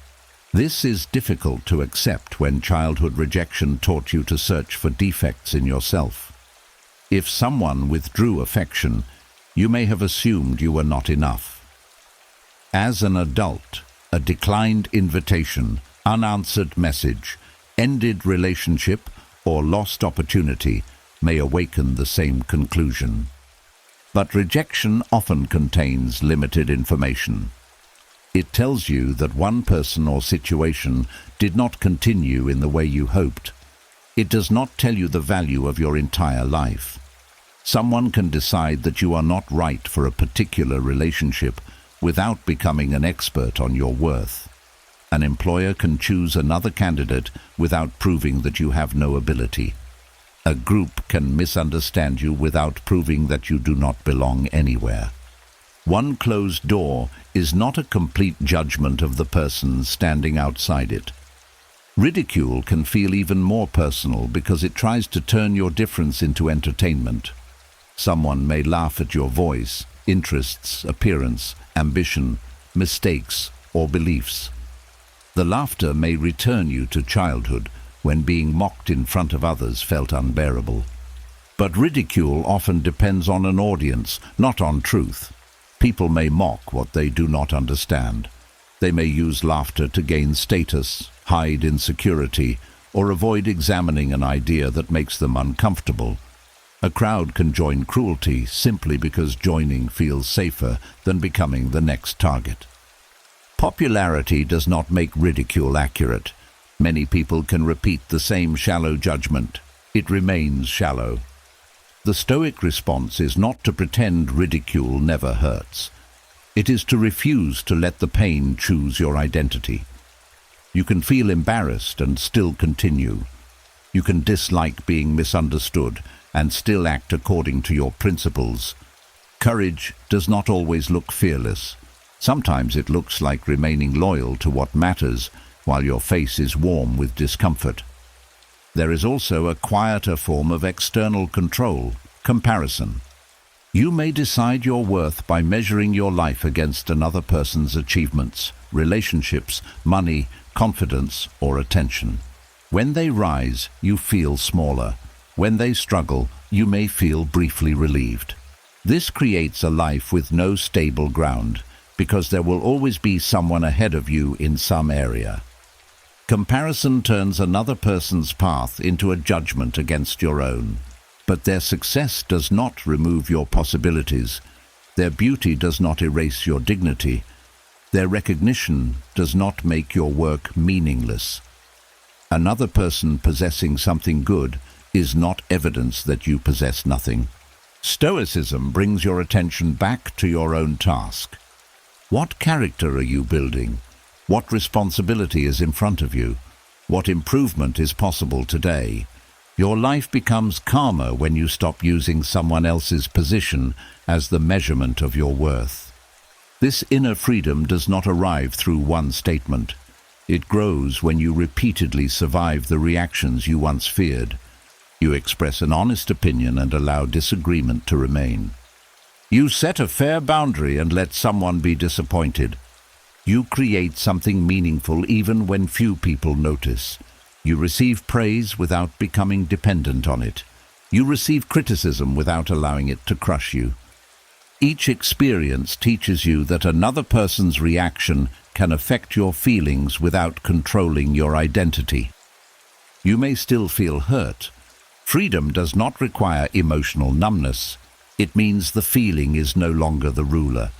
This is difficult to accept when childhood rejection taught you to search for defects in yourself. If someone withdrew affection, you may have assumed you were not enough. As an adult, a declined invitation, unanswered message, ended relationship, or lost opportunity may awaken the same conclusion. But rejection often contains limited information. It tells you that one person or situation did not continue in the way you hoped. It does not tell you the value of your entire life. Someone can decide that you are not right for a particular relationship without becoming an expert on your worth. An employer can choose another candidate without proving that you have no ability. A group can misunderstand you without proving that you do not belong anywhere. One closed door is not a complete judgment of the person standing outside it. Ridicule can feel even more personal because it tries to turn your difference into entertainment. Someone may laugh at your voice, interests, appearance, ambition, mistakes, or beliefs. The laughter may return you to childhood when being mocked in front of others felt unbearable. But ridicule often depends on an audience, not on truth. People may mock what they do not understand. They may use laughter to gain status, hide insecurity, or avoid examining an idea that makes them uncomfortable. A crowd can join cruelty simply because joining feels safer than becoming the next target. Popularity does not make ridicule accurate. Many people can repeat the same shallow judgment. It remains shallow. The Stoic response is not to pretend ridicule never hurts. It is to refuse to let the pain choose your identity. You can feel embarrassed and still continue. You can dislike being misunderstood and still act according to your principles. Courage does not always look fearless. Sometimes it looks like remaining loyal to what matters while your face is warm with discomfort. There is also a quieter form of external control, comparison. You may decide your worth by measuring your life against another person's achievements, relationships, money, confidence, or attention. When they rise, you feel smaller. When they struggle, you may feel briefly relieved. This creates a life with no stable ground, because there will always be someone ahead of you in some area. Comparison turns another person's path into a judgment against your own. But their success does not remove your possibilities. Their beauty does not erase your dignity. Their recognition does not make your work meaningless. Another person possessing something good is not evidence that you possess nothing. Stoicism brings your attention back to your own task. What character are you building? What responsibility is in front of you? What improvement is possible today? Your life becomes calmer when you stop using someone else's position as the measurement of your worth. This inner freedom does not arrive through one statement. It grows when you repeatedly survive the reactions you once feared. You express an honest opinion and allow disagreement to remain. You set a fair boundary and let someone be disappointed. You create something meaningful even when few people notice. You receive praise without becoming dependent on it. You receive criticism without allowing it to crush you. Each experience teaches you that another person's reaction can affect your feelings without controlling your identity. You may still feel hurt. Freedom does not require emotional numbness. It means the feeling is no longer the ruler.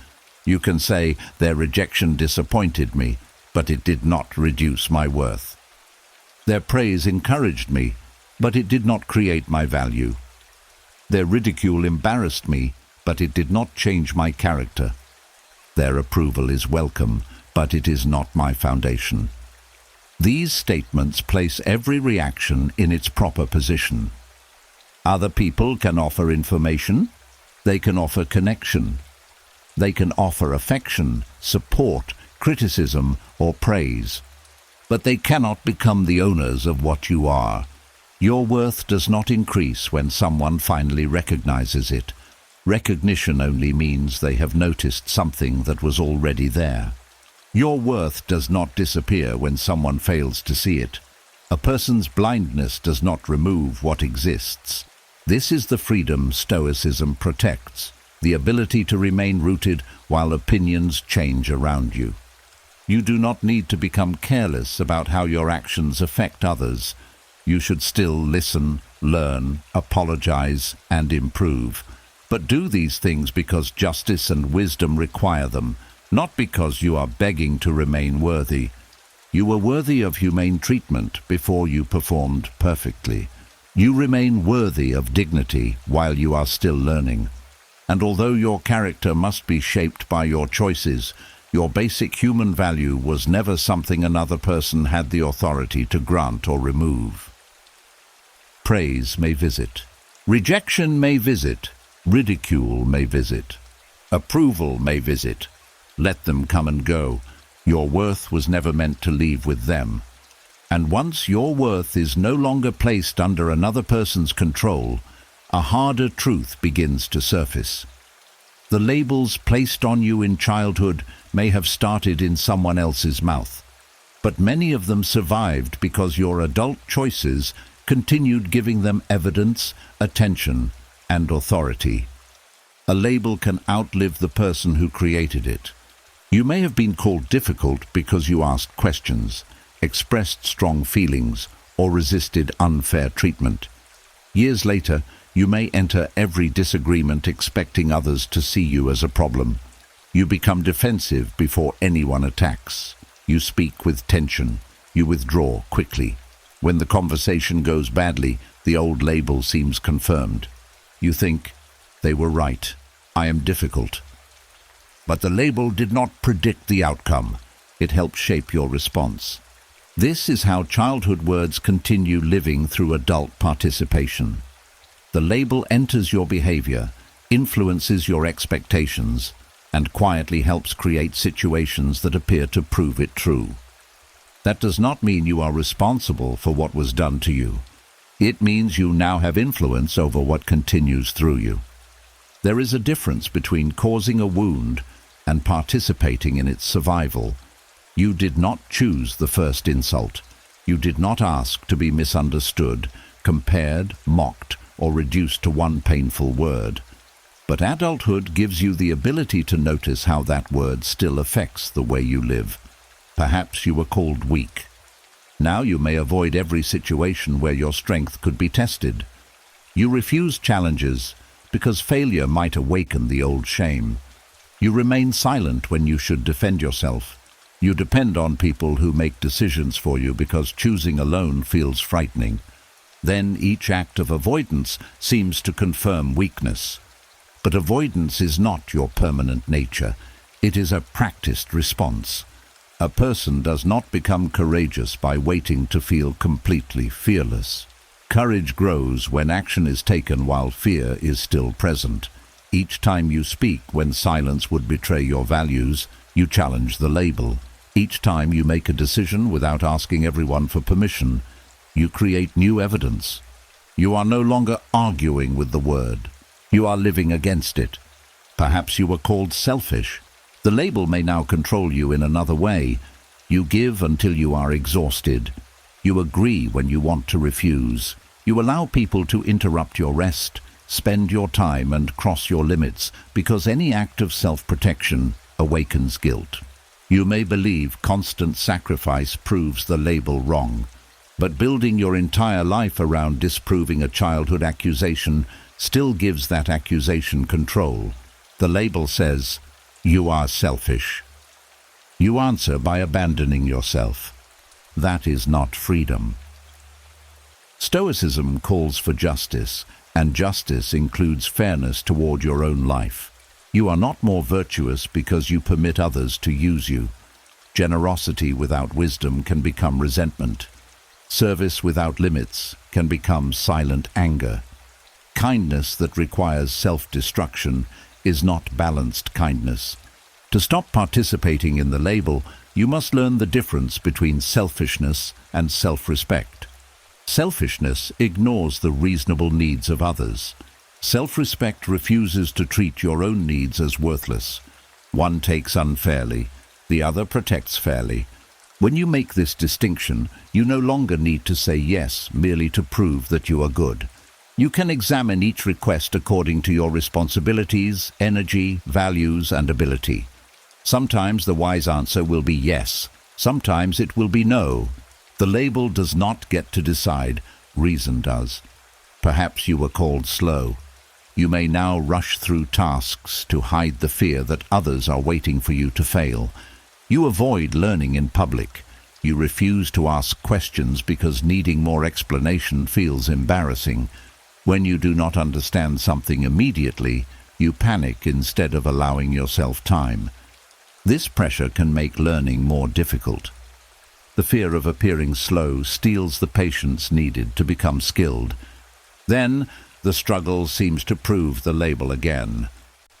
You can say, their rejection disappointed me, but it did not reduce my worth. Their praise encouraged me, but it did not create my value. Their ridicule embarrassed me, but it did not change my character. Their approval is welcome, but it is not my foundation. These statements place every reaction in its proper position. Other people can offer information. They can offer connection. They can offer affection, support, criticism, or praise. But they cannot become the owners of what you are. Your worth does not increase when someone finally recognizes it. Recognition only means they have noticed something that was already there. Your worth does not disappear when someone fails to see it. A person's blindness does not remove what exists. This is the freedom Stoicism protects, the ability to remain rooted while opinions change around you. You do not need to become careless about how your actions affect others. You should still listen, learn, apologize, and improve. But do these things because justice and wisdom require them, not because you are begging to remain worthy. You were worthy of humane treatment before you performed perfectly. You remain worthy of dignity while you are still learning. And although your character must be shaped by your choices, your basic human value was never something another person had the authority to grant or remove. Praise may visit. Rejection may visit. Ridicule may visit. Approval may visit. Let them come and go. Your worth was never meant to leave with them. And once your worth is no longer placed under another person's control, a harder truth begins to surface. The labels placed on you in childhood may have started in someone else's mouth, but many of them survived because your adult choices continued giving them evidence, attention, and authority. A label can outlive the person who created it. You may have been called difficult because you asked questions, expressed strong feelings, or resisted unfair treatment. Years later, you may enter every disagreement expecting others to see you as a problem. You become defensive before anyone attacks. You speak with tension. You withdraw quickly. When the conversation goes badly, the old label seems confirmed. You think, they were right. I am difficult. But the label did not predict the outcome. It helped shape your response. This is how childhood words continue living through adult participation. The label enters your behavior, influences your expectations, and quietly helps create situations that appear to prove it true. That does not mean you are responsible for what was done to you. It means you now have influence over what continues through you. There is a difference between causing a wound and participating in its survival. You did not choose the first insult. You did not ask to be misunderstood, compared, mocked, or reduced to one painful word. But adulthood gives you the ability to notice how that word still affects the way you live. Perhaps you were called weak. Now you may avoid every situation where your strength could be tested. You refuse challenges because failure might awaken the old shame. You remain silent when you should defend yourself. You depend on people who make decisions for you because choosing alone feels frightening. Then each act of avoidance seems to confirm weakness. But avoidance is not your permanent nature. It is a practiced response. A person does not become courageous by waiting to feel completely fearless. Courage grows when action is taken while fear is still present. Each time you speak when silence would betray your values, you challenge the label. Each time you make a decision without asking everyone for permission, you create new evidence. You are no longer arguing with the word. You are living against it. Perhaps you were called selfish. The label may now control you in another way. You give until you are exhausted. You agree when you want to refuse. You allow people to interrupt your rest, spend your time and cross your limits because any act of self-protection awakens guilt. You may believe constant sacrifice proves the label wrong, but building your entire life around disproving a childhood accusation still gives that accusation control. The label says, "You are selfish." You answer by abandoning yourself. That is not freedom. Stoicism calls for justice, and justice includes fairness toward your own life. You are not more virtuous because you permit others to use you. Generosity without wisdom can become resentment. Service without limits can become silent anger. Kindness that requires self-destruction is not balanced kindness. To stop participating in the label, you must learn the difference between selfishness and self-respect. Selfishness ignores the reasonable needs of others. Self-respect refuses to treat your own needs as worthless. One takes unfairly, the other protects fairly. When you make this distinction, you no longer need to say yes merely to prove that you are good. You can examine each request according to your responsibilities, energy, values, and ability. Sometimes the wise answer will be yes, sometimes it will be no. The label does not get to decide, reason does. Perhaps you were called slow. You may now rush through tasks to hide the fear that others are waiting for you to fail. You avoid learning in public. You refuse to ask questions because needing more explanation feels embarrassing. When you do not understand something immediately, you panic instead of allowing yourself time. This pressure can make learning more difficult. The fear of appearing slow steals the patience needed to become skilled. Then, the struggle seems to prove the label again.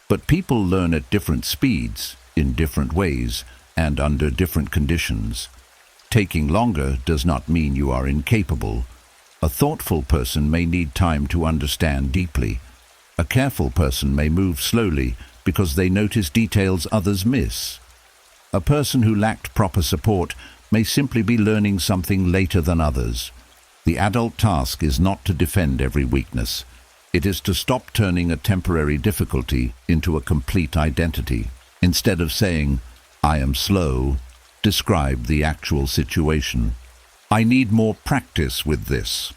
But people learn at different speeds, in different ways, and under different conditions. Taking longer does not mean you are incapable. A thoughtful person may need time to understand deeply. A careful person may move slowly because they notice details others miss. A person who lacked proper support may simply be learning something later than others. The adult task is not to defend every weakness. It is to stop turning a temporary difficulty into a complete identity. Instead of saying, "I am slow," describe the actual situation. "I need more practice with this."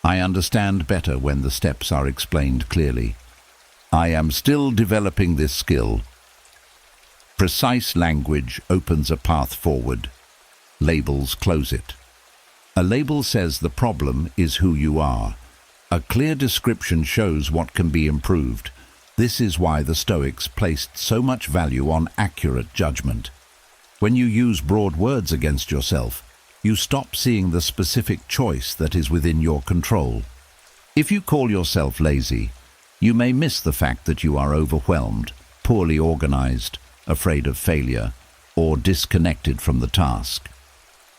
"I understand better when the steps are explained clearly." "I am still developing this skill." Precise language opens a path forward. Labels close it. A label says the problem is who you are. A clear description shows what can be improved. This is why the Stoics placed so much value on accurate judgment. When you use broad words against yourself, you stop seeing the specific choice that is within your control. If you call yourself lazy, you may miss the fact that you are overwhelmed, poorly organized, afraid of failure, or disconnected from the task.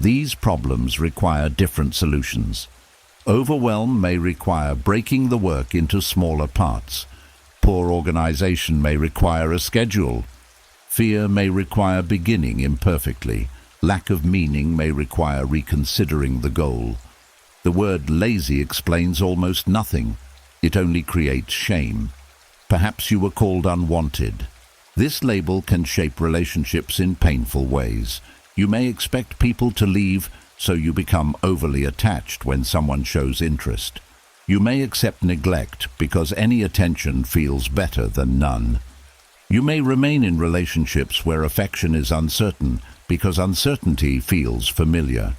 These problems require different solutions. Overwhelm may require breaking the work into smaller parts. Poor organization may require a schedule. Fear may require beginning imperfectly. Lack of meaning may require reconsidering the goal. The word lazy explains almost nothing. It only creates shame. Perhaps you were called unwanted. This label can shape relationships in painful ways. You may expect people to leave, so you become overly attached when someone shows interest. You may accept neglect because any attention feels better than none. You may remain in relationships where affection is uncertain because uncertainty feels familiar.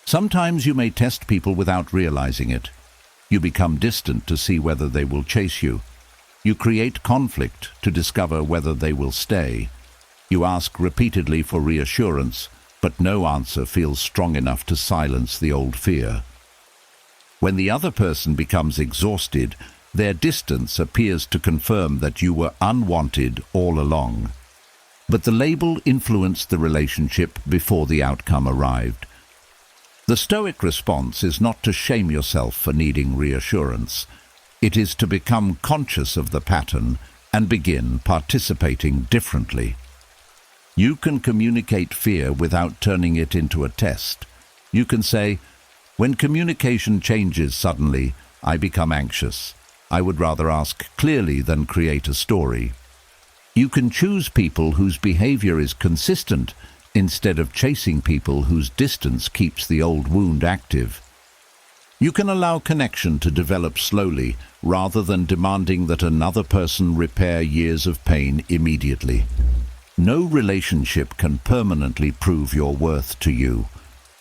Sometimes you may test people without realizing it. You become distant to see whether they will chase you. You create conflict to discover whether they will stay. You ask repeatedly for reassurance, but no answer feels strong enough to silence the old fear. When the other person becomes exhausted, their distance appears to confirm that you were unwanted all along. But the label influenced the relationship before the outcome arrived. The Stoic response is not to shame yourself for needing reassurance. It is to become conscious of the pattern and begin participating differently. You can communicate fear without turning it into a test. You can say, "When communication changes suddenly, I become anxious. I would rather ask clearly than create a story." You can choose people whose behavior is consistent instead of chasing people whose distance keeps the old wound active. You can allow connection to develop slowly rather than demanding that another person repair years of pain immediately. No relationship can permanently prove your worth to you.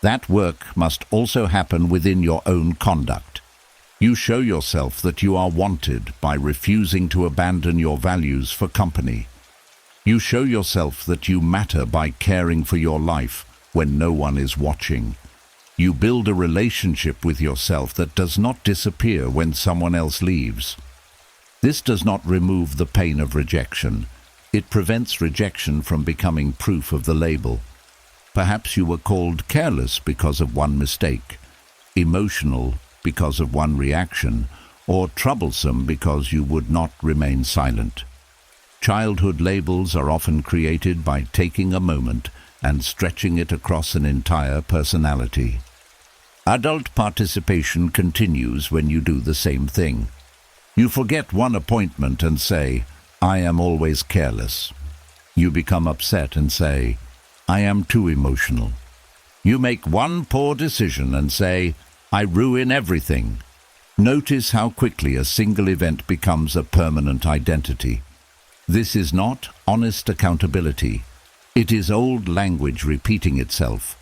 That work must also happen within your own conduct. You show yourself that you are wanted by refusing to abandon your values for company. You show yourself that you matter by caring for your life when no one is watching. You build a relationship with yourself that does not disappear when someone else leaves. This does not remove the pain of rejection. It prevents rejection from becoming proof of the label. Perhaps you were called careless because of one mistake, emotional because of one reaction, or troublesome because you would not remain silent. Childhood labels are often created by taking a moment and stretching it across an entire personality. Adult participation continues when you do the same thing. You forget one appointment and say, "I am always careless." You become upset and say, "I am too emotional." You make one poor decision and say, "I ruin everything." Notice how quickly a single event becomes a permanent identity. This is not honest accountability. It is old language repeating itself.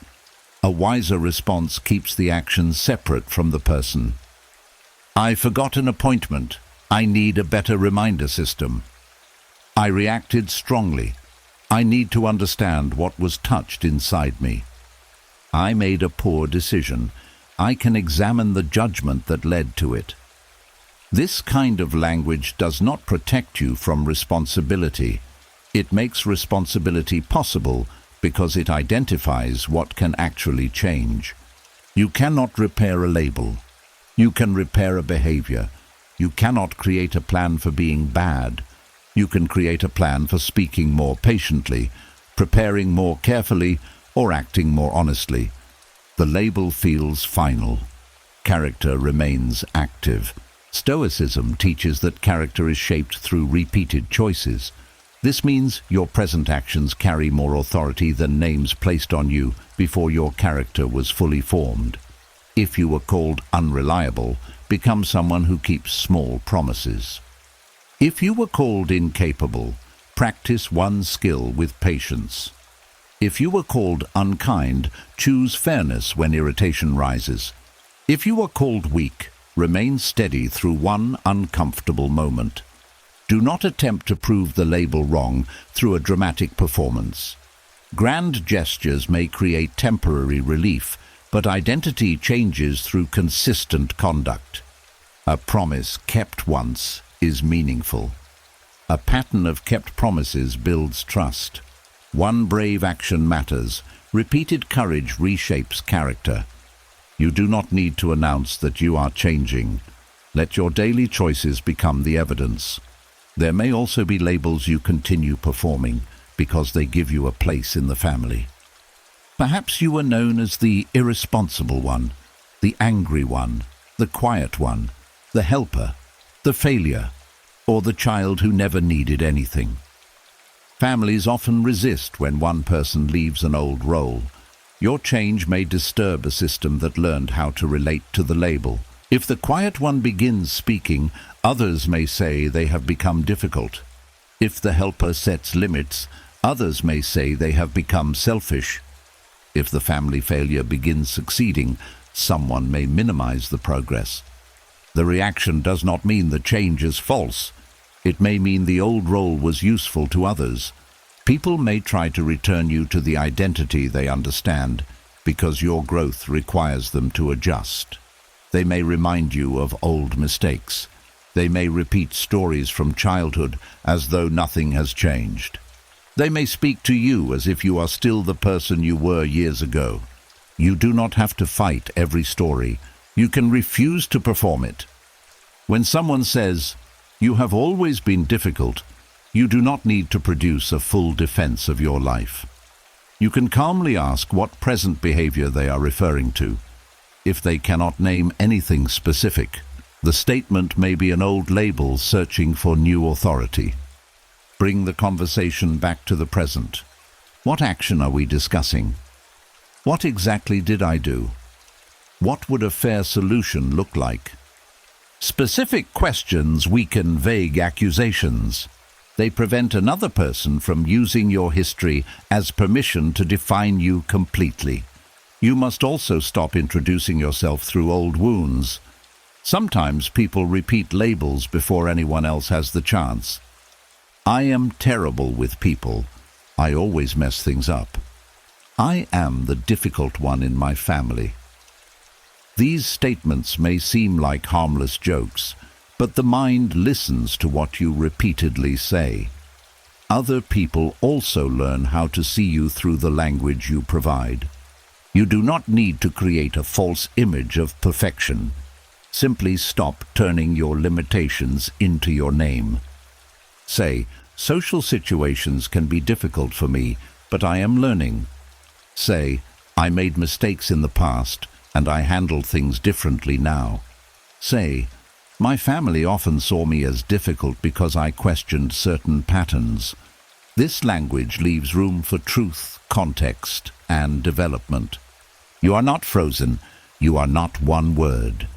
A wiser response keeps the action separate from the person. "I forgot an appointment. I need a better reminder system." "I reacted strongly. I need to understand what was touched inside me." "I made a poor decision. I can examine the judgment that led to it." This kind of language does not protect you from responsibility. It makes responsibility possible because it identifies what can actually change. You cannot repair a label. You can repair a behavior. You cannot create a plan for being bad. You can create a plan for speaking more patiently, preparing more carefully, or acting more honestly. The label feels final. Character remains active. Stoicism teaches that character is shaped through repeated choices. This means your present actions carry more authority than names placed on you before your character was fully formed. If you were called unreliable, become someone who keeps small promises. If you were called incapable, practice one skill with patience. If you were called unkind, choose fairness when irritation rises. If you were called weak, remain steady through one uncomfortable moment. Do not attempt to prove the label wrong through a dramatic performance. Grand gestures may create temporary relief, but identity changes through consistent conduct. A promise kept once is meaningful. A pattern of kept promises builds trust. One brave action matters. Repeated courage reshapes character. You do not need to announce that you are changing. Let your daily choices become the evidence. There may also be labels you continue performing because they give you a place in the family. Perhaps you were known as the irresponsible one, the angry one, the quiet one, the helper, the failure, or the child who never needed anything. Families often resist when one person leaves an old role. Your change may disturb a system that learned how to relate to the label. If the quiet one begins speaking, others may say they have become difficult. If the helper sets limits, others may say they have become selfish. If the family failure begins succeeding, someone may minimize the progress. The reaction does not mean the change is false. It may mean the old role was useful to others. People may try to return you to the identity they understand because your growth requires them to adjust. They may remind you of old mistakes. They may repeat stories from childhood as though nothing has changed. They may speak to you as if you are still the person you were years ago. You do not have to fight every story. You can refuse to perform it. When someone says, "You have always been difficult," you do not need to produce a full defense of your life. You can calmly ask what present behavior they are referring to. If they cannot name anything specific, the statement may be an old label searching for new authority. Bring the conversation back to the present. What action are we discussing? What exactly did I do? What would a fair solution look like? Specific questions weaken vague accusations. They prevent another person from using your history as permission to define you completely. You must also stop introducing yourself through old wounds. Sometimes people repeat labels before anyone else has the chance. I am terrible with people. I always mess things up. I am the difficult one in my family. These statements may seem like harmless jokes, but the mind listens to what you repeatedly say. Other people also learn how to see you through the language you provide. You do not need to create a false image of perfection. Simply stop turning your limitations into your name. Say, social situations can be difficult for me, but I am learning. Say, I made mistakes in the past, and I handle things differently now. Say, my family often saw me as difficult because I questioned certain patterns. This language leaves room for truth, context, and development. You are not frozen. You are not one word.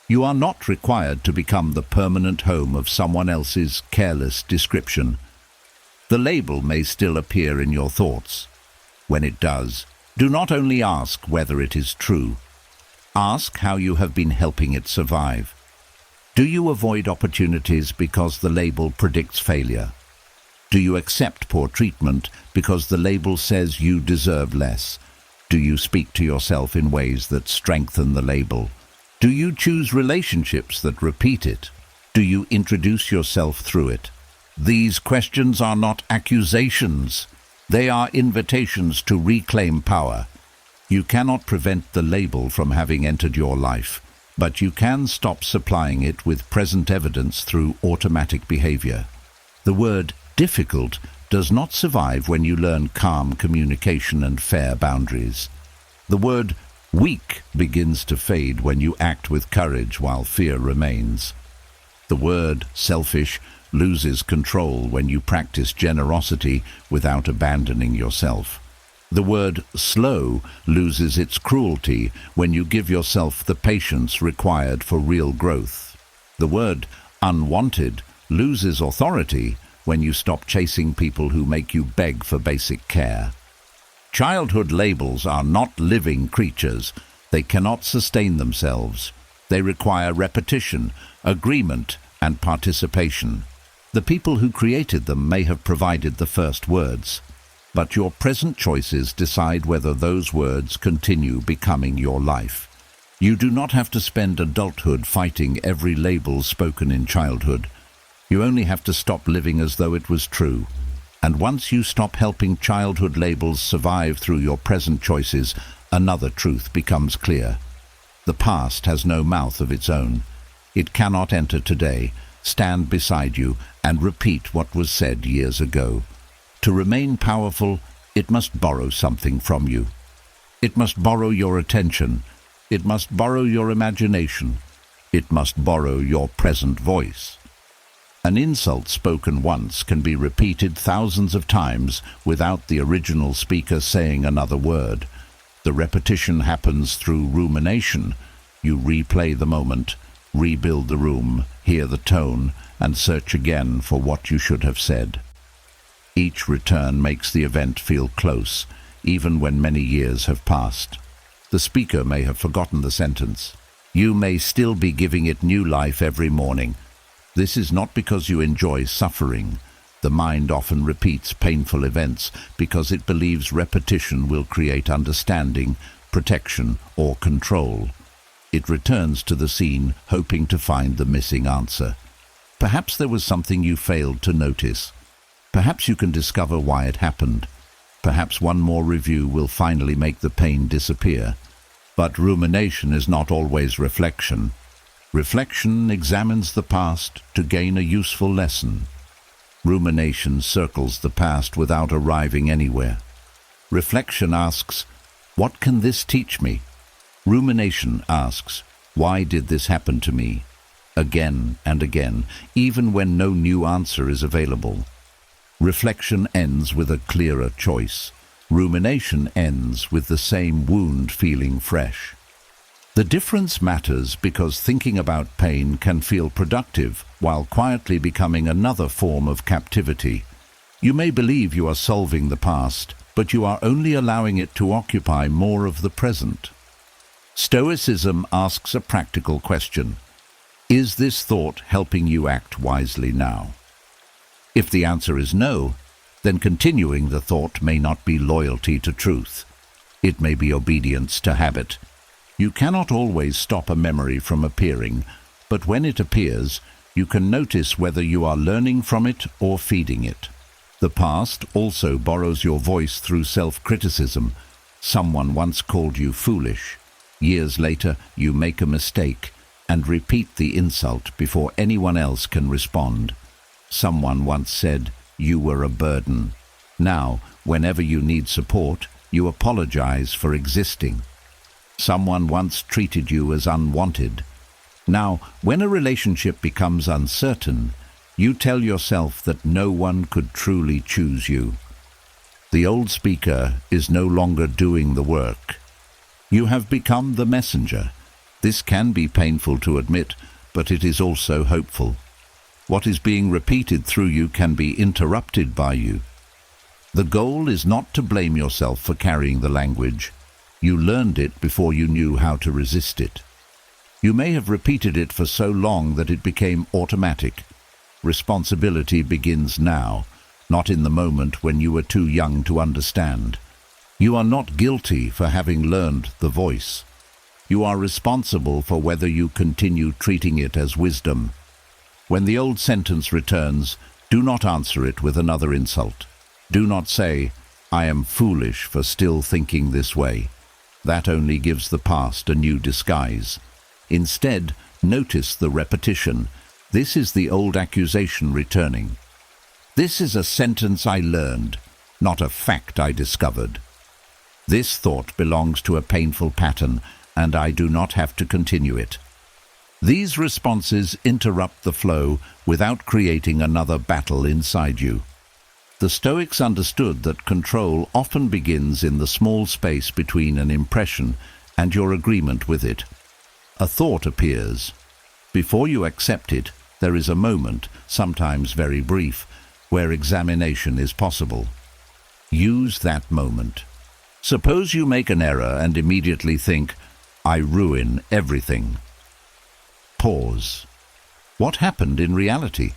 You are not required to become the permanent home of someone else's careless description. The label may still appear in your thoughts. When it does, do not only ask whether it is true. Ask how you have been helping it survive. Do you avoid opportunities because the label predicts failure? Do you accept poor treatment because the label says you deserve less? Do you speak to yourself in ways that strengthen the label? Do you choose relationships that repeat it? Do you introduce yourself through it? These questions are not accusations. They are invitations to reclaim power. You cannot prevent the label from having entered your life, but you can stop supplying it with present evidence through automatic behavior. The word difficult does not survive when you learn calm communication and fair boundaries. The word weak begins to fade when you act with courage while fear remains. The word selfish loses control when you practice generosity without abandoning yourself. The word slow loses its cruelty when you give yourself the patience required for real growth. The word unwanted loses authority when you stop chasing people who make you beg for basic care. Childhood labels are not living creatures. They cannot sustain themselves. They require repetition, agreement, and participation. The people who created them may have provided the first words, but your present choices decide whether those words continue becoming your life. You do not have to spend adulthood fighting every label spoken in childhood. You only have to stop living as though it was true. And once you stop helping childhood labels survive through your present choices, another truth becomes clear. The past has no mouth of its own. It cannot enter today, stand beside you, and repeat what was said years ago. To remain powerful, it must borrow something from you. It must borrow your attention. It must borrow your imagination. It must borrow your present voice. An insult spoken once can be repeated thousands of times without the original speaker saying another word. The repetition happens through rumination. You replay the moment, rebuild the room, hear the tone, and search again for what you should have said. Each return makes the event feel close, even when many years have passed. The speaker may have forgotten the sentence. You may still be giving it new life every morning. This is not because you enjoy suffering. The mind often repeats painful events because it believes repetition will create understanding, protection, or control. It returns to the scene hoping to find the missing answer. Perhaps there was something you failed to notice. Perhaps you can discover why it happened. Perhaps one more review will finally make the pain disappear. But rumination is not always reflection. Reflection examines the past to gain a useful lesson. Rumination circles the past without arriving anywhere. Reflection asks, "What can this teach me?" Rumination asks, "Why did this happen to me?" Again and again, even when no new answer is available. Reflection ends with a clearer choice. Rumination ends with the same wound feeling fresh. The difference matters because thinking about pain can feel productive while quietly becoming another form of captivity. You may believe you are solving the past, but you are only allowing it to occupy more of the present. Stoicism asks a practical question. Is this thought helping you act wisely now? If the answer is no, then continuing the thought may not be loyalty to truth. It may be obedience to habit. You cannot always stop a memory from appearing, but when it appears, you can notice whether you are learning from it or feeding it. The past also borrows your voice through self-criticism. Someone once called you foolish. Years later, you make a mistake and repeat the insult before anyone else can respond. Someone once said, "You were a burden." Now, whenever you need support, you apologize for existing. Someone once treated you as unwanted. Now, when a relationship becomes uncertain, you tell yourself that no one could truly choose you. The old speaker is no longer doing the work. You have become the messenger. This can be painful to admit, but it is also hopeful. What is being repeated through you can be interrupted by you. The goal is not to blame yourself for carrying the language. You learned it before you knew how to resist it. You may have repeated it for so long that it became automatic. Responsibility begins now, not in the moment when you were too young to understand. You are not guilty for having learned the voice. You are responsible for whether you continue treating it as wisdom. When the old sentence returns, do not answer it with another insult. Do not say, "I am foolish for still thinking this way." That only gives the past a new disguise. Instead, notice the repetition. This is the old accusation returning. This is a sentence I learned, not a fact I discovered. This thought belongs to a painful pattern, and I do not have to continue it. These responses interrupt the flow without creating another battle inside you. The Stoics understood that control often begins in the small space between an impression and your agreement with it. A thought appears. Before you accept it, there is a moment, sometimes very brief, where examination is possible. Use that moment. Suppose you make an error and immediately think, "I ruin everything." Pause. What happened in reality?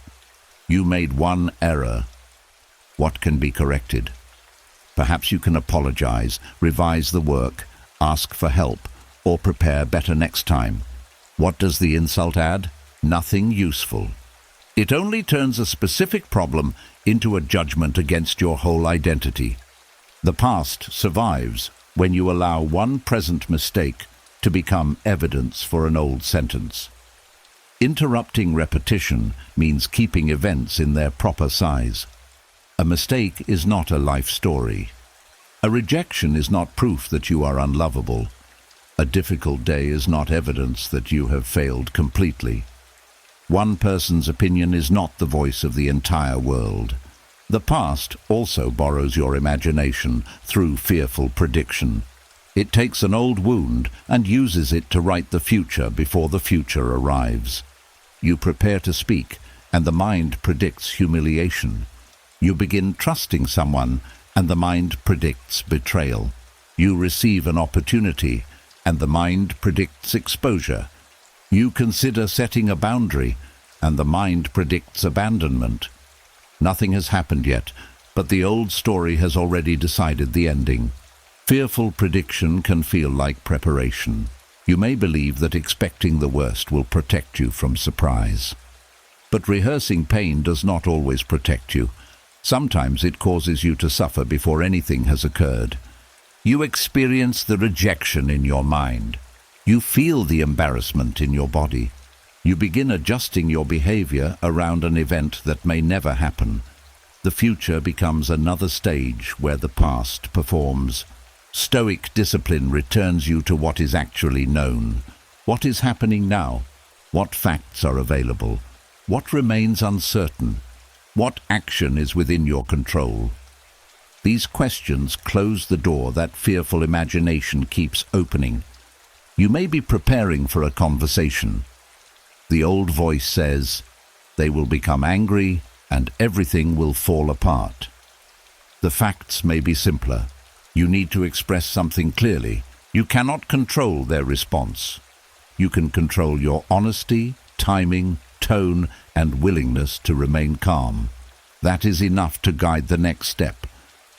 You made one error. What can be corrected? Perhaps you can apologize, revise the work, ask for help, or prepare better next time. What does the insult add? Nothing useful. It only turns a specific problem into a judgment against your whole identity. The past survives when you allow one present mistake to become evidence for an old sentence. Interrupting repetition means keeping events in their proper size. A mistake is not a life story. A rejection is not proof that you are unlovable. A difficult day is not evidence that you have failed completely. One person's opinion is not the voice of the entire world. The past also borrows your imagination through fearful prediction. It takes an old wound and uses it to write the future before the future arrives. You prepare to speak, and the mind predicts humiliation. You begin trusting someone, and the mind predicts betrayal. You receive an opportunity, and the mind predicts exposure. You consider setting a boundary, and the mind predicts abandonment. Nothing has happened yet, but the old story has already decided the ending. Fearful prediction can feel like preparation. You may believe that expecting the worst will protect you from surprise. But rehearsing pain does not always protect you. Sometimes it causes you to suffer before anything has occurred. You experience the rejection in your mind. You feel the embarrassment in your body. You begin adjusting your behavior around an event that may never happen. The future becomes another stage where the past performs. Stoic discipline returns you to what is actually known. What is happening now? What facts are available? What remains uncertain? What action is within your control? These questions close the door that fearful imagination keeps opening. You may be preparing for a conversation. The old voice says, "They will become angry and everything will fall apart." The facts may be simpler. You need to express something clearly. You cannot control their response. You can control your honesty, timing, tone, and willingness to remain calm. That is enough to guide the next step.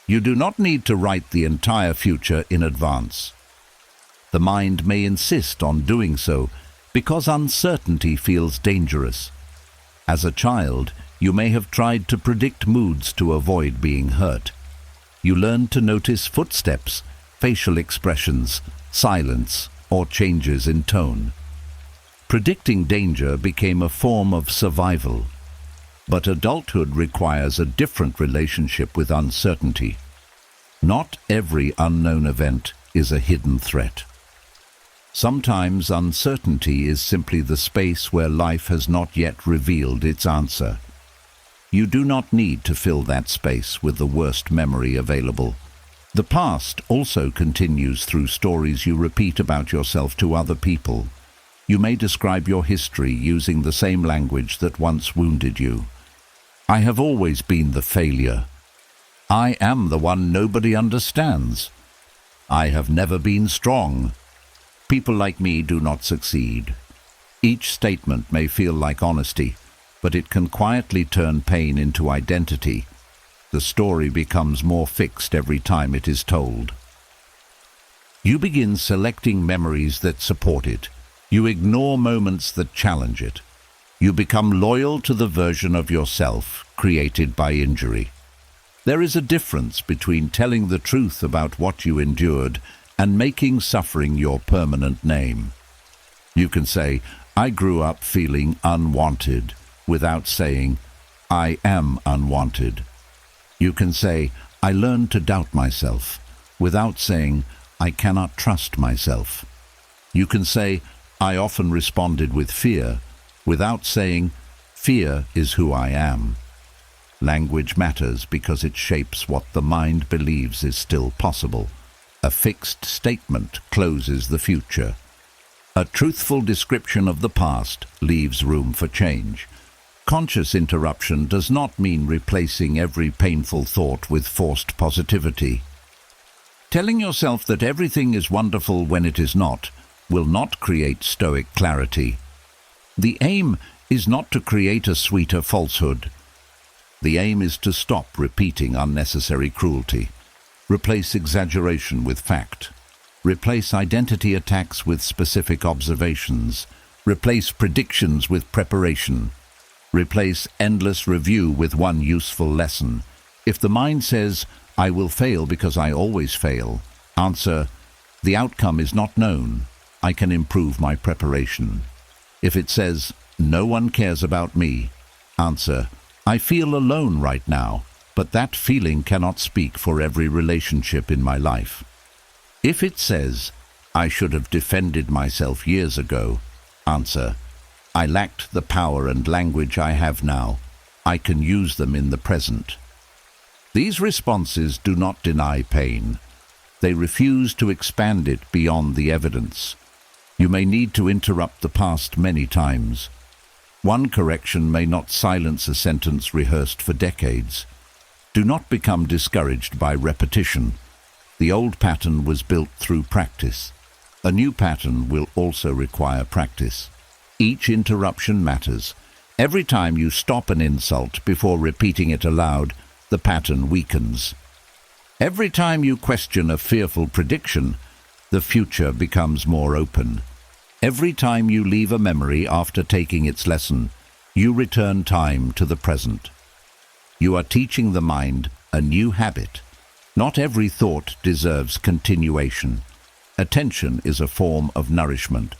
You do not need to write the entire future in advance. The mind may insist on doing so because uncertainty feels dangerous. As a child, you may have tried to predict moods to avoid being hurt. You learned to notice footsteps, facial expressions, silence, or changes in tone. Predicting danger became a form of survival. But adulthood requires a different relationship with uncertainty. Not every unknown event is a hidden threat. Sometimes uncertainty is simply the space where life has not yet revealed its answer. You do not need to fill that space with the worst memory available. The past also continues through stories you repeat about yourself to other people. You may describe your history using the same language that once wounded you. "I have always been the failure. I am the one nobody understands. I have never been strong. People like me do not succeed." Each statement may feel like honesty, but it can quietly turn pain into identity. The story becomes more fixed every time it is told. You begin selecting memories that support it. You ignore moments that challenge it. You become loyal to the version of yourself created by injury. There is a difference between telling the truth about what you endured and making suffering your permanent name. You can say, "I grew up feeling unwanted," without saying, "I am unwanted." You can say, "I learned to doubt myself," without saying, "I cannot trust myself." You can say, "I often responded with fear," without saying, "Fear is who I am." Language matters because it shapes what the mind believes is still possible. A fixed statement closes the future. A truthful description of the past leaves room for change. Conscious interruption does not mean replacing every painful thought with forced positivity. Telling yourself that everything is wonderful when it is not will not create stoic clarity. The aim is not to create a sweeter falsehood. The aim is to stop repeating unnecessary cruelty. Replace exaggeration with fact. Replace identity attacks with specific observations. Replace predictions with preparation. Replace endless review with one useful lesson. If the mind says, "I will fail because I always fail," answer, "The outcome is not known. I can improve my preparation. If it says, no one cares about me, answer, I feel alone right now, but that feeling cannot speak for every relationship in my life. If it says, I should have defended myself years ago, answer, I lacked the power and language I have now. I can use them in the present. These responses do not deny pain. They refuse to expand it beyond the evidence. You may need to interrupt the past many times. One correction may not silence a sentence rehearsed for decades. Do not become discouraged by repetition. The old pattern was built through practice. A new pattern will also require practice. Each interruption matters. Every time you stop an insult before repeating it aloud, the pattern weakens. Every time you question a fearful prediction, the future becomes more open. Every time you leave a memory after taking its lesson, you return time to the present. You are teaching the mind a new habit. Not every thought deserves continuation. Attention is a form of nourishment.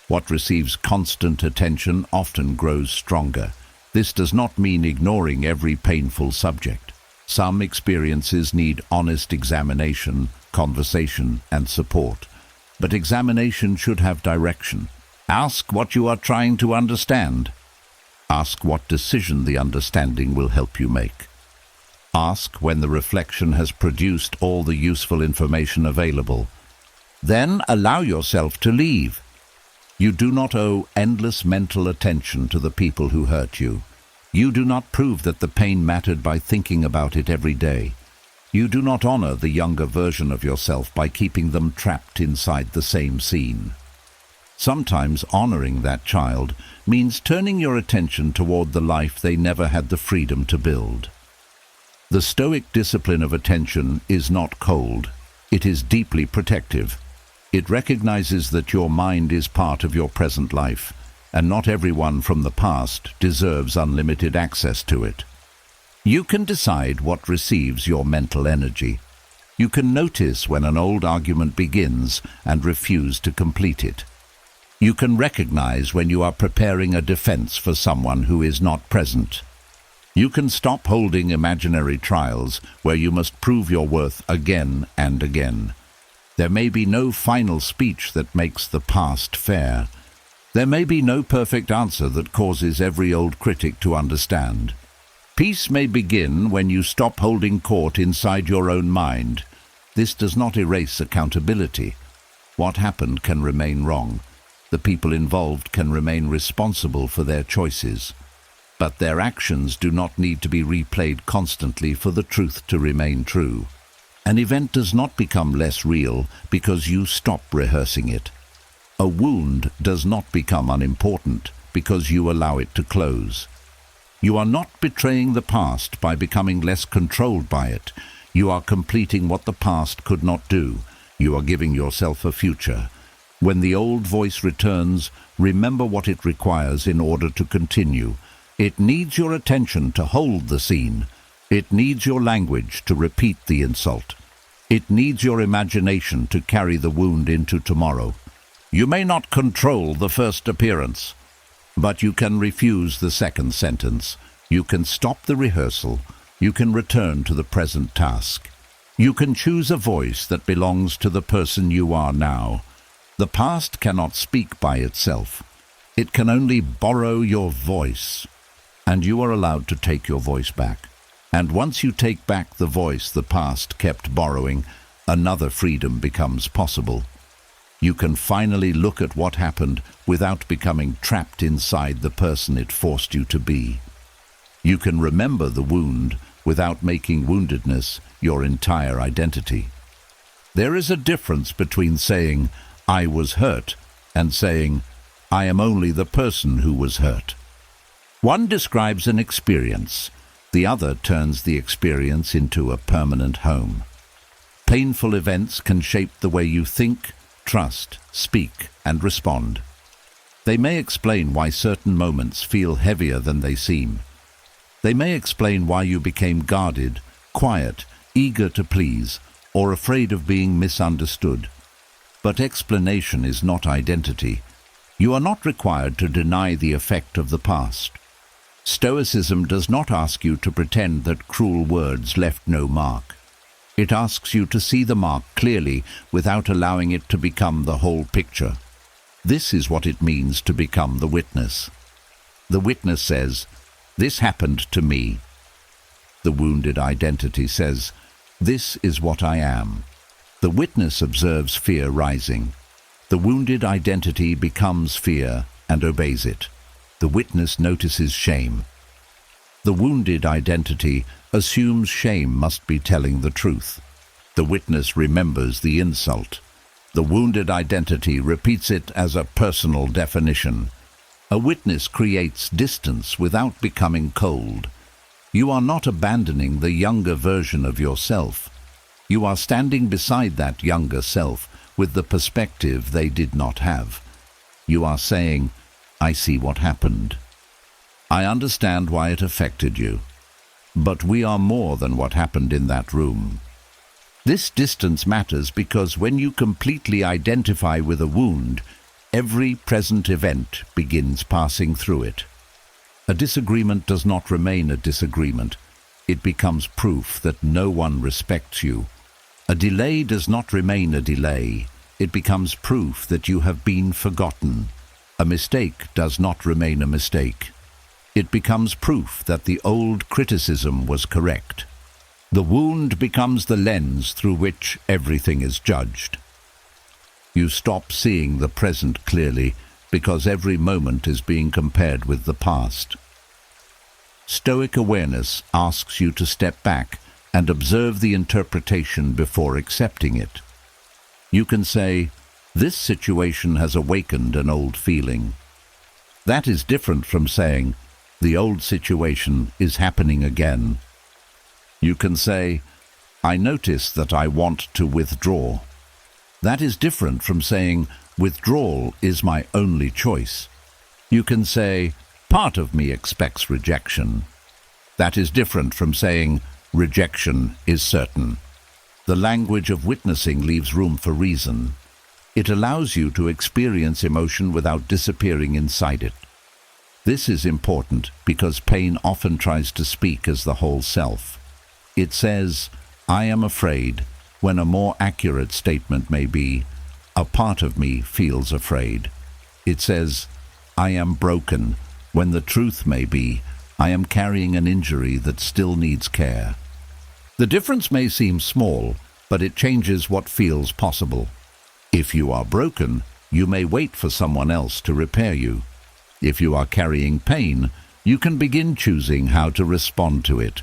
What receives constant attention often grows stronger. This does not mean ignoring every painful subject. Some experiences need honest examination, conversation, and support. But examination should have direction. Ask what you are trying to understand. Ask what decision the understanding will help you make. Ask when the reflection has produced all the useful information available. Then allow yourself to leave. You do not owe endless mental attention to the people who hurt you. You do not prove that the pain mattered by thinking about it every day. You do not honor the younger version of yourself by keeping them trapped inside the same scene. Sometimes honoring that child means turning your attention toward the life they never had the freedom to build. The Stoic discipline of attention is not cold. It is deeply protective. It recognizes that your mind is part of your present life, and not everyone from the past deserves unlimited access to it. You can decide what receives your mental energy. You can notice when an old argument begins and refuse to complete it. You can recognize when you are preparing a defense for someone who is not present. You can stop holding imaginary trials where you must prove your worth again and again. There may be no final speech that makes the past fair. There may be no perfect answer that causes every old critic to understand. Peace may begin when you stop holding court inside your own mind. This does not erase accountability. What happened can remain wrong. The people involved can remain responsible for their choices. But their actions do not need to be replayed constantly for the truth to remain true. An event does not become less real because you stop rehearsing it. A wound does not become unimportant because you allow it to close. You are not betraying the past by becoming less controlled by it. You are completing what the past could not do. You are giving yourself a future. When the old voice returns, remember what it requires in order to continue. It needs your attention to hold the scene. It needs your language to repeat the insult. It needs your imagination to carry the wound into tomorrow. You may not control the first appearance, but you can refuse the second sentence. You can stop the rehearsal. You can return to the present task. You can choose a voice that belongs to the person you are now. The past cannot speak by itself. It can only borrow your voice, and you are allowed to take your voice back. And once you take back the voice the past kept borrowing, another freedom becomes possible. You can finally look at what happened without becoming trapped inside the person it forced you to be. You can remember the wound without making woundedness your entire identity. There is a difference between saying, I was hurt, and saying, I am only the person who was hurt. One describes an experience. The other turns the experience into a permanent home. Painful events can shape the way you think, trust, speak, and respond. They may explain why certain moments feel heavier than they seem. They may explain why you became guarded, quiet, eager to please, or afraid of being misunderstood. But explanation is not identity. You are not required to deny the effect of the past. Stoicism does not ask you to pretend that cruel words left no mark. It asks you to see the mark clearly without allowing it to become the whole picture. This is what it means to become the witness. The witness says, "This happened to me." The wounded identity says, "This is what I am." The witness observes fear rising. The wounded identity becomes fear and obeys it. The witness notices shame. The wounded identity assumes shame must be telling the truth. The witness remembers the insult. The wounded identity repeats it as a personal definition. A witness creates distance without becoming cold. You are not abandoning the younger version of yourself. You are standing beside that younger self with the perspective they did not have. You are saying, "I see what happened. I understand why it affected you. But we are more than what happened in that room." This distance matters because when you completely identify with a wound, every present event begins passing through it. A disagreement does not remain a disagreement. It becomes proof that no one respects you. A delay does not remain a delay. It becomes proof that you have been forgotten. A mistake does not remain a mistake. It becomes proof that the old criticism was correct. The wound becomes the lens through which everything is judged. You stop seeing the present clearly because every moment is being compared with the past. Stoic awareness asks you to step back and observe the interpretation before accepting it. You can say, "This situation has awakened an old feeling." That is different from saying, "The old situation is happening again." You can say, "I notice that I want to withdraw." That is different from saying, "Withdrawal is my only choice." You can say, "Part of me expects rejection." That is different from saying, "Rejection is certain." The language of witnessing leaves room for reason. It allows you to experience emotion without disappearing inside it. This is important because pain often tries to speak as the whole self. It says, "I am afraid," when a more accurate statement may be, "A part of me feels afraid." It says, "I am broken," when the truth may be, "I am carrying an injury that still needs care." The difference may seem small, but it changes what feels possible. If you are broken, you may wait for someone else to repair you. If you are carrying pain, you can begin choosing how to respond to it.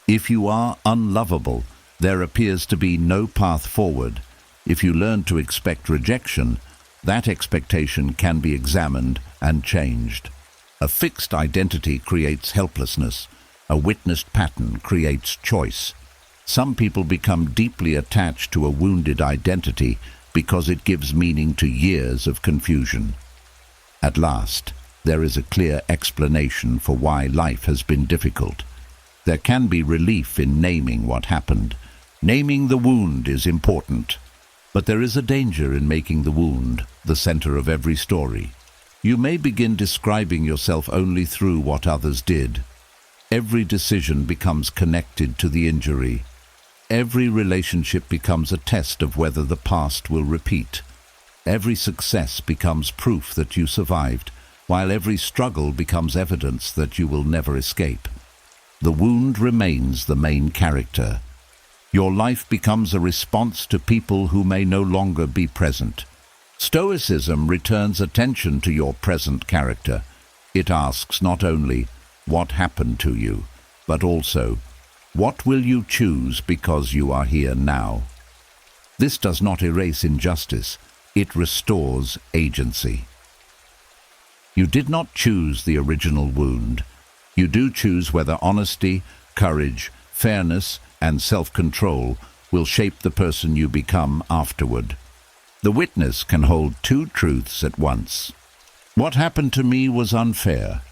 If you are unlovable, there appears to be no path forward. If you learn to expect rejection, that expectation can be examined and changed. A fixed identity creates helplessness. A witnessed pattern creates choice. Some people become deeply attached to a wounded identity because it gives meaning to years of confusion. At last, there is a clear explanation for why life has been difficult. There can be relief in naming what happened. Naming the wound is important, but there is a danger in making the wound the center of every story. You may begin describing yourself only through what others did. Every decision becomes connected to the injury. Every relationship becomes a test of whether the past will repeat. Every success becomes proof that you survived, while every struggle becomes evidence that you will never escape. The wound remains the main character. Your life becomes a response to people who may no longer be present. Stoicism returns attention to your present character. It asks not only, "What happened to you?" but also, "What will you choose because you are here now?" This does not erase injustice. It restores agency. You did not choose the original wound. You do choose whether honesty, courage, fairness, and self-control will shape the person you become afterward. The witness can hold two truths at once. What happened to me was unfair,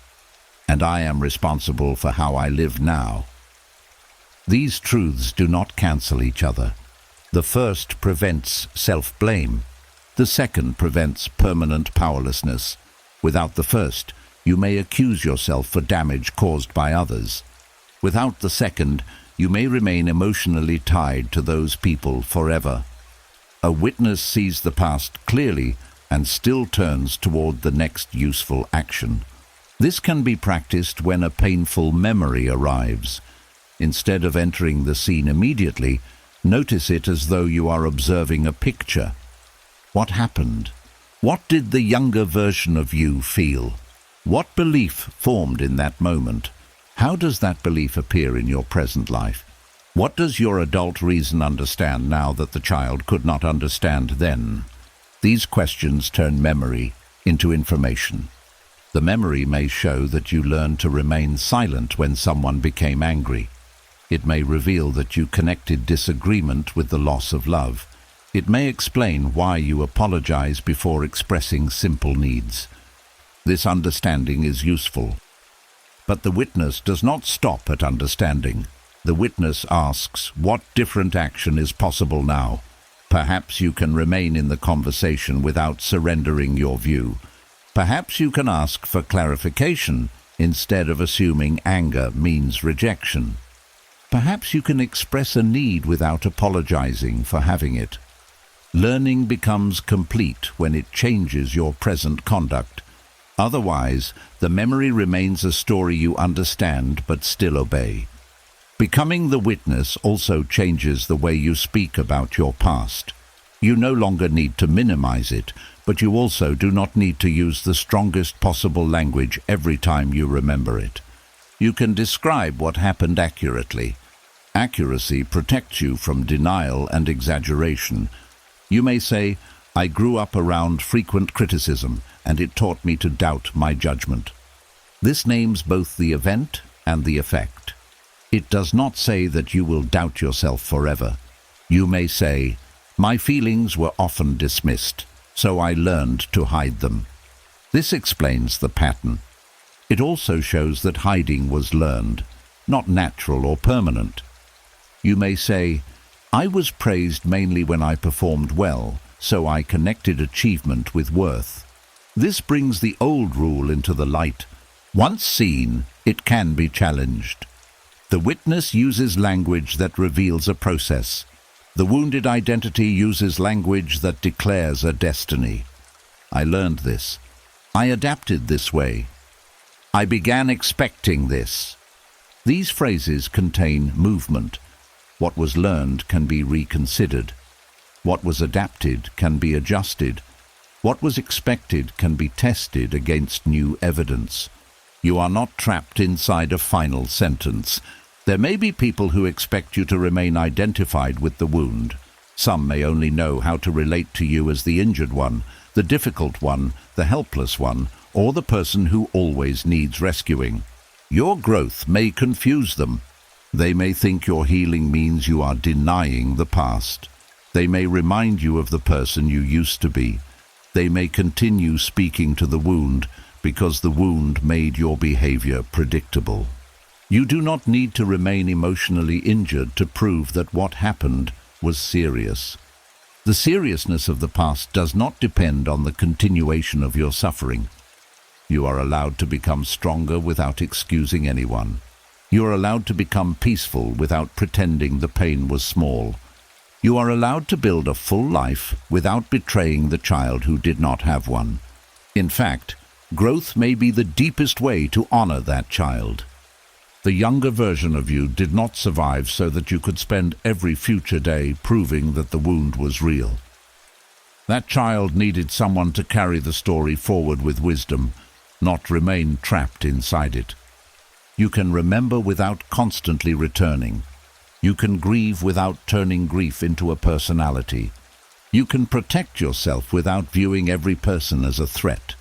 and I am responsible for how I live now. These truths do not cancel each other. The first prevents self-blame. The second prevents permanent powerlessness. Without the first, you may accuse yourself for damage caused by others. Without the second, you may remain emotionally tied to those people forever. A witness sees the past clearly and still turns toward the next useful action. This can be practiced when a painful memory arrives. Instead of entering the scene immediately, notice it as though you are observing a picture. What happened? What did the younger version of you feel? What belief formed in that moment? How does that belief appear in your present life? What does your adult reason understand now that the child could not understand then? These questions turn memory into information. The memory may show that you learned to remain silent when someone became angry. It may reveal that you connected disagreement with the loss of love. It may explain why you apologize before expressing simple needs. This understanding is useful. But the witness does not stop at understanding. The witness asks, what different action is possible now? Perhaps you can remain in the conversation without surrendering your view. Perhaps you can ask for clarification instead of assuming anger means rejection. Perhaps you can express a need without apologizing for having it. Learning becomes complete when it changes your present conduct. Otherwise, the memory remains a story you understand but still obey. Becoming the witness also changes the way you speak about your past. You no longer need to minimize it, but you also do not need to use the strongest possible language every time you remember it. You can describe what happened accurately. Accuracy protects you from denial and exaggeration. You may say, I grew up around frequent criticism, and it taught me to doubt my judgment. This names both the event and the effect. It does not say that you will doubt yourself forever. You may say, my feelings were often dismissed, so I learned to hide them. This explains the pattern. It also shows that hiding was learned, not natural or permanent. You may say, I was praised mainly when I performed well, so I connected achievement with worth. This brings the old rule into the light. Once seen, it can be challenged. The witness uses language that reveals a process. The wounded identity uses language that declares a destiny. I learned this. I adapted this way. I began expecting this. These phrases contain movement. What was learned can be reconsidered. What was adapted can be adjusted. What was expected can be tested against new evidence. You are not trapped inside a final sentence. There may be people who expect you to remain identified with the wound. Some may only know how to relate to you as the injured one, the difficult one, the helpless one, or the person who always needs rescuing. Your growth may confuse them. They may think your healing means you are denying the past. They may remind you of the person you used to be. They may continue speaking to the wound because the wound made your behavior predictable. You do not need to remain emotionally injured to prove that what happened was serious. The seriousness of the past does not depend on the continuation of your suffering. You are allowed to become stronger without excusing anyone. You are allowed to become peaceful without pretending the pain was small. You are allowed to build a full life without betraying the child who did not have one. In fact, growth may be the deepest way to honor that child. The younger version of you did not survive so that you could spend every future day proving that the wound was real. That child needed someone to carry the story forward with wisdom, not remain trapped inside it. You can remember without constantly returning. You can grieve without turning grief into a personality. You can protect yourself without viewing every person as a threat.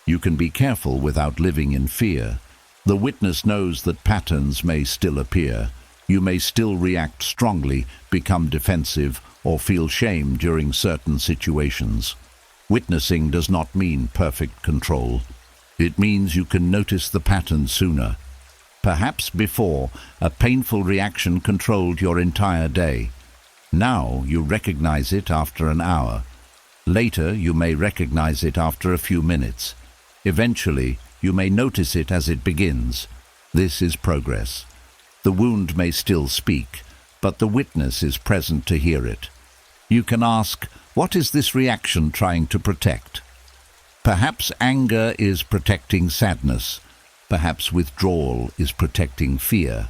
You can be careful without living in fear. The witness knows that patterns may still appear. You may still react strongly, become defensive, or feel shame during certain situations. Witnessing does not mean perfect control. It means you can notice the pattern sooner. Perhaps before, a painful reaction controlled your entire day. Now you recognize it after an hour. Later, you may recognize it after a few minutes. Eventually, you may notice it as it begins. This is progress. The wound may still speak, but the witness is present to hear it. You can ask, what is this reaction trying to protect? Perhaps anger is protecting sadness. Perhaps withdrawal is protecting fear.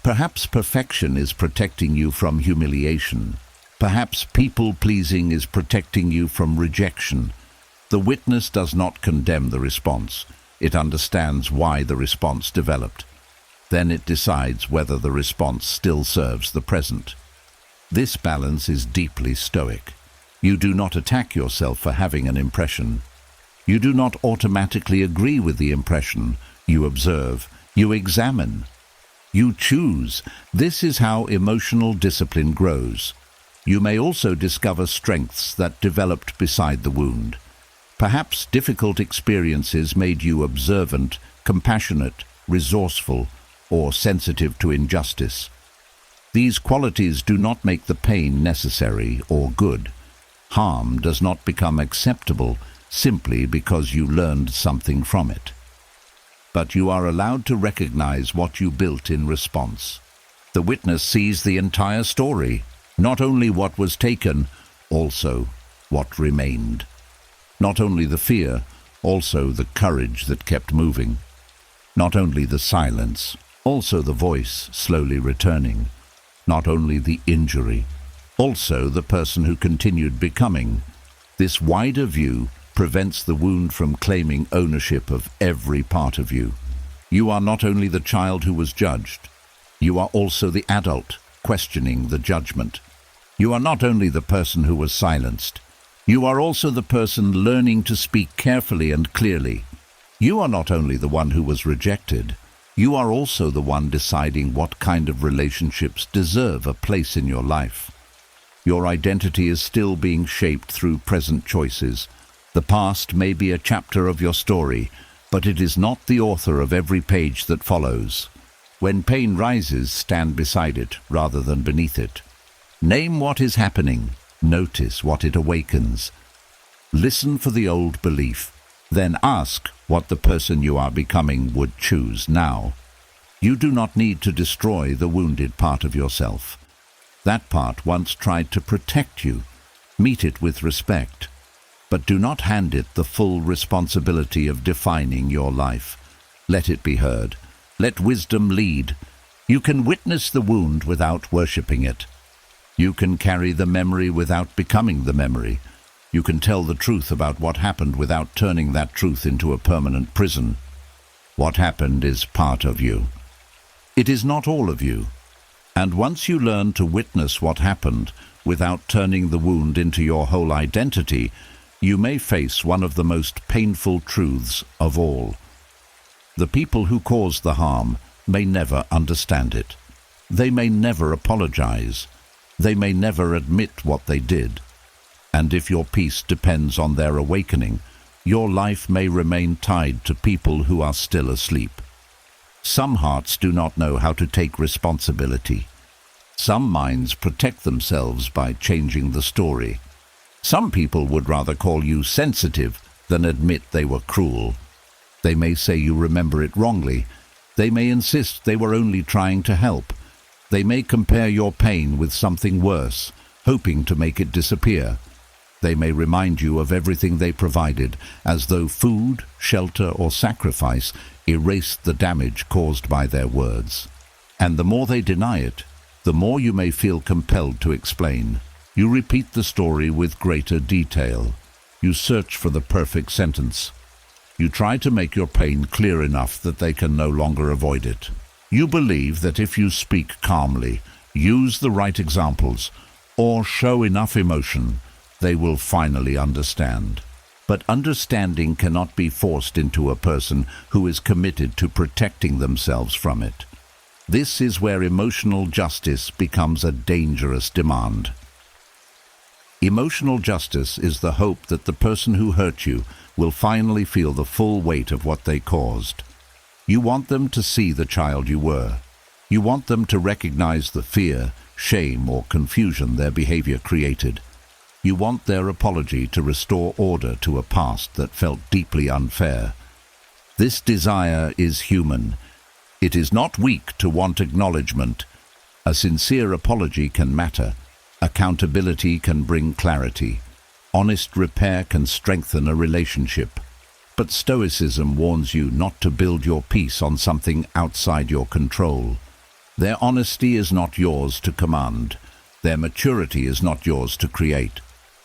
Perhaps perfection is protecting you from humiliation. Perhaps people-pleasing is protecting you from rejection. The witness does not condemn the response. It understands why the response developed. Then it decides whether the response still serves the present. This balance is deeply Stoic. You do not attack yourself for having an impression. You do not automatically agree with the impression. You observe. You examine. You choose. This is how emotional discipline grows. You may also discover strengths that developed beside the wound. Perhaps difficult experiences made you observant, compassionate, resourceful, or sensitive to injustice. These qualities do not make the pain necessary or good. Harm does not become acceptable simply because you learned something from it. But you are allowed to recognize what you built in response. The witness sees the entire story, not only what was taken, also what remained. Not only the fear, also the courage that kept moving. Not only the silence, also the voice slowly returning. Not only the injury, also the person who continued becoming. This wider view prevents the wound from claiming ownership of every part of you. You are not only the child who was judged, you are also the adult questioning the judgment. You are not only the person who was silenced, you are also the person learning to speak carefully and clearly. You are not only the one who was rejected, you are also the one deciding what kind of relationships deserve a place in your life. Your identity is still being shaped through present choices. The past may be a chapter of your story, but it is not the author of every page that follows. When pain rises, stand beside it rather than beneath it. Name what is happening. Notice what it awakens. Listen for the old belief. Then ask what the person you are becoming would choose now. You do not need to destroy the wounded part of yourself. That part once tried to protect you. Meet it with respect. But do not hand it the full responsibility of defining your life. Let it be heard. Let wisdom lead. You can witness the wound without worshipping it. You can carry the memory without becoming the memory. You can tell the truth about what happened without turning that truth into a permanent prison. What happened is part of you. It is not all of you. And once you learn to witness what happened without turning the wound into your whole identity, you may face one of the most painful truths of all. The people who caused the harm may never understand it. They may never apologize. They may never admit what they did. And if your peace depends on their awakening, your life may remain tied to people who are still asleep. Some hearts do not know how to take responsibility. Some minds protect themselves by changing the story. Some people would rather call you sensitive than admit they were cruel. They may say you remember it wrongly. They may insist they were only trying to help. They may compare your pain with something worse, hoping to make it disappear. They may remind you of everything they provided, as though food, shelter, or sacrifice erased the damage caused by their words. And the more they deny it, the more you may feel compelled to explain. You repeat the story with greater detail. You search for the perfect sentence. You try to make your pain clear enough that they can no longer avoid it. You believe that if you speak calmly, use the right examples, or show enough emotion, they will finally understand. But understanding cannot be forced into a person who is committed to protecting themselves from it. This is where emotional justice becomes a dangerous demand. Emotional justice is the hope that the person who hurt you will finally feel the full weight of what they caused. You want them to see the child you were. You want them to recognize the fear, shame, or confusion their behavior created. You want their apology to restore order to a past that felt deeply unfair. This desire is human. It is not weak to want acknowledgement. A sincere apology can matter. Accountability can bring clarity. Honest repair can strengthen a relationship. But Stoicism warns you not to build your peace on something outside your control. Their honesty is not yours to command. Their maturity is not yours to create.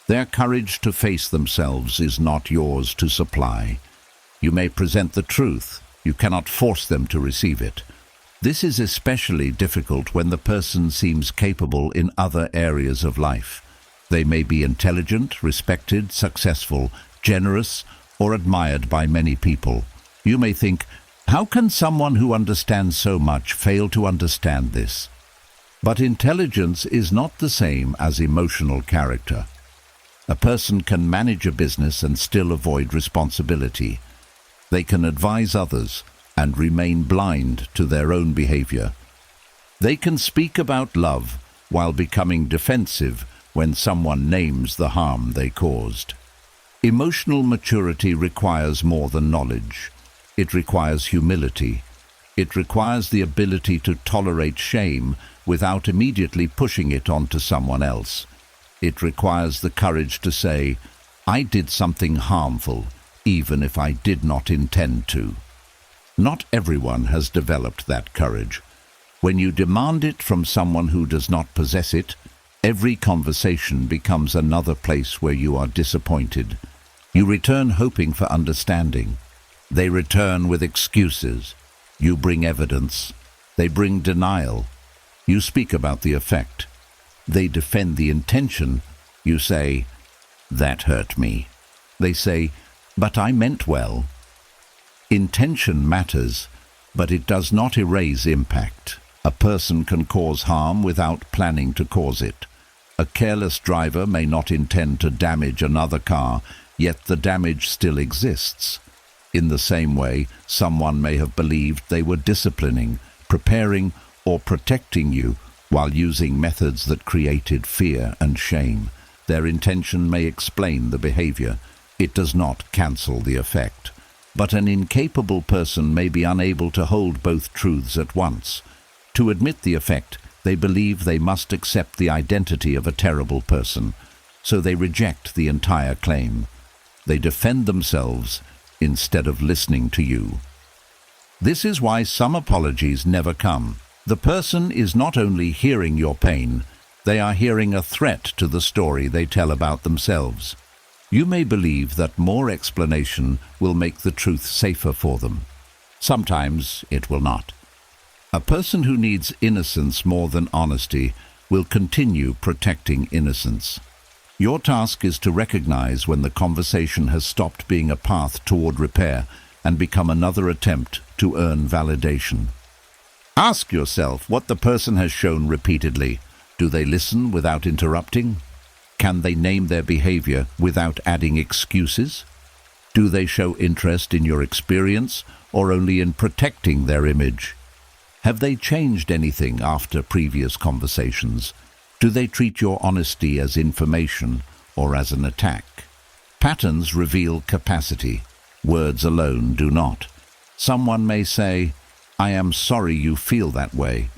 Their courage to face themselves is not yours to supply. You may present the truth. You cannot force them to receive it. This is especially difficult when the person seems capable in other areas of life. They may be intelligent, respected, successful, generous, or admired by many people. You may think, how can someone who understands so much fail to understand this? But intelligence is not the same as emotional character. A person can manage a business and still avoid responsibility. They can advise others and remain blind to their own behavior. They can speak about love while becoming defensive when someone names the harm they caused. Emotional maturity requires more than knowledge. It requires humility. It requires the ability to tolerate shame without immediately pushing it onto someone else. It requires the courage to say, I did something harmful, even if I did not intend to. Not everyone has developed that courage. When you demand it from someone who does not possess it, every conversation becomes another place where you are disappointed. You return hoping for understanding. They return with excuses. You bring evidence. They bring denial. You speak about the effect. They defend the intention. You say, that hurt me. They say, but I meant well. Intention matters, but it does not erase impact. A person can cause harm without planning to cause it. A careless driver may not intend to damage another car, yet the damage still exists. In the same way, someone may have believed they were disciplining, preparing, or protecting you while using methods that created fear and shame. Their intention may explain the behavior. It does not cancel the effect. But an incapable person may be unable to hold both truths at once. To admit the effect, they believe they must accept the identity of a terrible person, so they reject the entire claim. They defend themselves instead of listening to you. This is why some apologies never come. The person is not only hearing your pain, they are hearing a threat to the story they tell about themselves. You may believe that more explanation will make the truth safer for them. Sometimes it will not. A person who needs innocence more than honesty will continue protecting innocence. Your task is to recognize when the conversation has stopped being a path toward repair and become another attempt to earn validation. Ask yourself what the person has shown repeatedly. Do they listen without interrupting? Can they name their behavior without adding excuses? Do they show interest in your experience or only in protecting their image? Have they changed anything after previous conversations? Do they treat your honesty as information or as an attack? Patterns reveal capacity. Words alone do not. Someone may say, I am sorry you feel that way,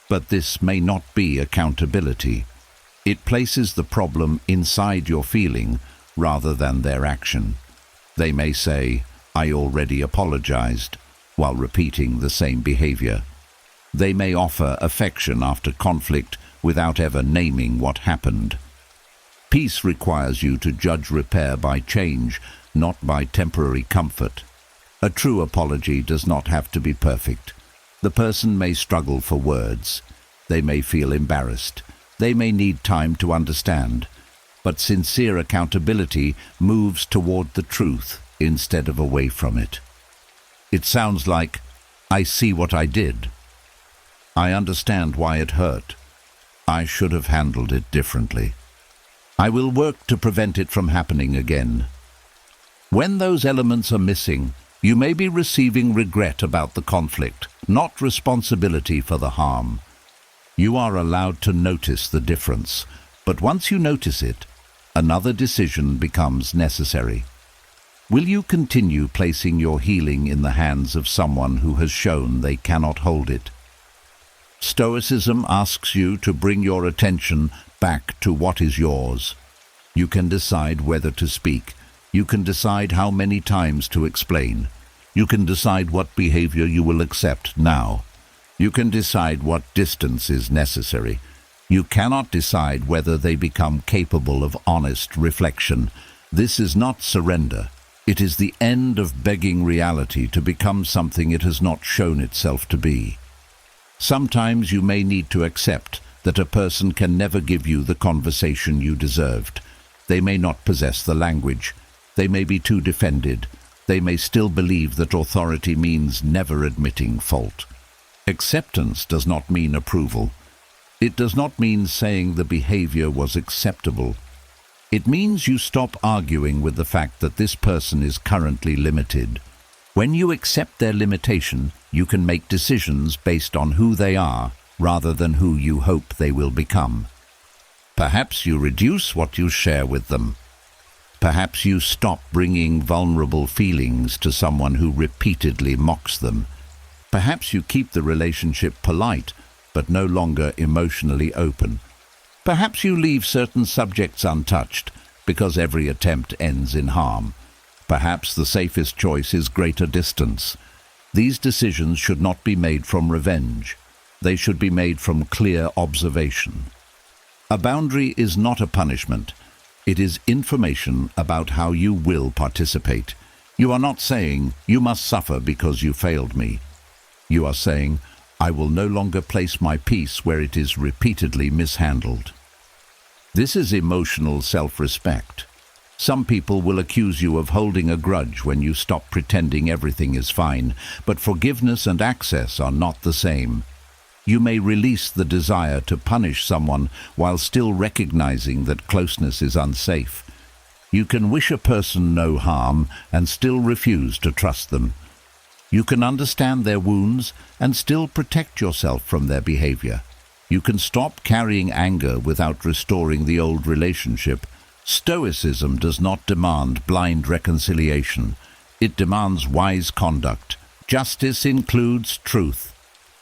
but this may not be accountability. It places the problem inside your feeling rather than their action. They may say, I already apologized, while repeating the same behavior. They may offer affection after conflict without ever naming what happened. Peace requires you to judge repair by change, not by temporary comfort. A true apology does not have to be perfect. The person may struggle for words. They may feel embarrassed. They may need time to understand. But sincere accountability moves toward the truth instead of away from it. It sounds like, I see what I did. I understand why it hurt. I should have handled it differently. I will work to prevent it from happening again. When those elements are missing, you may be receiving regret about the conflict, not responsibility for the harm. You are allowed to notice the difference, but once you notice it, Another decision becomes necessary. Will you continue placing your healing in the hands of someone who has shown they cannot hold it? Stoicism asks you to bring your attention back to what is yours. You can decide whether to speak. You can decide how many times to explain. You can decide what behavior you will accept now. You can decide what distance is necessary. You cannot decide whether they become capable of honest reflection. This is not surrender. It is the end of begging reality to become something it has not shown itself to be. Sometimes you may need to accept that a person can never give you the conversation you deserved. They may not possess the language. They may be too defended. They may still believe that authority means never admitting fault. Acceptance does not mean approval. It does not mean saying the behavior was acceptable. It means you stop arguing with the fact that this person is currently limited. When you accept their limitation, you can make decisions based on who they are rather than who you hope they will become. Perhaps you reduce what you share with them. Perhaps you stop bringing vulnerable feelings to someone who repeatedly mocks them. Perhaps you keep the relationship polite, but no longer emotionally open. Perhaps you leave certain subjects untouched, because every attempt ends in harm. Perhaps the safest choice is greater distance. These decisions should not be made from revenge. They should be made from clear observation. A boundary is not a punishment. It is information about how you will participate. You are not saying, "You must suffer because you failed me." You are saying, "I will no longer place my peace where it is repeatedly mishandled." This is emotional self-respect. Some people will accuse you of holding a grudge when you stop pretending everything is fine, but forgiveness and access are not the same. You may release the desire to punish someone while still recognizing that closeness is unsafe. You can wish a person no harm and still refuse to trust them. You can understand their wounds and still protect yourself from their behavior. You can stop carrying anger without restoring the old relationship. Stoicism does not demand blind reconciliation. It demands wise conduct. Justice includes truth.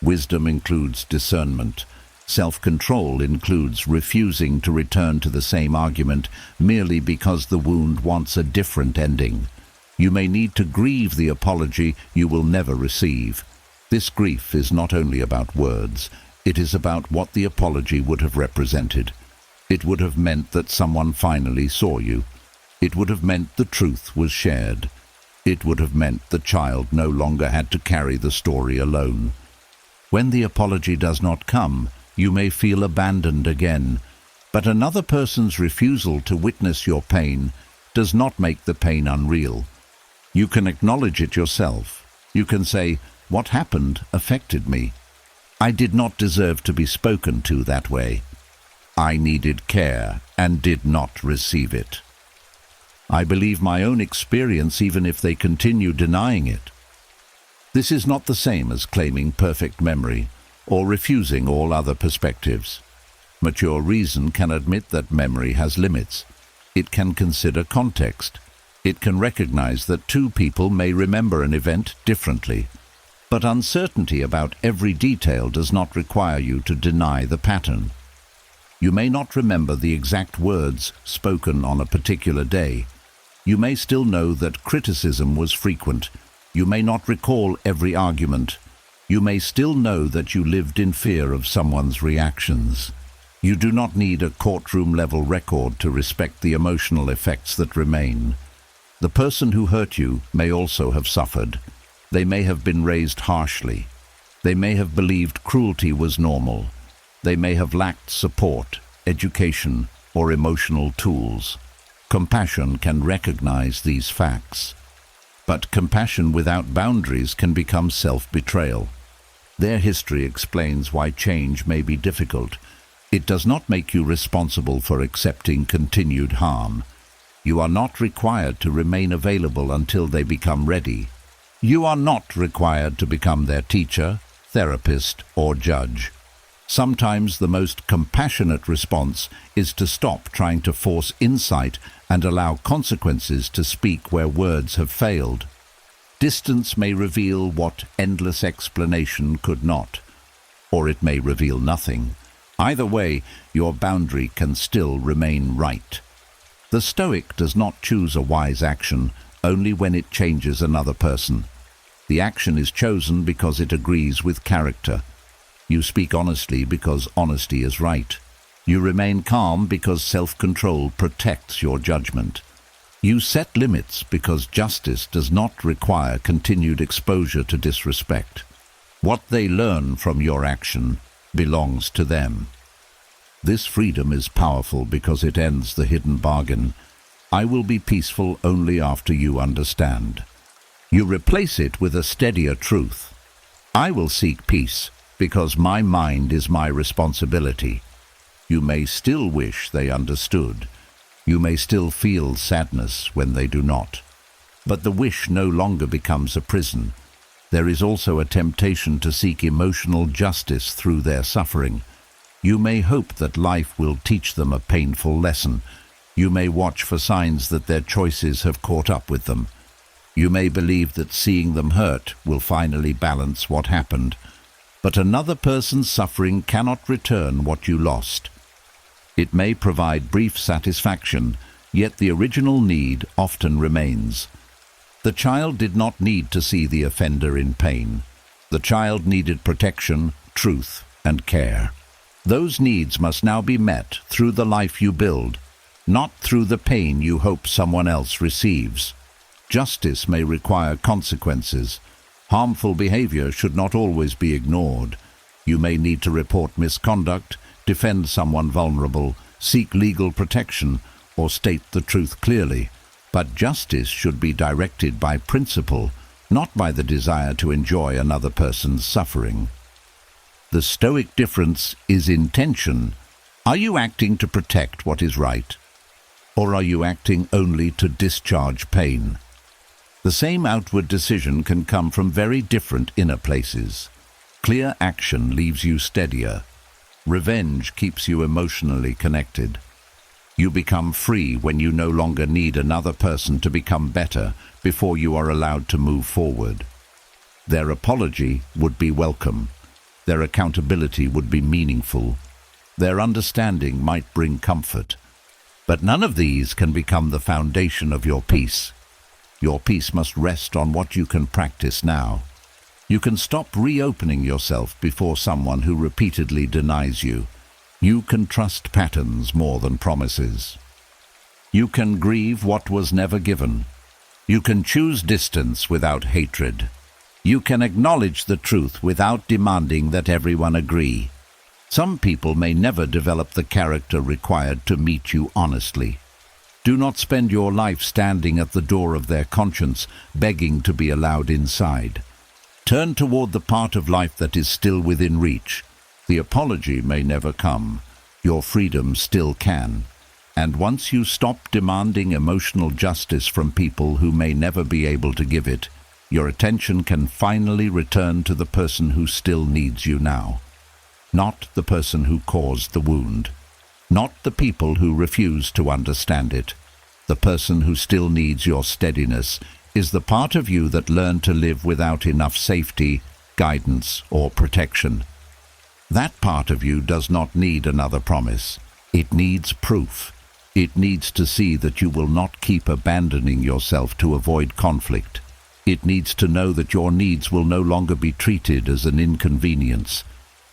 Wisdom includes discernment. Self-control includes refusing to return to the same argument merely because the wound wants a different ending. You may need to grieve the apology you will never receive. This grief is not only about words. It is about what the apology would have represented. It would have meant that someone finally saw you. It would have meant the truth was shared. It would have meant the child no longer had to carry the story alone. When the apology does not come, you may feel abandoned again, but another person's refusal to witness your pain does not make the pain unreal. You can acknowledge it yourself. You can say, "What happened affected me. I did not deserve to be spoken to that way. I needed care and did not receive it. I believe my own experience even if they continue denying it." This is not the same as claiming perfect memory or refusing all other perspectives. Mature reason can admit that memory has limits. It can consider context. It can recognize that two people may remember an event differently. But uncertainty about every detail does not require you to deny the pattern. You may not remember the exact words spoken on a particular day. You may still know that criticism was frequent. You may not recall every argument. You may still know that you lived in fear of someone's reactions. You do not need a courtroom-level record to respect the emotional effects that remain. The person who hurt you may also have suffered. They may have been raised harshly. They may have believed cruelty was normal. They may have lacked support, education, or emotional tools. Compassion can recognize these facts. But compassion without boundaries can become self-betrayal. Their history explains why change may be difficult. It does not make you responsible for accepting continued harm. You are not required to remain available until they become ready. You are not required to become their teacher, therapist, or judge. Sometimes the most compassionate response is to stop trying to force insight and allow consequences to speak where words have failed. Distance may reveal what endless explanation could not, or it may reveal nothing. Either way, your boundary can still remain right. The Stoic does not choose a wise action only when it changes another person. The action is chosen because it agrees with character. You speak honestly because honesty is right. You remain calm because self-control protects your judgment. You set limits because justice does not require continued exposure to disrespect. What they learn from your action belongs to them. This freedom is powerful because it ends the hidden bargain. I will be peaceful only after you understand. You replace it with a steadier truth. I will seek peace because my mind is my responsibility. You may still wish they understood. You may still feel sadness when they do not. But the wish no longer becomes a prison. There is also a temptation to seek emotional justice through their suffering. You may hope that life will teach them a painful lesson. You may watch for signs that their choices have caught up with them. You may believe that seeing them hurt will finally balance what happened. But another person's suffering cannot return what you lost. It may provide brief satisfaction, yet the original need often remains. The child did not need to see the offender in pain. The child needed protection, truth, and care. Those needs must now be met through the life you build, not through the pain you hope someone else receives. Justice may require consequences. Harmful behavior should not always be ignored. You may need to report misconduct, defend someone vulnerable, seek legal protection, or state the truth clearly. But justice should be directed by principle, not by the desire to enjoy another person's suffering. The Stoic difference is intention. Are you acting to protect what is right? Or are you acting only to discharge pain? The same outward decision can come from very different inner places. Clear action leaves you steadier. Revenge keeps you emotionally connected. You become free when you no longer need another person to become better before you are allowed to move forward. Their apology would be welcome. Their accountability would be meaningful. Their understanding might bring comfort. But none of these can become the foundation of your peace. Your peace must rest on what you can practice now. You can stop reopening yourself before someone who repeatedly denies you. You can trust patterns more than promises. You can grieve what was never given. You can choose distance without hatred. You can acknowledge the truth without demanding that everyone agree. Some people may never develop the character required to meet you honestly. Do not spend your life standing at the door of their conscience, begging to be allowed inside. Turn toward the part of life that is still within reach. The apology may never come. Your freedom still can. And once you stop demanding emotional justice from people who may never be able to give it, your attention can finally return to the person who still needs you now. Not the person who caused the wound. Not the people who refuse to understand it. The person who still needs your steadiness is the part of you that learned to live without enough safety, guidance, or protection. That part of you does not need another promise. It needs proof. It needs to see that you will not keep abandoning yourself to avoid conflict. It needs to know that your needs will no longer be treated as an inconvenience.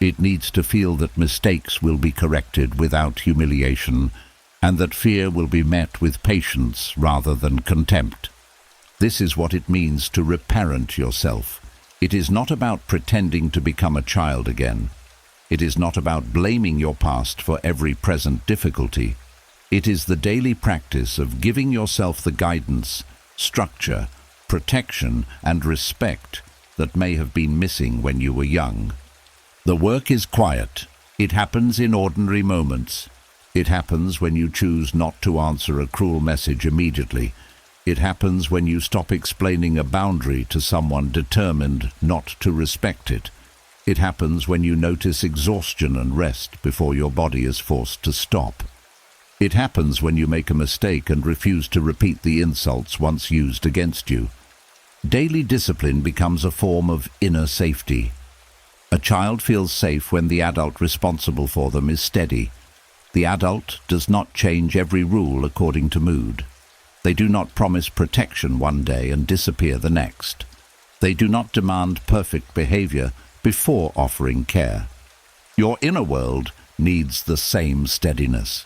It needs to feel that mistakes will be corrected without humiliation, and that fear will be met with patience rather than contempt. This is what it means to reparent yourself. It is not about pretending to become a child again. It is not about blaming your past for every present difficulty. It is the daily practice of giving yourself the guidance, structure, protection, and respect that may have been missing when you were young. The work is quiet. It happens in ordinary moments. It happens when you choose not to answer a cruel message immediately. It happens when you stop explaining a boundary to someone determined not to respect it. It happens when you notice exhaustion and rest before your body is forced to stop. It happens when you make a mistake and refuse to repeat the insults once used against you. Daily discipline becomes a form of inner safety. A child feels safe when the adult responsible for them is steady. The adult does not change every rule according to mood. They do not promise protection one day and disappear the next. They do not demand perfect behavior before offering care. Your inner world needs the same steadiness.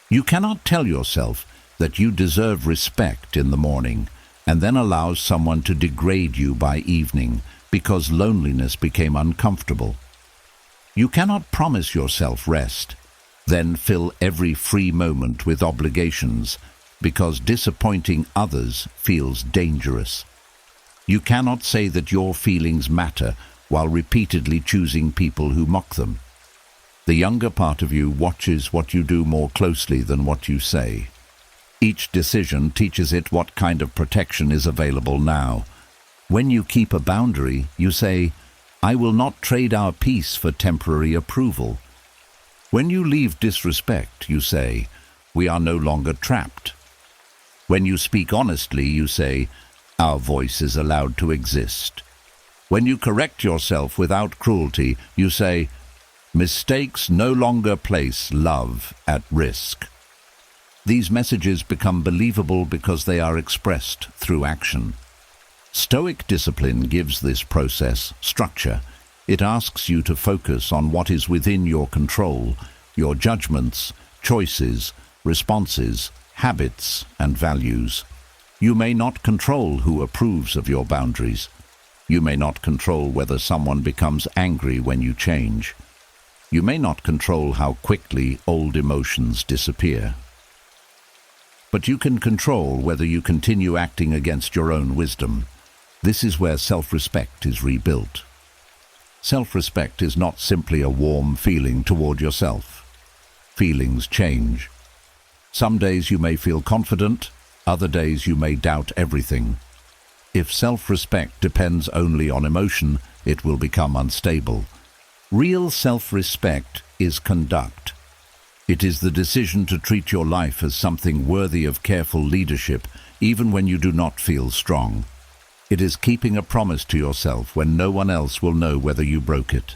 You cannot tell yourself that you deserve respect in the morning and then allow someone to degrade you by evening because loneliness became uncomfortable. You cannot promise yourself rest, then fill every free moment with obligations because disappointing others feels dangerous. You cannot say that your feelings matter while repeatedly choosing people who mock them. The younger part of you watches what you do more closely than what you say. Each decision teaches it what kind of protection is available now. When you keep a boundary, you say, "I will not trade our peace for temporary approval." When you leave disrespect, you say, "We are no longer trapped." When you speak honestly, you say, "Our voice is allowed to exist." When you correct yourself without cruelty, you say, "Mistakes no longer place love at risk." These messages become believable because they are expressed through action. Stoic discipline gives this process structure. It asks you to focus on what is within your control, your judgments, choices, responses, habits, and values. You may not control who approves of your boundaries. You may not control whether someone becomes angry when you change. You may not control how quickly old emotions disappear. But you can control whether you continue acting against your own wisdom. This is where self-respect is rebuilt. Self-respect is not simply a warm feeling toward yourself. Feelings change. Some days you may feel confident, other days you may doubt everything. If self-respect depends only on emotion, it will become unstable. Real self-respect is conduct. It is the decision to treat your life as something worthy of careful leadership, even when you do not feel strong. It is keeping a promise to yourself when no one else will know whether you broke it.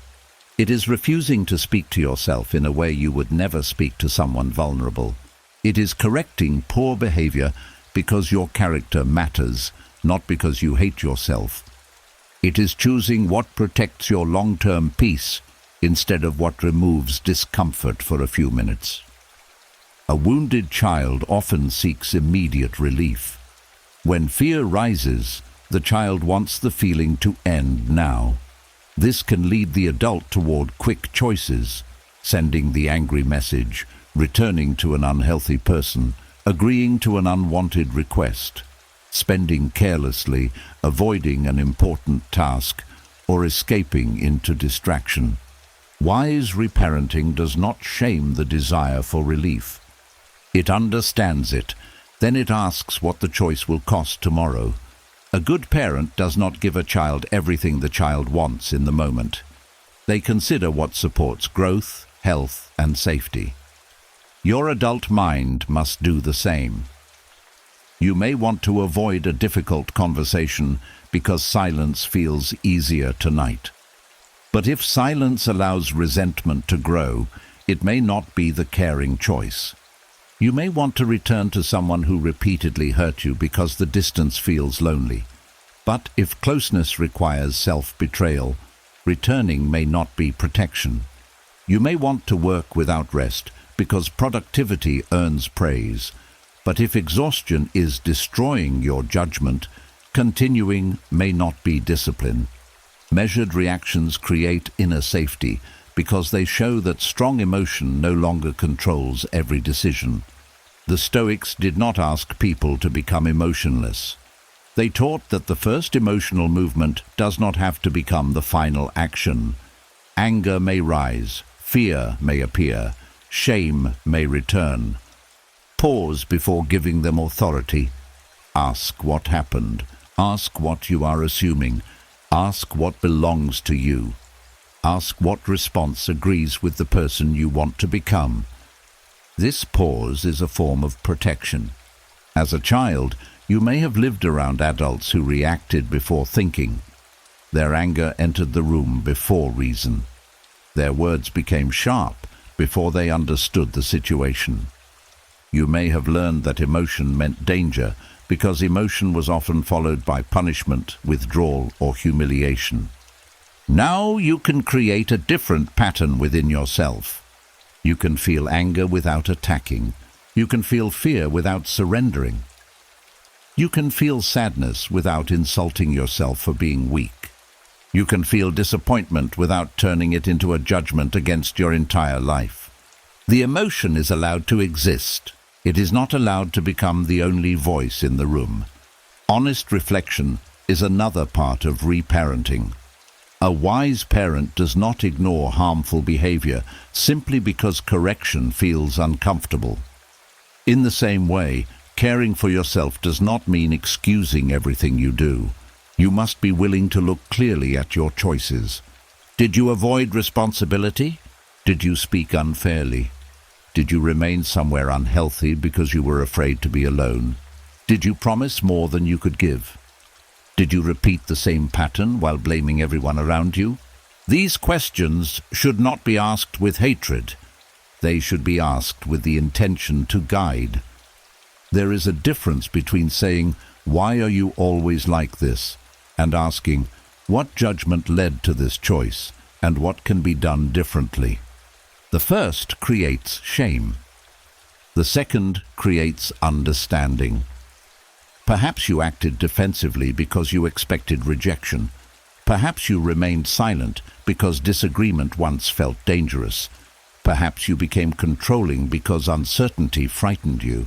It is refusing to speak to yourself in a way you would never speak to someone vulnerable. It is correcting poor behavior because your character matters, not because you hate yourself. It is choosing what protects your long-term peace instead of what removes discomfort for a few minutes. A wounded child often seeks immediate relief. When fear rises, the child wants the feeling to end now. This can lead the adult toward quick choices, sending the angry message, returning to an unhealthy person, agreeing to an unwanted request, spending carelessly, avoiding an important task, or escaping into distraction. Wise reparenting does not shame the desire for relief. It understands it, then it asks what the choice will cost tomorrow. A good parent does not give a child everything the child wants in the moment. They consider what supports growth, health, and safety. Your adult mind must do the same. You may want to avoid a difficult conversation because silence feels easier tonight. But if silence allows resentment to grow, it may not be the caring choice. You may want to return to someone who repeatedly hurt you because the distance feels lonely. But if closeness requires self-betrayal, returning may not be protection. You may want to work without rest because productivity earns praise. But if exhaustion is destroying your judgment, continuing may not be discipline. Measured reactions create inner safety because they show that strong emotion no longer controls every decision. The Stoics did not ask people to become emotionless. They taught that the first emotional movement does not have to become the final action. Anger may rise, fear may appear, shame may return. Pause before giving them authority. Ask what happened. Ask what you are assuming. Ask what belongs to you. Ask what response agrees with the person you want to become. This pause is a form of protection. As a child, you may have lived around adults who reacted before thinking. Their anger entered the room before reason. Their words became sharp before they understood the situation. You may have learned that emotion meant danger because emotion was often followed by punishment, withdrawal, or humiliation. Now you can create a different pattern within yourself. You can feel anger without attacking. You can feel fear without surrendering. You can feel sadness without insulting yourself for being weak. You can feel disappointment without turning it into a judgment against your entire life. The emotion is allowed to exist. It is not allowed to become the only voice in the room. Honest reflection is another part of reparenting. A wise parent does not ignore harmful behavior simply because correction feels uncomfortable. In the same way, caring for yourself does not mean excusing everything you do. You must be willing to look clearly at your choices. Did you avoid responsibility? Did you speak unfairly? Did you remain somewhere unhealthy because you were afraid to be alone? Did you promise more than you could give? Did you repeat the same pattern while blaming everyone around you? These questions should not be asked with hatred. They should be asked with the intention to guide. There is a difference between saying, "Why are you always like this?" and asking, "What judgment led to this choice, and what can be done differently?" The first creates shame. The second creates understanding. Perhaps you acted defensively because you expected rejection. Perhaps you remained silent because disagreement once felt dangerous. Perhaps you became controlling because uncertainty frightened you.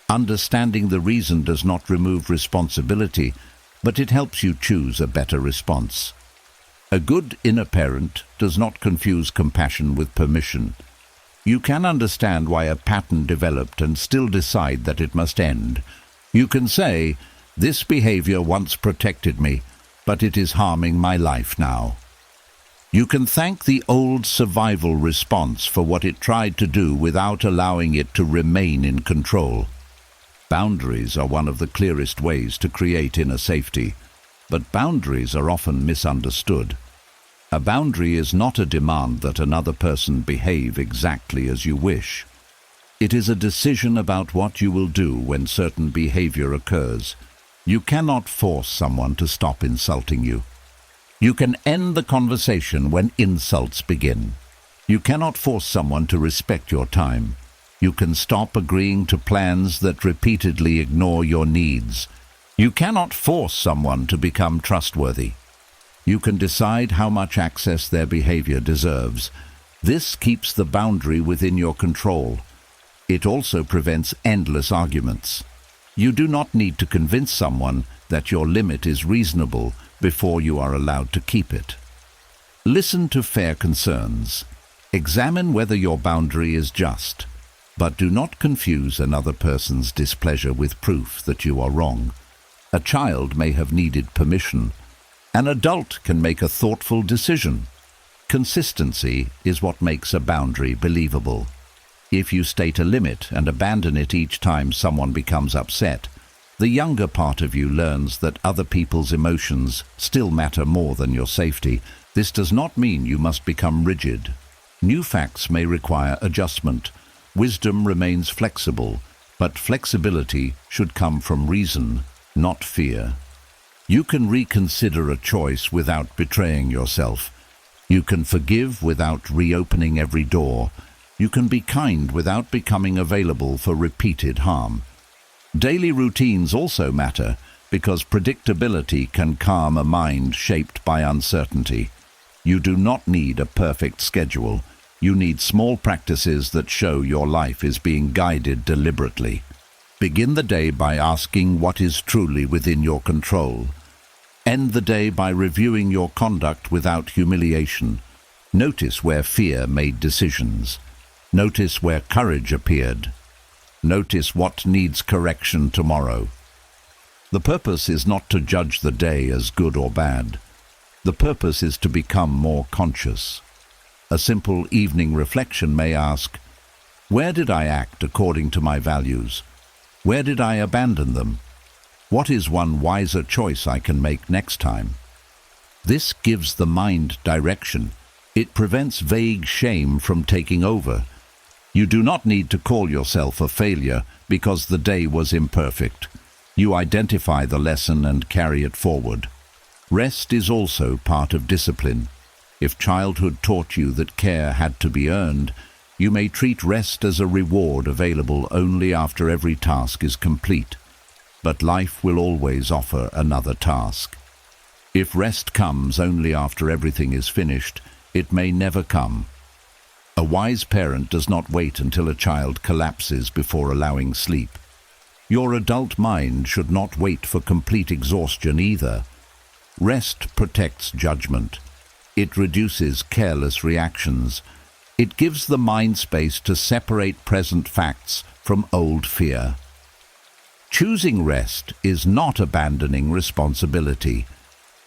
Understanding the reason does not remove responsibility, but it helps you choose a better response. A good inner parent does not confuse compassion with permission. You can understand why a pattern developed and still decide that it must end. You can say, "This behavior once protected me, but it is harming my life now." You can thank the old survival response for what it tried to do without allowing it to remain in control. Boundaries are one of the clearest ways to create inner safety, but boundaries are often misunderstood. A boundary is not a demand that another person behave exactly as you wish. It is a decision about what you will do when certain behavior occurs. You cannot force someone to stop insulting you. You can end the conversation when insults begin. You cannot force someone to respect your time. You can stop agreeing to plans that repeatedly ignore your needs. You cannot force someone to become trustworthy. You can decide how much access their behavior deserves. This keeps the boundary within your control. It also prevents endless arguments. You do not need to convince someone that your limit is reasonable before you are allowed to keep it. Listen to fair concerns. Examine whether your boundary is just, but do not confuse another person's displeasure with proof that you are wrong. A child may have needed permission. An adult can make a thoughtful decision. Consistency is what makes a boundary believable. If you state a limit and abandon it each time someone becomes upset, the younger part of you learns that other people's emotions still matter more than your safety. This does not mean you must become rigid. New facts may require adjustment. Wisdom remains flexible, but flexibility should come from reason, not fear. You can reconsider a choice without betraying yourself. You can forgive without reopening every door. You can be kind without becoming available for repeated harm. Daily routines also matter because predictability can calm a mind shaped by uncertainty. You do not need a perfect schedule. You need small practices that show your life is being guided deliberately. Begin the day by asking what is truly within your control. End the day by reviewing your conduct without humiliation. Notice where fear made decisions. Notice where courage appeared. Notice what needs correction tomorrow. The purpose is not to judge the day as good or bad. The purpose is to become more conscious. A simple evening reflection may ask, where did I act according to my values? Where did I abandon them? What is one wiser choice I can make next time? This gives the mind direction. It prevents vague shame from taking over. You do not need to call yourself a failure because the day was imperfect. You identify the lesson and carry it forward. Rest is also part of discipline. If childhood taught you that care had to be earned, you may treat rest as a reward available only after every task is complete. But life will always offer another task. If rest comes only after everything is finished, it may never come. A wise parent does not wait until a child collapses before allowing sleep. Your adult mind should not wait for complete exhaustion either. Rest protects judgment. It reduces careless reactions. It gives the mind space to separate present facts from old fear. Choosing rest is not abandoning responsibility.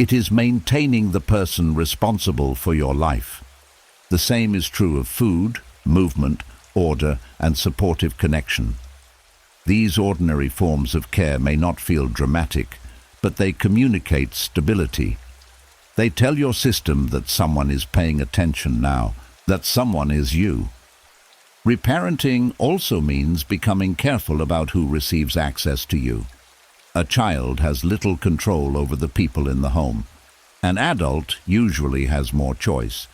It is maintaining the person responsible for your life. The same is true of food, movement, order, and supportive connection. These ordinary forms of care may not feel dramatic, but they communicate stability. They tell your system that someone is paying attention now, that someone is you. Reparenting also means becoming careful about who receives access to you. A child has little control over the people in the home. An adult usually has more choice.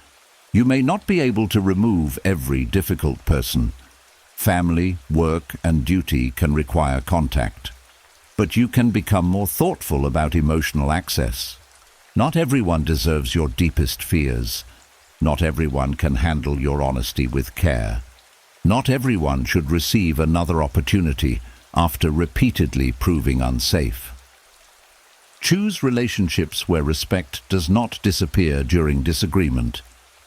You may not be able to remove every difficult person. Family, work, and duty can require contact. But you can become more thoughtful about emotional access. Not everyone deserves your deepest fears. Not everyone can handle your honesty with care. Not everyone should receive another opportunity after repeatedly proving unsafe. Choose relationships where respect does not disappear during disagreement.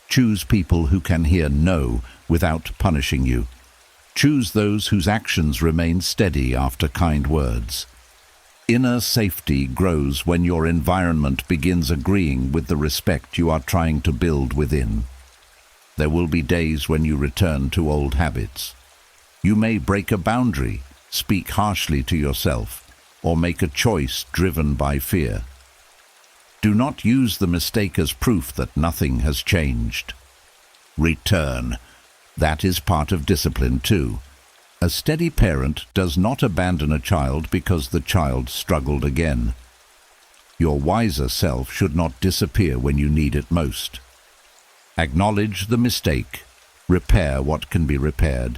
Choose people who can hear no without punishing you. Choose those whose actions remain steady after kind words. Inner safety grows when your environment begins agreeing with the respect you are trying to build within. There will be days when you return to old habits. You may break a boundary, speak harshly to yourself, or make a choice driven by fear. Do not use the mistake as proof that nothing has changed. Return. That is part of discipline too. A steady parent does not abandon a child because the child struggled again. Your wiser self should not disappear when you need it most. Acknowledge the mistake. Repair what can be repaired.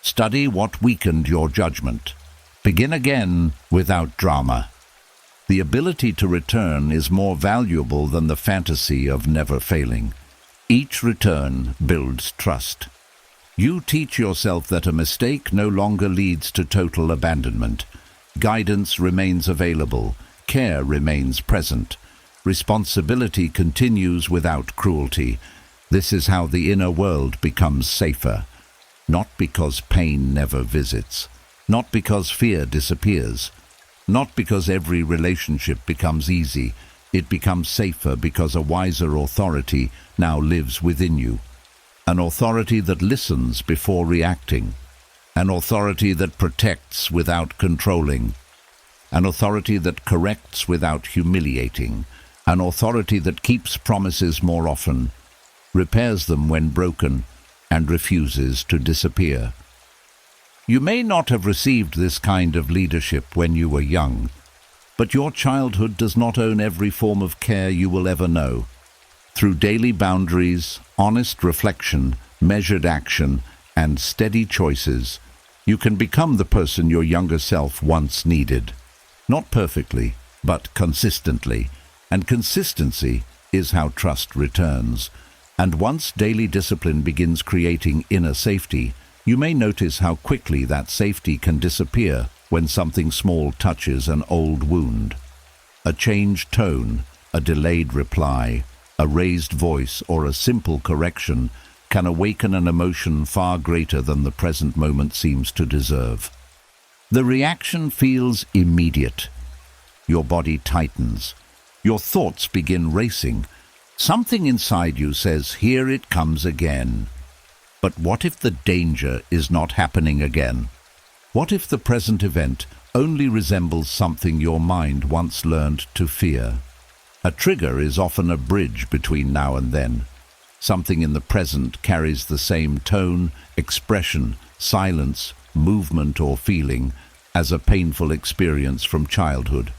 Study what weakened your judgment. Begin again without drama. The ability to return is more valuable than the fantasy of never failing. Each return builds trust. You teach yourself that a mistake no longer leads to total abandonment. Guidance remains available. Care remains present. Responsibility continues without cruelty. This is how the inner world becomes safer. Not because pain never visits. Not because fear disappears. Not because every relationship becomes easy. It becomes safer because a wiser authority now lives within you. An authority that listens before reacting. An authority that protects without controlling. An authority that corrects without humiliating. An authority that keeps promises more often, repairs them when broken, and refuses to disappear. You may not have received this kind of leadership when you were young, but your childhood does not own every form of care you will ever know. Through daily boundaries, honest reflection, measured action, and steady choices, you can become the person your younger self once needed. Not perfectly, but consistently. And consistency is how trust returns. And once daily discipline begins creating inner safety, you may notice how quickly that safety can disappear when something small touches an old wound. A changed tone, a delayed reply, a raised voice, or a simple correction can awaken an emotion far greater than the present moment seems to deserve. The reaction feels immediate. Your body tightens. Your thoughts begin racing, Something inside you says, here it comes again. But what if the danger is not happening again? What if the present event only resembles something your mind once learned to fear? A trigger is often a bridge between now and then. Something in the present carries the same tone, expression, silence, movement or feeling as a painful experience from childhood.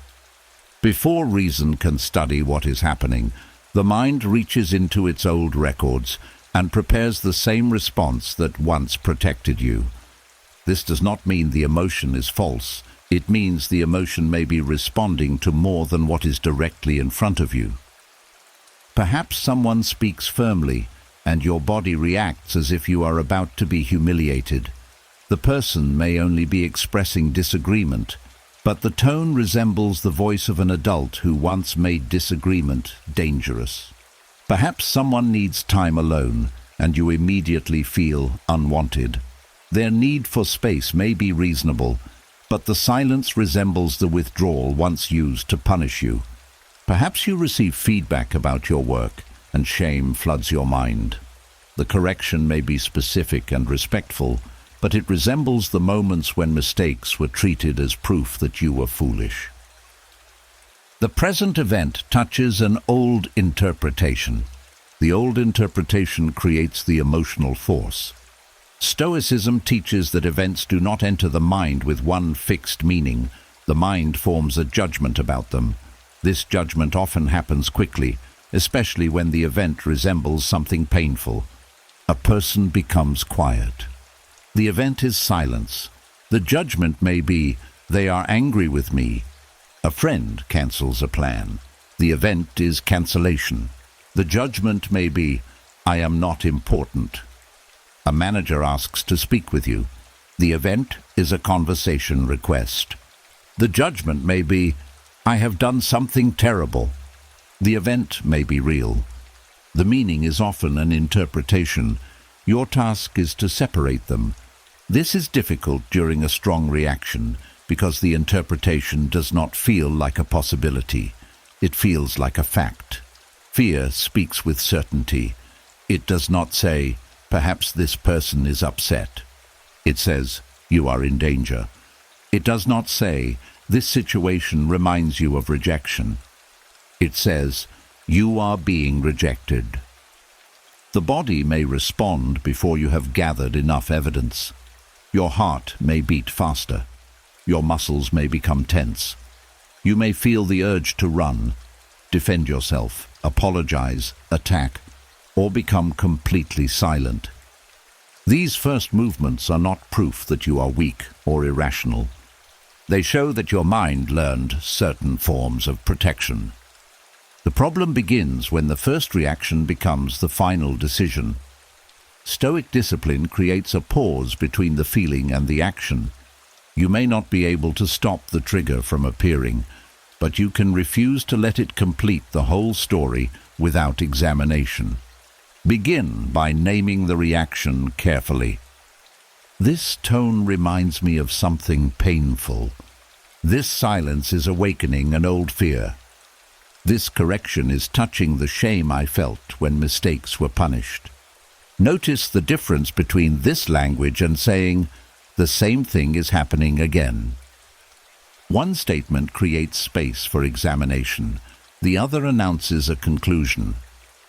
Before reason can study what is happening, the mind reaches into its old records and prepares the same response that once protected you. This does not mean the emotion is false. It means the emotion may be responding to more than what is directly in front of you. Perhaps someone speaks firmly, and your body reacts as if you are about to be humiliated. The person may only be expressing disagreement, but the tone resembles the voice of an adult who once made disagreement dangerous. Perhaps someone needs time alone, and you immediately feel unwanted. Their need for space may be reasonable, but the silence resembles the withdrawal once used to punish you. Perhaps you receive feedback about your work, and shame floods your mind. The correction may be specific and respectful, but it resembles the moments when mistakes were treated as proof that you were foolish. The present event touches an old interpretation. The old interpretation creates the emotional force. Stoicism teaches that events do not enter the mind with one fixed meaning. The mind forms a judgment about them. This judgment often happens quickly, especially when the event resembles something painful. A person becomes quiet. The event is silence. The judgment may be, they are angry with me. A friend cancels a plan. The event is cancellation. The judgment may be, I am not important. A manager asks to speak with you. The event is a conversation request. The judgment may be, I have done something terrible. The event may be real. The meaning is often an interpretation. Your task is to separate them. This is difficult during a strong reaction because the interpretation does not feel like a possibility. It feels like a fact. Fear speaks with certainty. It does not say, perhaps this person is upset. It says, you are in danger. It does not say, this situation reminds you of rejection. It says, you are being rejected. The body may respond before you have gathered enough evidence. Your heart may beat faster. Your muscles may become tense. You may feel the urge to run, defend yourself, apologize, attack, or become completely silent. These first movements are not proof that you are weak or irrational. They show that your mind learned certain forms of protection. The problem begins when the first reaction becomes the final decision. Stoic discipline creates a pause between the feeling and the action. You may not be able to stop the trigger from appearing, but you can refuse to let it complete the whole story without examination. Begin by naming the reaction carefully. This tone reminds me of something painful. This silence is awakening an old fear. This correction is touching the shame I felt when mistakes were punished. Notice the difference between this language and saying, the same thing is happening again. One statement creates space for examination. The other announces a conclusion.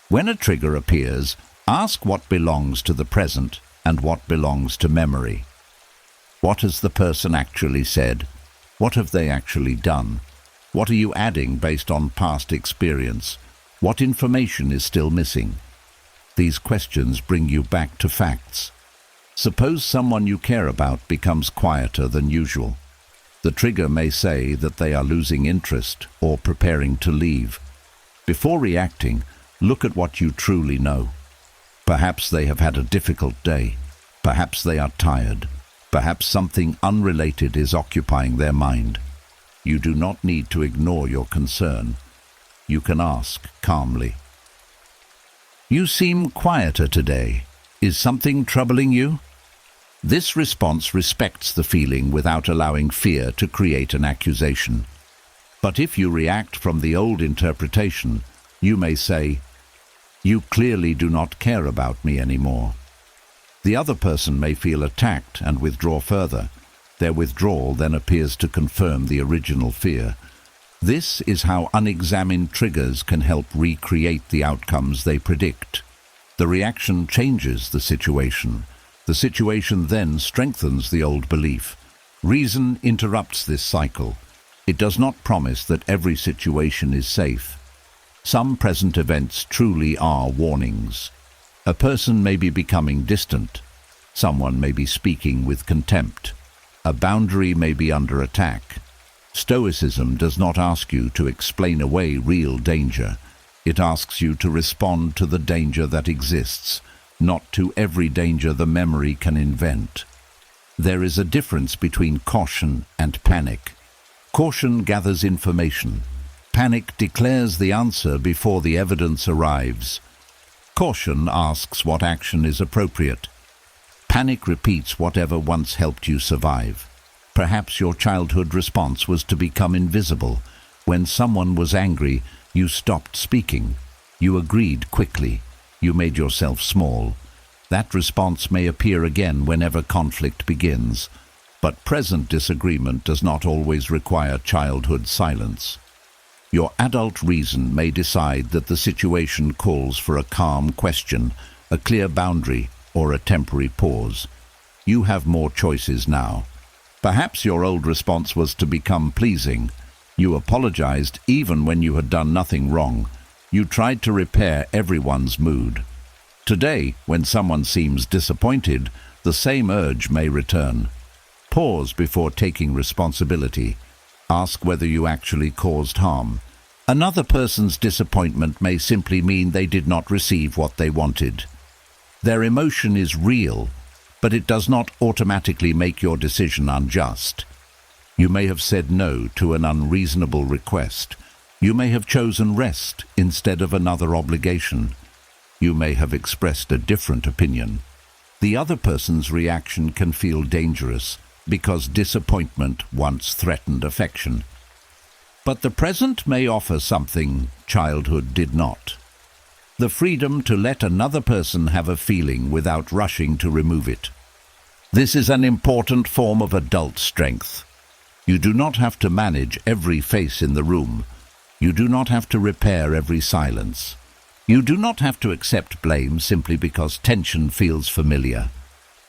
When a trigger appears, ask what belongs to the present and what belongs to memory. What has the person actually said? What have they actually done? What are you adding based on past experience? What information is still missing? These questions bring you back to facts. Suppose someone you care about becomes quieter than usual. The trigger may say that they are losing interest or preparing to leave. Before reacting, look at what you truly know. Perhaps they have had a difficult day. Perhaps they are tired. Perhaps something unrelated is occupying their mind. You do not need to ignore your concern. You can ask calmly. You seem quieter today. Is something troubling you? This response respects the feeling without allowing fear to create an accusation. But if you react from the old interpretation, you may say, You clearly do not care about me anymore. The other person may feel attacked and withdraw further. Their withdrawal then appears to confirm the original fear. This is how unexamined triggers can help recreate the outcomes they predict. The reaction changes the situation. The situation then strengthens the old belief. Reason interrupts this cycle. It does not promise that every situation is safe. Some present events truly are warnings. A person may be becoming distant. Someone may be speaking with contempt. A boundary may be under attack. Stoicism does not ask you to explain away real danger. It asks you to respond to the danger that exists, not to every danger the memory can invent. There is a difference between caution and panic. Caution gathers information. Panic declares the answer before the evidence arrives. Caution asks what action is appropriate. Panic repeats whatever once helped you survive. Perhaps your childhood response was to become invisible. When someone was angry, you stopped speaking. You agreed quickly. You made yourself small. That response may appear again whenever conflict begins, but present disagreement does not always require childhood silence. Your adult reason may decide that the situation calls for a calm question, a clear boundary, or a temporary pause. You have more choices now. Perhaps your old response was to become pleasing. You apologized even when you had done nothing wrong. You tried to repair everyone's mood. Today, when someone seems disappointed, the same urge may return. Pause before taking responsibility. Ask whether you actually caused harm. Another person's disappointment may simply mean they did not receive what they wanted. Their emotion is real, but it does not automatically make your decision unjust. You may have said no to an unreasonable request. You may have chosen rest instead of another obligation. You may have expressed a different opinion. The other person's reaction can feel dangerous because disappointment once threatened affection. But the present may offer something childhood did not. The freedom to let another person have a feeling without rushing to remove it. This is an important form of adult strength. You do not have to manage every face in the room. You do not have to repair every silence. You do not have to accept blame simply because tension feels familiar.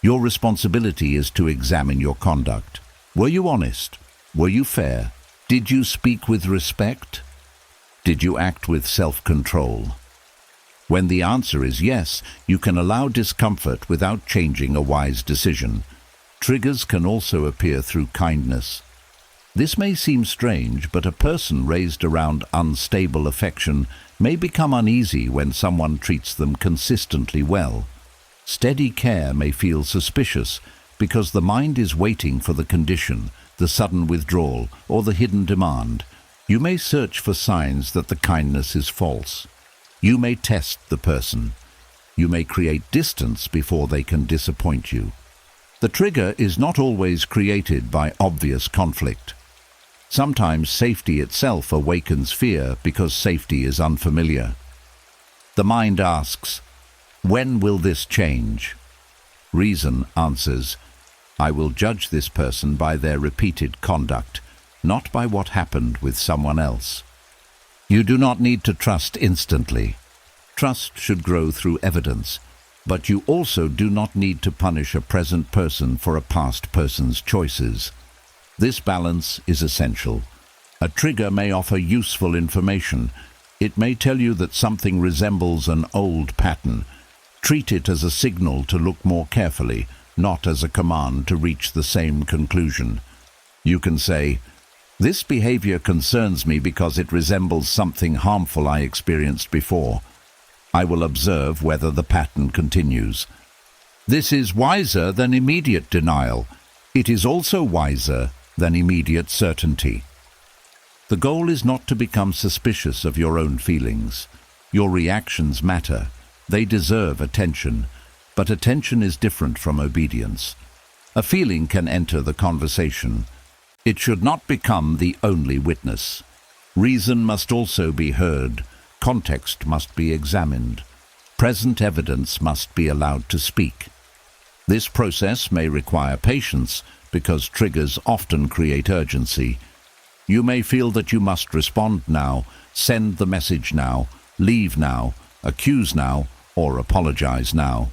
Your responsibility is to examine your conduct. Were you honest? Were you fair? Did you speak with respect? Did you act with self-control? When the answer is yes, you can allow discomfort without changing a wise decision. Triggers can also appear through kindness. This may seem strange, but a person raised around unstable affection may become uneasy when someone treats them consistently well. Steady care may feel suspicious because the mind is waiting for the condition, the sudden withdrawal, or the hidden demand. You may search for signs that the kindness is false. You may test the person. You may create distance before they can disappoint you. The trigger is not always created by obvious conflict. Sometimes safety itself awakens fear because safety is unfamiliar. The mind asks, "When will this change?" Reason answers, "I will judge this person by their repeated conduct, not by what happened with someone else." You do not need to trust instantly. Trust should grow through evidence, but you also do not need to punish a present person for a past person's choices. This balance is essential. A trigger may offer useful information. It may tell you that something resembles an old pattern. Treat it as a signal to look more carefully, not as a command to reach the same conclusion. You can say, "This behavior concerns me because it resembles something harmful I experienced before. I will observe whether the pattern continues." This is wiser than immediate denial. It is also wiser than immediate certainty. The goal is not to become suspicious of your own feelings. Your reactions matter. They deserve attention, but attention is different from obedience. A feeling can enter the conversation. It should not become the only witness. Reason must also be heard. Context must be examined. present evidence must be allowed to speak. This process may require patience because triggers often create urgency. You may feel that you must respond now, send the message now, leave now, accuse now, or apologize now.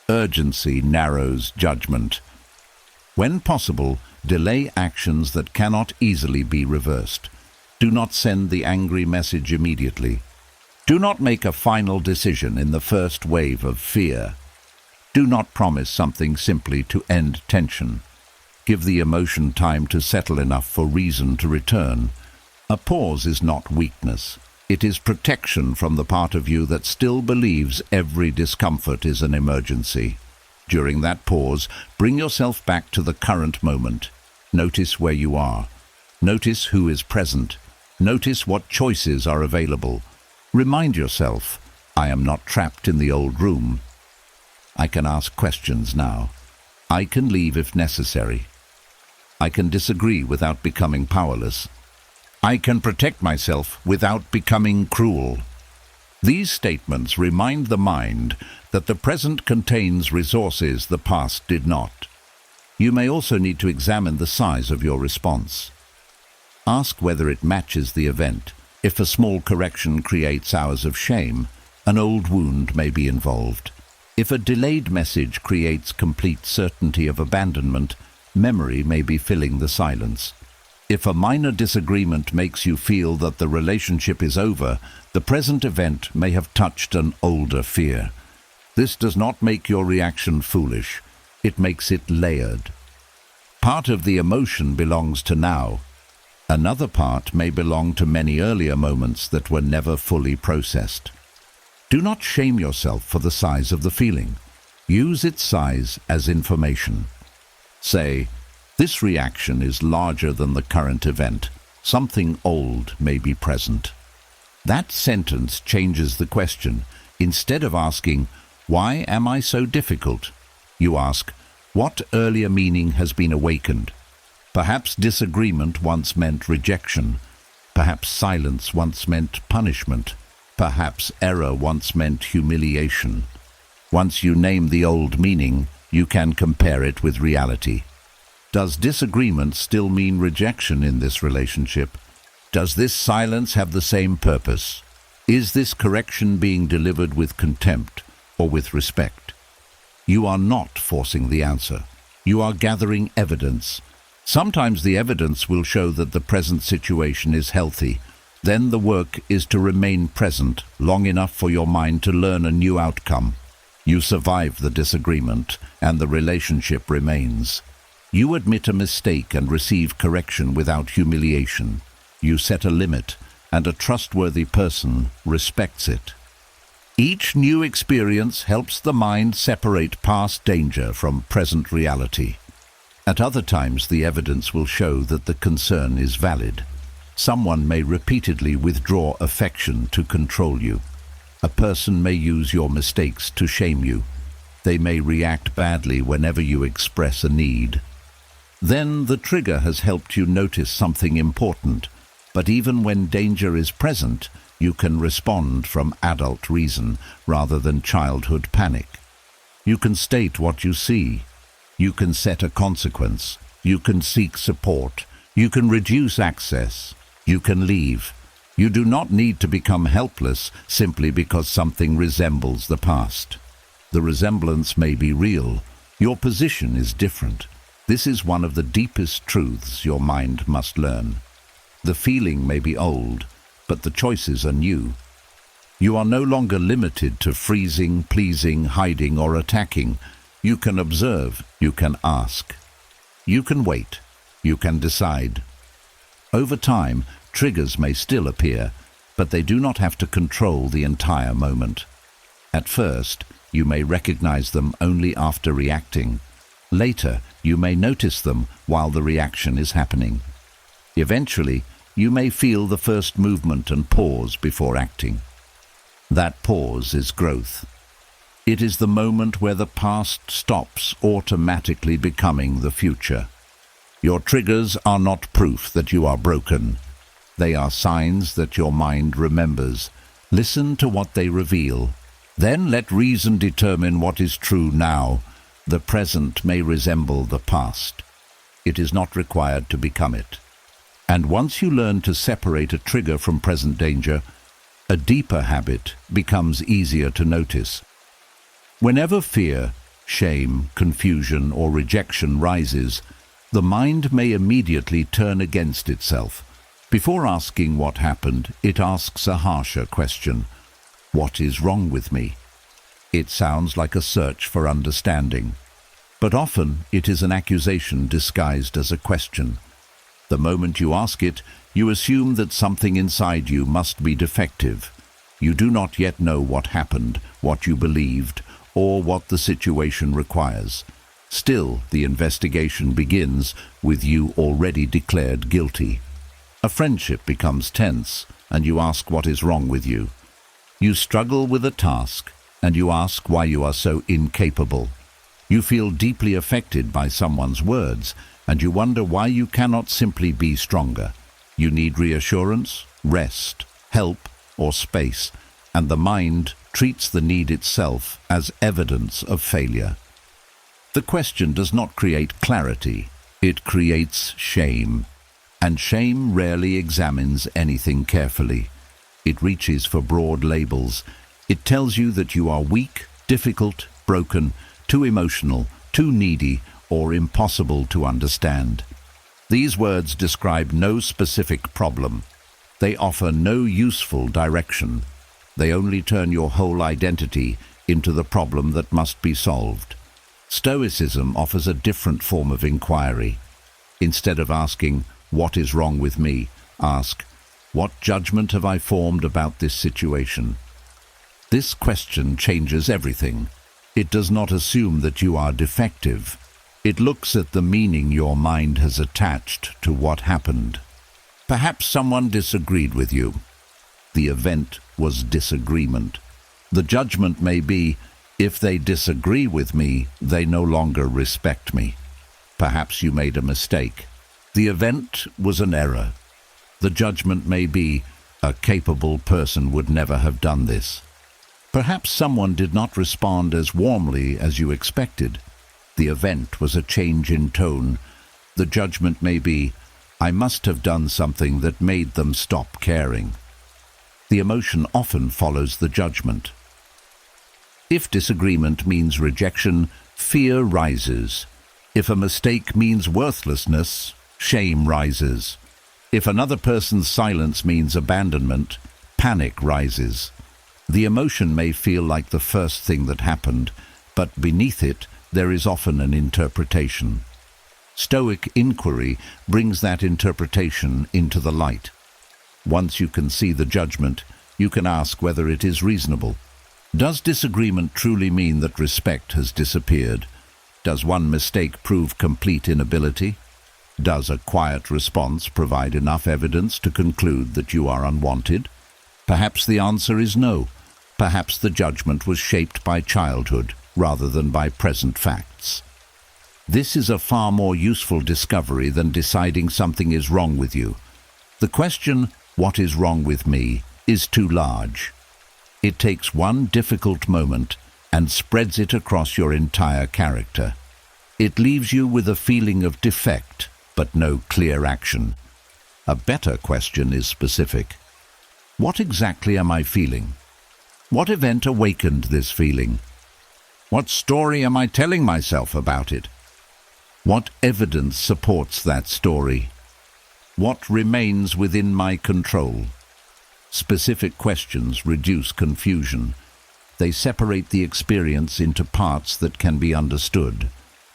Urgency narrows judgment. When possible, delay actions that cannot easily be reversed. Do not send the angry message immediately. Do not make a final decision in the first wave of fear. Do not promise something simply to end tension. Give the emotion time to settle enough for reason to return. A pause is not weakness. It is protection from the part of you that still believes every discomfort is an emergency. During that pause, bring yourself back to the current moment. Notice where you are. Notice who is present. Notice what choices are available. Remind yourself, I am not trapped in the old room. I can ask questions now. I can leave if necessary. I can disagree without becoming powerless. I can protect myself without becoming cruel. These statements remind the mind that the present contains resources the past did not. You may also need to examine the size of your response. Ask whether it matches the event. If a small correction creates hours of shame, an old wound may be involved. If a delayed message creates complete certainty of abandonment, memory may be filling the silence. If a minor disagreement makes you feel that the relationship is over, the present event may have touched an older fear. This does not make your reaction foolish. It makes it layered. Part of the emotion belongs to now. Another part may belong to many earlier moments that were never fully processed. Do not shame yourself for the size of the feeling. Use its size as information. Say, this reaction is larger than the current event. Something old may be present. That sentence changes the question. Instead of asking, why am I so difficult? You ask, what earlier meaning has been awakened? Perhaps disagreement once meant rejection. Perhaps silence once meant punishment. Perhaps error once meant humiliation. Once you name the old meaning, you can compare it with reality. Does disagreement still mean rejection in this relationship? Does this silence have the same purpose? Is this correction being delivered with contempt or with respect? You are not forcing the answer. You are gathering evidence. Sometimes the evidence will show that the present situation is healthy. Then the work is to remain present long enough for your mind to learn a new outcome. You survive the disagreement, and the relationship remains. You admit a mistake and receive correction without humiliation. You set a limit, and a trustworthy person respects it. Each new experience helps the mind separate past danger from present reality. At other times, the evidence will show that the concern is valid. Someone may repeatedly withdraw affection to control you. A person may use your mistakes to shame you. They may react badly whenever you express a need. Then the trigger has helped you notice something important, but even when danger is present, you can respond from adult reason rather than childhood panic. You can state what you see. You can set a consequence. You can seek support. You can reduce access. You can leave. You do not need to become helpless simply because something resembles the past. The resemblance may be real. Your position is different. This is one of the deepest truths your mind must learn. The feeling may be old, but the choices are new. You are no longer limited to freezing, pleasing, hiding, or attacking. You can observe. You can ask. You can wait. You can decide. Over time, triggers may still appear, but they do not have to control the entire moment. At first, you may recognize them only after reacting. Later, you may notice them while the reaction is happening. Eventually, you may feel the first movement and pause before acting. That pause is growth. It is the moment where the past stops automatically becoming the future. Your triggers are not proof that you are broken. They are signs that your mind remembers. Listen to what they reveal. Then let reason determine what is true now. The present may resemble the past. It is not required to become it. And once you learn to separate a trigger from present danger, a deeper habit becomes easier to notice. Whenever fear, shame, confusion, or rejection rises, the mind may immediately turn against itself. Before asking what happened, it asks a harsher question. What is wrong with me? It sounds like a search for understanding, but often it is an accusation disguised as a question. The moment you ask it, you assume that something inside you must be defective. You do not yet know what happened, what you believed, or what the situation requires. Still, the investigation begins with you already declared guilty. A friendship becomes tense, and you ask what is wrong with you. You struggle with a task, and you ask why you are so incapable. You feel deeply affected by someone's words, and you wonder why you cannot simply be stronger. You need reassurance, rest, help, or space, and the mind treats the need itself as evidence of failure. The question does not create clarity, it creates shame. And shame rarely examines anything carefully. It reaches for broad labels. It tells you that you are weak, difficult, broken, too emotional, too needy, or impossible to understand. These words describe no specific problem. They offer no useful direction. They only turn your whole identity into the problem that must be solved. Stoicism offers a different form of inquiry. Instead of asking, "What is wrong with me?" ask, "What judgment have I formed about this situation?" This question changes everything. It does not assume that you are defective. It looks at the meaning your mind has attached to what happened. Perhaps someone disagreed with you. The event was disagreement. The judgment may be, if they disagree with me, they no longer respect me. Perhaps you made a mistake. The event was an error. The judgment may be, a capable person would never have done this. Perhaps someone did not respond as warmly as you expected. The event was a change in tone. The judgment may be, I must have done something that made them stop caring. The emotion often follows the judgment. If disagreement means rejection, fear rises. If a mistake means worthlessness, shame rises. If another person's silence means abandonment, panic rises. The emotion may feel like the first thing that happened, but beneath it there is often an interpretation. Stoic inquiry brings that interpretation into the light. Once you can see the judgment, you can ask whether it is reasonable. Does disagreement truly mean that respect has disappeared? Does one mistake prove complete inability? Does a quiet response provide enough evidence to conclude that you are unwanted? Perhaps the answer is no. Perhaps the judgment was shaped by childhood rather than by present facts. This is a far more useful discovery than deciding something is wrong with you. The question, what is wrong with me, is too large. It takes one difficult moment and spreads it across your entire character. It leaves you with a feeling of defect, but no clear action. A better question is specific. What exactly am I feeling? What event awakened this feeling? What story am I telling myself about it? What evidence supports that story? What remains within my control? Specific questions reduce confusion. They separate the experience into parts that can be understood.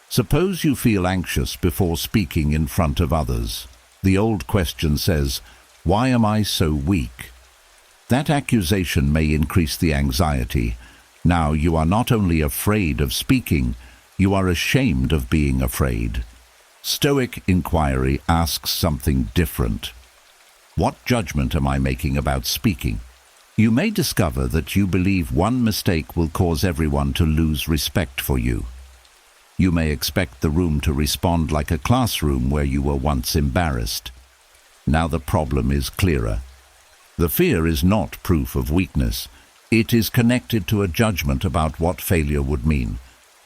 Suppose you feel anxious before speaking in front of others. The old question says, "Why am I so weak?" That accusation may increase the anxiety. Now you are not only afraid of speaking, you are ashamed of being afraid. Stoic inquiry asks something different. What judgment am I making about speaking? You may discover that you believe one mistake will cause everyone to lose respect for you. You may expect the room to respond like a classroom where you were once embarrassed. Now the problem is clearer. The fear is not proof of weakness. It is connected to a judgment about what failure would mean.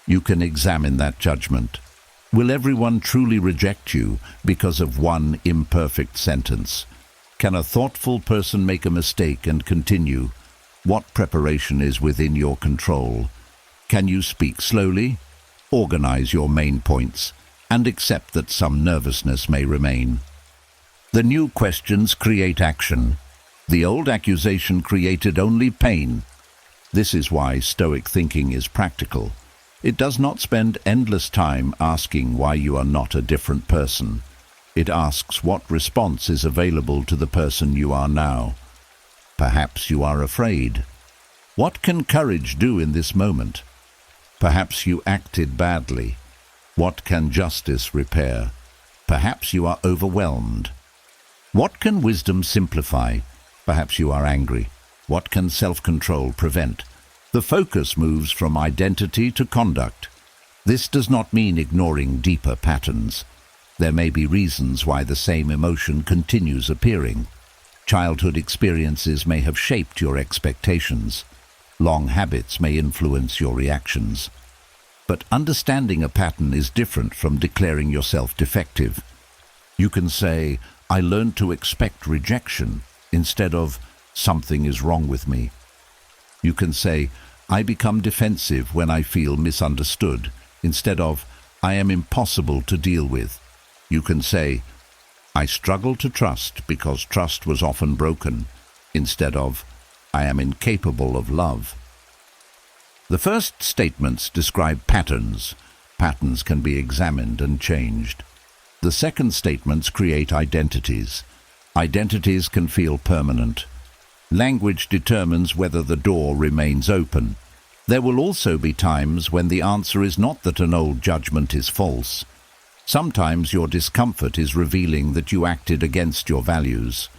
You can examine that judgment. Will everyone truly reject you because of one imperfect sentence? Can a thoughtful person make a mistake and continue? What preparation is within your control? Can you speak slowly? Organize your main points and accept that some nervousness may remain. The new questions create action. The old accusation created only pain. This is why Stoic thinking is practical. It does not spend endless time asking why you are not a different person. It asks what response is available to the person you are now. Perhaps you are afraid. What can courage do in this moment? Perhaps you acted badly. What can justice repair? Perhaps you are overwhelmed. What can wisdom simplify? Perhaps you are angry. What can self-control prevent? The focus moves from identity to conduct. This does not mean ignoring deeper patterns. There may be reasons why the same emotion continues appearing. Childhood experiences may have shaped your expectations. Long habits may influence your reactions. But understanding a pattern is different from declaring yourself defective. You can say, "I learned to expect rejection," instead of, "Something is wrong with me." You can say, "I become defensive when I feel misunderstood," instead of, "I am impossible to deal with." You can say, "I struggle to trust because trust was often broken," instead of, "I am incapable of love." The first statements describe patterns. Patterns can be examined and changed. The second statements create identities. Identities can feel permanent. Language determines whether the door remains open. There will also be times when the answer is not that an old judgment is false. Sometimes your discomfort is revealing that you acted against your values.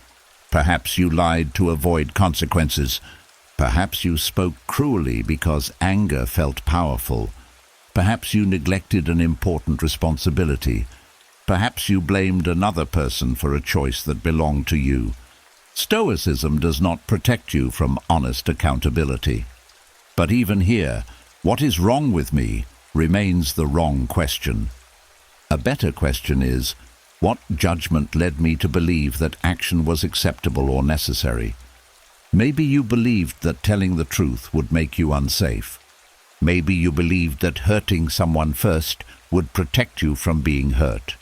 Perhaps you lied to avoid consequences. Perhaps you spoke cruelly because anger felt powerful. Perhaps you neglected an important responsibility. Perhaps you blamed another person for a choice that belonged to you. Stoicism does not protect you from honest accountability. But even here, what is wrong with me remains the wrong question. A better question is, what judgment led me to believe that action was acceptable or necessary? Maybe you believed that telling the truth would make you unsafe. Maybe you believed that hurting someone first would protect you from being hurt.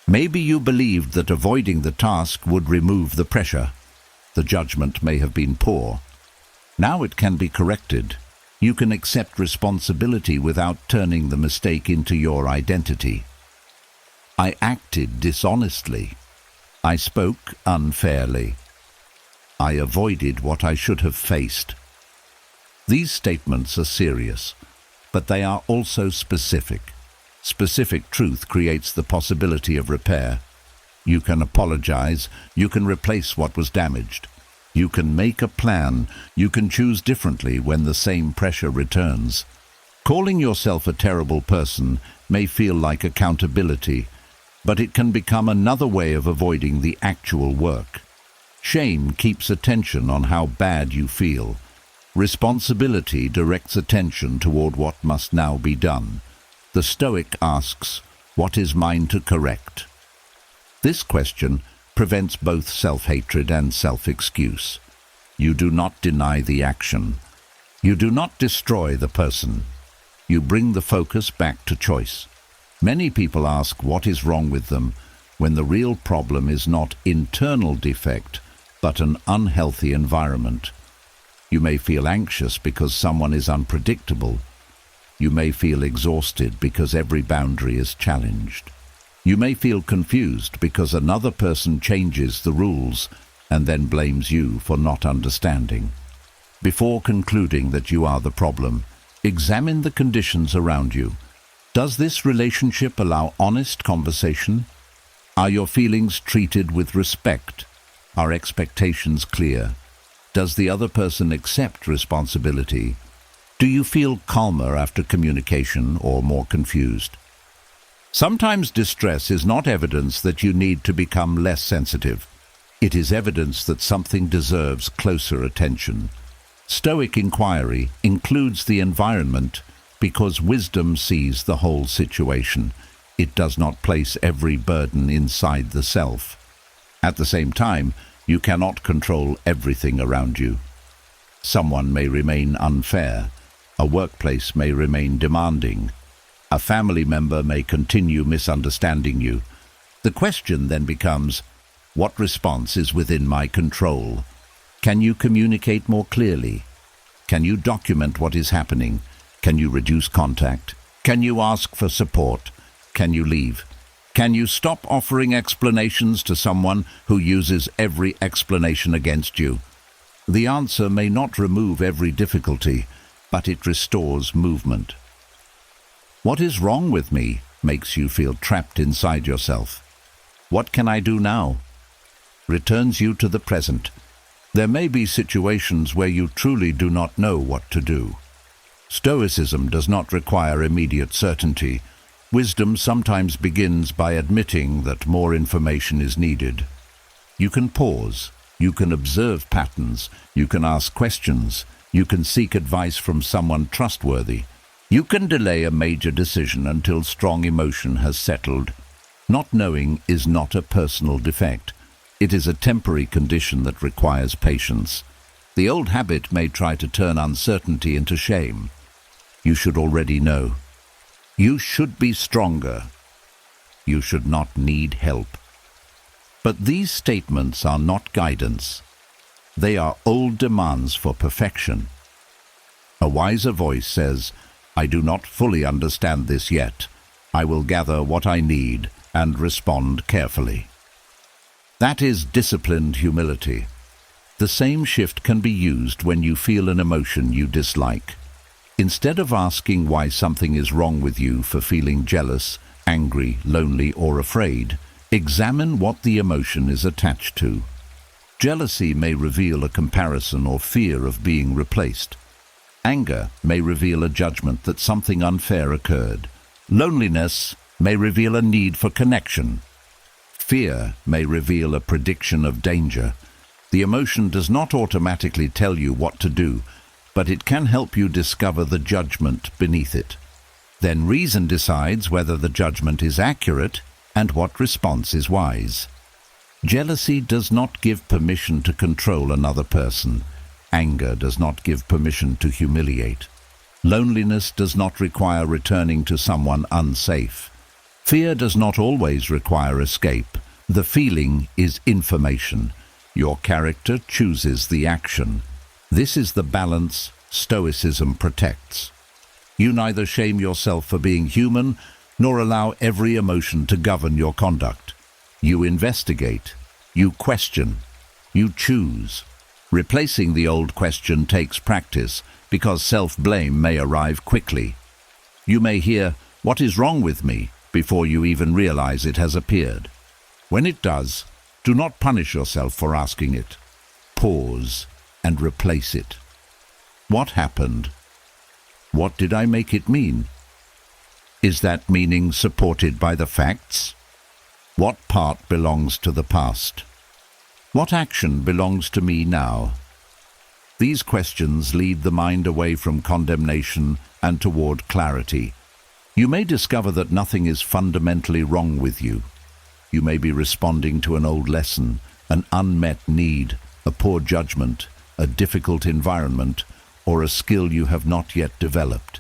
Maybe you believed that avoiding the task would remove the pressure. The judgment may have been poor. Now it can be corrected. You can accept responsibility without turning the mistake into your identity. I acted dishonestly. I spoke unfairly. I avoided what I should have faced. These statements are serious, but they are also specific. Specific truth creates the possibility of repair. You can apologize, you can replace what was damaged. You can make a plan, you can choose differently when the same pressure returns. Calling yourself a terrible person may feel like accountability, but it can become another way of avoiding the actual work. Shame keeps attention on how bad you feel. Responsibility directs attention toward what must now be done. The Stoic asks, "What is mine to correct?" This question prevents both self-hatred and self-excuse. You do not deny the action. You do not destroy the person. You bring the focus back to choice. Many people ask what is wrong with them when the real problem is not internal defect, but an unhealthy environment. You may feel anxious because someone is unpredictable. You may feel exhausted because every boundary is challenged. You may feel confused because another person changes the rules and then blames you for not understanding. Before concluding that you are the problem, examine the conditions around you. Does this relationship allow honest conversation? Are your feelings treated with respect? Are expectations clear? Does the other person accept responsibility? Do you feel calmer after communication or more confused? Sometimes distress is not evidence that you need to become less sensitive. It is evidence that something deserves closer attention. Stoic inquiry includes the environment because wisdom sees the whole situation. It does not place every burden inside the self. At the same time, you cannot control everything around you. Someone may remain unfair. A workplace may remain demanding. A family member may continue misunderstanding you. The question then becomes, what response is within my control? Can you communicate more clearly? Can you document what is happening? Can you reduce contact? Can you ask for support? Can you leave? Can you stop offering explanations to someone who uses every explanation against you? The answer may not remove every difficulty, but it restores movement. What is wrong with me makes you feel trapped inside yourself. What can I do now? Returns you to the present. There may be situations where you truly do not know what to do. Stoicism does not require immediate certainty. Wisdom sometimes begins by admitting that more information is needed. You can pause. You can observe patterns. You can ask questions. You can seek advice from someone trustworthy. You can delay a major decision until strong emotion has settled. Not knowing is not a personal defect. It is a temporary condition that requires patience. The old habit may try to turn uncertainty into shame. You should already know. You should be stronger. You should not need help. But these statements are not guidance. They are old demands for perfection. A wiser voice says, I do not fully understand this yet. I will gather what I need and respond carefully. That is disciplined humility. The same shift can be used when you feel an emotion you dislike. Instead of asking why something is wrong with you for feeling jealous, angry, lonely, or afraid, examine what the emotion is attached to. Jealousy may reveal a comparison or fear of being replaced. Anger may reveal a judgment that something unfair occurred. Loneliness may reveal a need for connection. Fear may reveal a prediction of danger. The emotion does not automatically tell you what to do, but it can help you discover the judgment beneath it. Then reason decides whether the judgment is accurate and what response is wise. Jealousy does not give permission to control another person. Anger does not give permission to humiliate. Loneliness does not require returning to someone unsafe. Fear does not always require escape. The feeling is information. Your character chooses the action. This is the balance Stoicism protects. You neither shame yourself for being human, nor allow every emotion to govern your conduct. You investigate. You question. You choose. Replacing the old question takes practice, because self-blame may arrive quickly. You may hear, "What is wrong with me?" before you even realize it has appeared. When it does, do not punish yourself for asking it. Pause and replace it. What happened? What did I make it mean? Is that meaning supported by the facts? What part belongs to the past? What action belongs to me now? These questions lead the mind away from condemnation and toward clarity. You may discover that nothing is fundamentally wrong with you. You may be responding to an old lesson, an unmet need, a poor judgment, a difficult environment, or a skill you have not yet developed.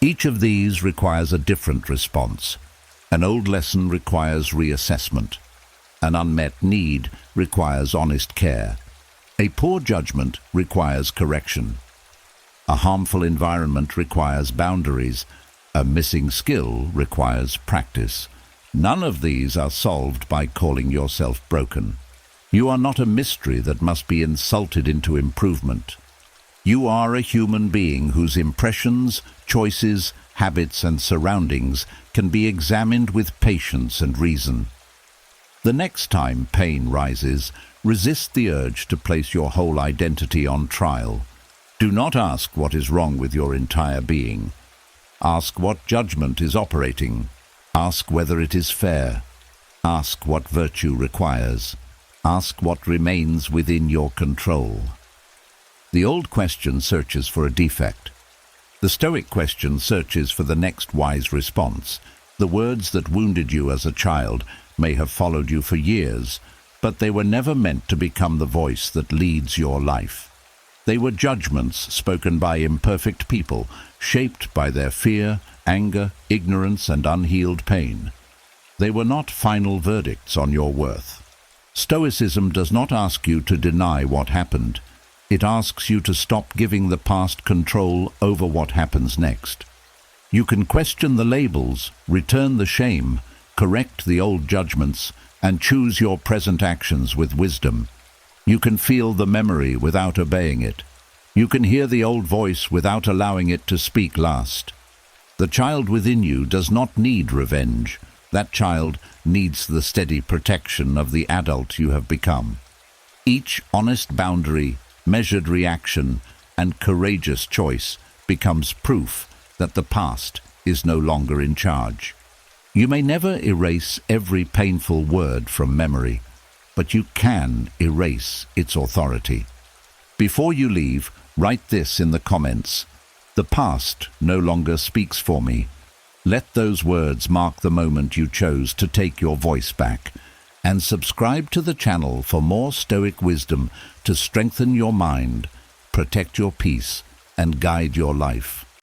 Each of these requires a different response. An old lesson requires reassessment. An unmet need requires honest care. A poor judgment requires correction. A harmful environment requires boundaries. A missing skill requires practice. None of these are solved by calling yourself broken. You are not a mystery that must be insulted into improvement. You are a human being whose impressions, choices, habits, and surroundings can be examined with patience and reason. The next time pain rises, resist the urge to place your whole identity on trial. Do not ask what is wrong with your entire being. Ask what judgment is operating. Ask whether it is fair. Ask what virtue requires. Ask what remains within your control. The old question searches for a defect. The Stoic question searches for the next wise response. The words that wounded you as a child may have followed you for years, but they were never meant to become the voice that leads your life. They were judgments spoken by imperfect people, shaped by their fear, anger, ignorance, and unhealed pain. They were not final verdicts on your worth. Stoicism does not ask you to deny what happened. It asks you to stop giving the past control over what happens next. You can question the labels, return the shame, correct the old judgments, and choose your present actions with wisdom. You can feel the memory without obeying it. You can hear the old voice without allowing it to speak last. The child within you does not need revenge. That child needs the steady protection of the adult you have become. Each honest boundary, measured reaction, and courageous choice becomes proof that the past is no longer in charge. You may never erase every painful word from memory, but you can erase its authority. Before you leave, write this in the comments: "The past no longer speaks for me." Let those words mark the moment you chose to take your voice back. And subscribe to the channel for more Stoic wisdom to strengthen your mind, protect your peace, and guide your life.